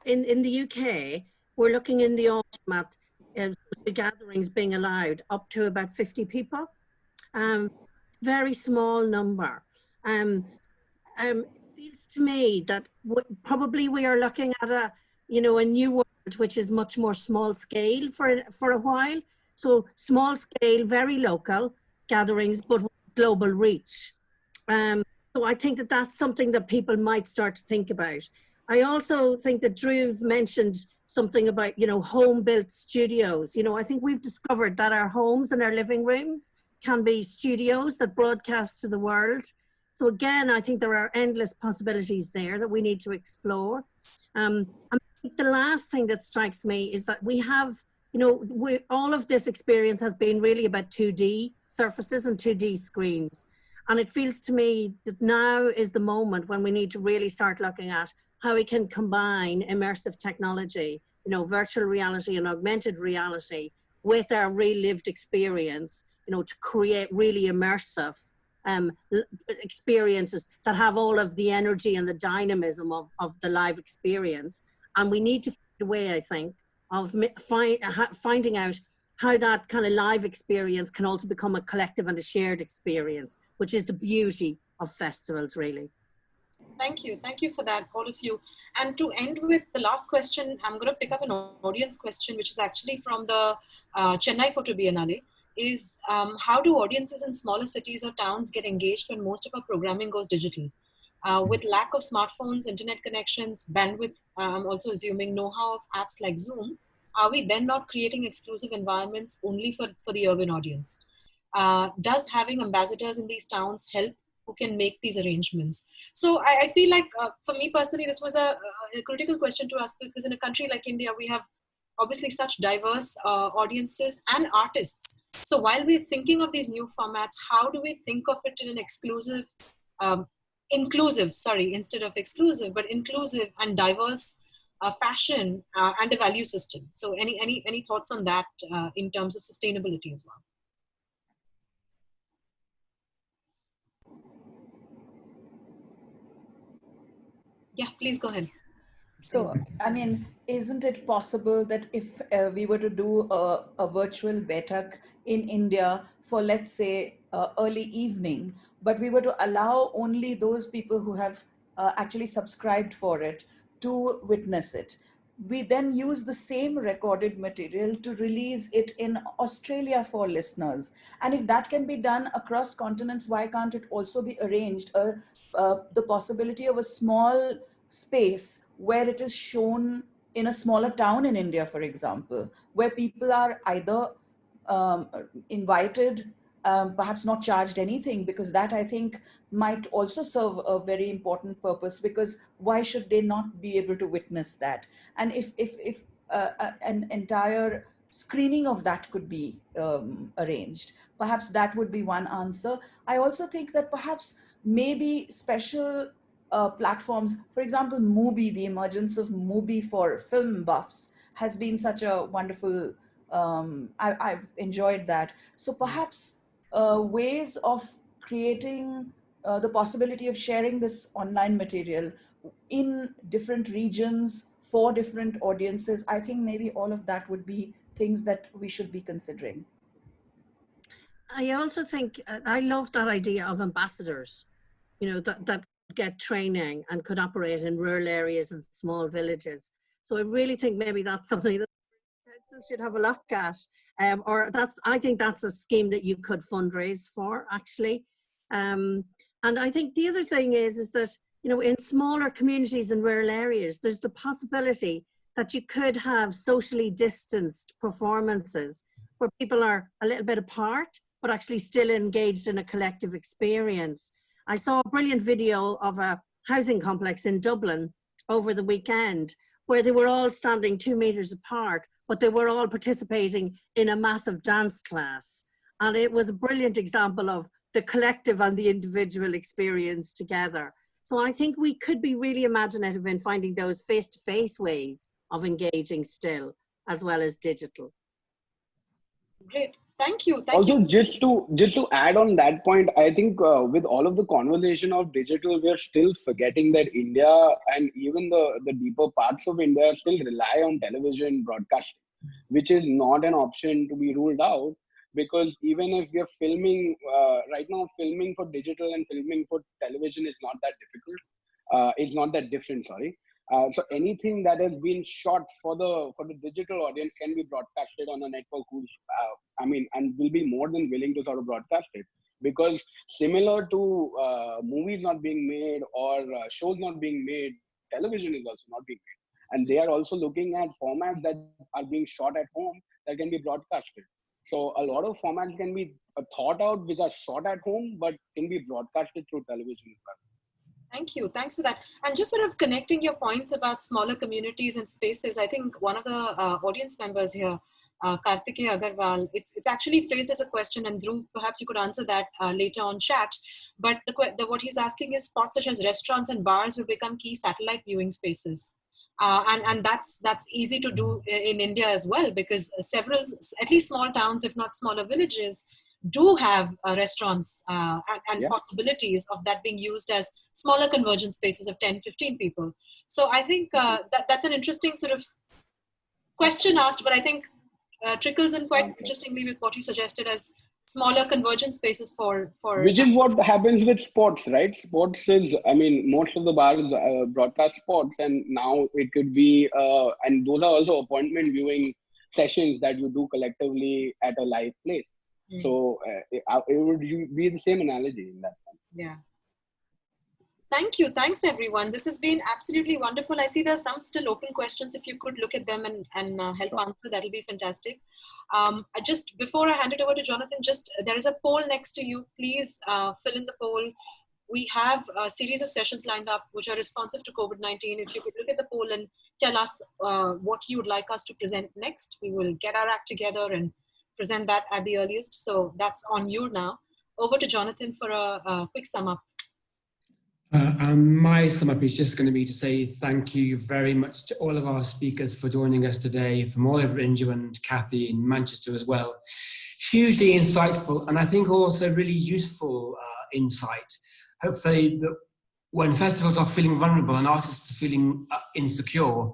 in the UK, we're looking in the autumn at social gatherings being allowed up to about 50 people. Very small number. It feels to me that probably we are looking at a new world which is much more small scale for a while. So small scale, very local gatherings, but with global reach. So I think that that's something that people might start to think about. I also think that Dhruv mentioned something about, home-built studios. I think we've discovered that our homes and our living rooms can be studios that broadcast to the world. So again, I think there are endless possibilities there that we need to explore. And the last thing that strikes me is that we have, all of this experience has been really about 2D surfaces and 2D screens. And it feels to me that now is the moment when we need to really start looking at how we can combine immersive technology, virtual reality and augmented reality with our real lived experience, to create really immersive experiences that have all of the energy and the dynamism of the live experience. And we need to find a way, I think, of finding out how that kind of live experience can also become a collective and a shared experience, which is the beauty of festivals, really. Thank you for that, all of you. And to end with the last question, I'm going to pick up an audience question, which is actually from the Chennai Photo Biennale, is how do audiences in smaller cities or towns get engaged when most of our programming goes digital? With lack of smartphones, internet connections, bandwidth, I'm also assuming know-how of apps like Zoom, are we then not creating exclusive environments only for the urban audience? Does having ambassadors in these towns help who can make these arrangements? So I feel like for me personally, this was a critical question to ask, because in a country like India, we have obviously such diverse audiences and artists. So while we're thinking of these new formats, how do we think of it in an inclusive, instead of exclusive, but inclusive and diverse fashion and a value system? So any thoughts on that in terms of sustainability as well? Yeah, please go ahead. So, I mean, isn't it possible that if we were to do a virtual Baitak in India for, let's say, early evening, but we were to allow only those people who have actually subscribed for it to witness it? We then use the same recorded material to release it in Australia for listeners. And if that can be done across continents, why can't it also be arranged? The possibility of a small space where it is shown in a smaller town in India, for example, where people are either invited, perhaps not charged anything, because that I think might also serve a very important purpose, because why should they not be able to witness that? And if an entire screening of that could be arranged, perhaps that would be one answer. I also think that perhaps maybe special platforms, for example, Mubi, the emergence of Mubi for film buffs has been such a wonderful, I've enjoyed that. So perhaps ways of creating the possibility of sharing this online material in different regions for different audiences, I think maybe all of that would be things that we should be considering. I also think, I love that idea of ambassadors, that get training and could operate in rural areas and small villages. So I really think maybe that's something that council should have a look at, I think that's a scheme that you could fundraise for, actually. And I think the other thing is that, in smaller communities and rural areas, there's the possibility that you could have socially distanced performances where people are a little bit apart, but actually still engaged in a collective experience. I saw a brilliant video of a housing complex in Dublin over the weekend where they were all standing 2 meters apart, but they were all participating in a massive dance class. And it was a brilliant example of the collective and the individual experience together. So I think we could be really imaginative in finding those face-to-face ways of engaging still, as well as digital. Great. Thank you. Also, just to add on that point, I think with all of the conversation of digital, we are still forgetting that India and even the deeper parts of India still rely on television broadcasting, which is not an option to be ruled out, because even if we are filming right now, filming for digital and filming for television is not that difficult. It's not that different, sorry. So anything that has been shot for the digital audience can be broadcasted on a network who's, and will be more than willing to sort of broadcast it. Because similar to movies not being made or shows not being made, television is also not being made. And they are also looking at formats that are being shot at home that can be broadcasted. So a lot of formats can be thought out which are shot at home, but can be broadcasted through television as well. Thank you. Thanks for that. And just sort of connecting your points about smaller communities and spaces, I think one of the audience members here, Karthike Agarwal, it's actually phrased as a question, and Dhruv, perhaps you could answer that later on chat. But what he's asking is spots such as restaurants and bars will become key satellite viewing spaces. And that's easy to do in India as well, because several, at least small towns, if not smaller villages, do have restaurants and possibilities of that being used as smaller convergence spaces of 10, 15 people. So I think that's an interesting sort of question asked, but I think trickles in quite interestingly with what you suggested as smaller convergence spaces for which is what happens with sports, right? Sports is, most of the bars broadcast sports, and now it could be, and those are also appointment viewing sessions that you do collectively at a live place. So it would be the same analogy in that sense. Yeah. Thank you. Thanks, everyone. This has been absolutely wonderful. I see there's some still open questions. If you could look at them and help answer, that'll be fantastic. Just before I hand it over to Jonathan, there is a poll next to you. Please fill in the poll. We have a series of sessions lined up which are responsive to COVID-19. If you could look at the poll and tell us what you would like us to present next, we will get our act together and present that at the earliest. So that's on you now. Over to Jonathan for a quick sum up. My sum up is just going to be to say thank you very much to all of our speakers for joining us today, from all over India and Cathy in Manchester as well. Hugely insightful, and I think also really useful insight. Hopefully that when festivals are feeling vulnerable and artists are feeling insecure,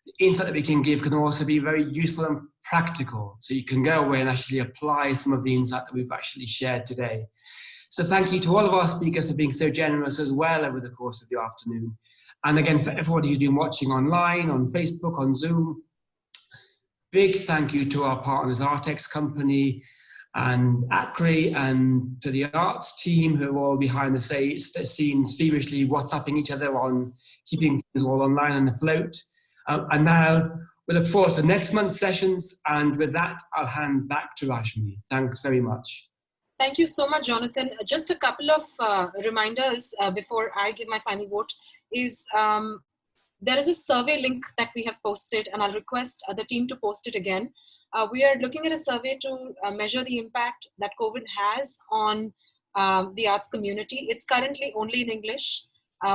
the insight that we can give can also be very useful and practical. So you can go away and actually apply some of the insight that we've actually shared today. So thank you to all of our speakers for being so generous as well over the course of the afternoon. And again, for everybody who's been watching online, on Facebook, on Zoom, big thank you to our partners, Artex Company and ACRI, and to the arts team who are all behind the scenes feverishly WhatsApping each other on keeping things all online and afloat. And now we look forward to next month's sessions. And with that, I'll hand back to Rashmi. Thanks very much. Thank you so much, Jonathan. Just a couple of reminders before I give my final vote is there is a survey link that we have posted, and I'll request the team to post it again. We are looking at a survey to measure the impact that COVID has on the arts community. It's currently only in English.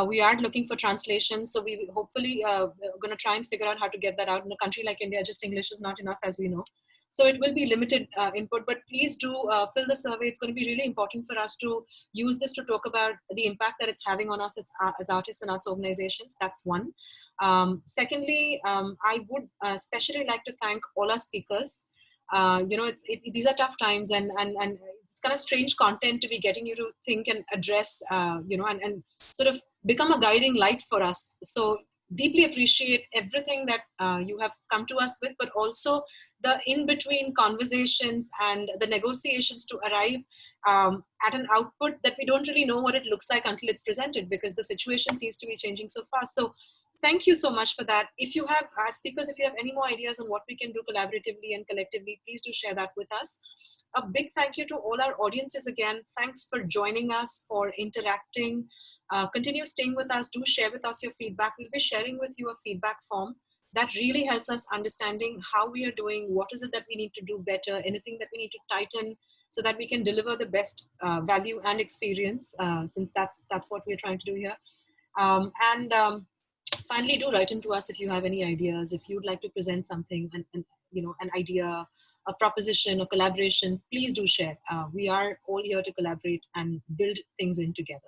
We are looking for translations, so we hopefully are going to try and figure out how to get that out. In a country like India, just English is not enough, as we know. So it will be limited input, but please do fill the survey. It's going to be really important for us to use this to talk about the impact that it's having on us as artists and arts organizations. That's one. Secondly, I would especially like to thank all our speakers. These are tough times, and it's kind of strange content to be getting you to think and address, and sort of become a guiding light for us. So deeply appreciate everything that you have come to us with, but also the in-between conversations and the negotiations to arrive at an output that we don't really know what it looks like until it's presented, because the situation seems to be changing so fast. So thank you so much for that. If you have, speakers, if you have any more ideas on what we can do collaboratively and collectively, please do share that with us. a big thank you to all our audiences again. Thanks for joining us, for interacting. Continue staying with us. Do share with us your feedback. We'll be sharing with you a feedback form that really helps us understanding how we are doing, what is it that we need to do better, anything that we need to tighten so that we can deliver the best value and experience, since that's what we're trying to do here. Finally, do write into us if you have any ideas, if you'd like to present something, and an idea, a proposition, a collaboration, please do share. We are all here to collaborate and build things in together.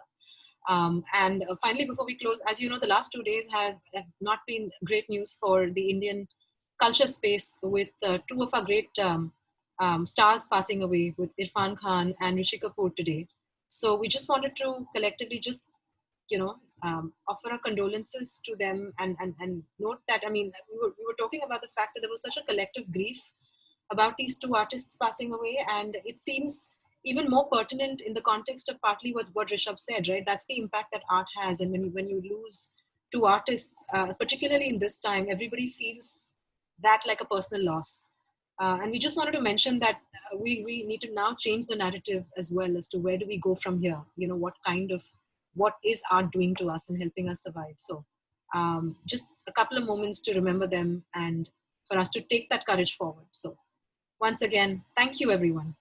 Finally, before we close, as you know, the last 2 days have not been great news for the Indian culture space, with two of our great stars passing away, with Irfan Khan and Rishi Kapoor today. So we just wanted to collectively just, offer our condolences to them and note that, we were talking about the fact that there was such a collective grief about these two artists passing away, and it seems even more pertinent in the context of partly what Rishabh said, right? That's the impact that art has, and when you lose two artists, particularly in this time, everybody feels that like a personal loss. And we just wanted to mention that we need to now change the narrative as well as to where do we go from here? What is art doing to us and helping us survive? So just a couple of moments to remember them and for us to take that courage forward. So once again, thank you, everyone.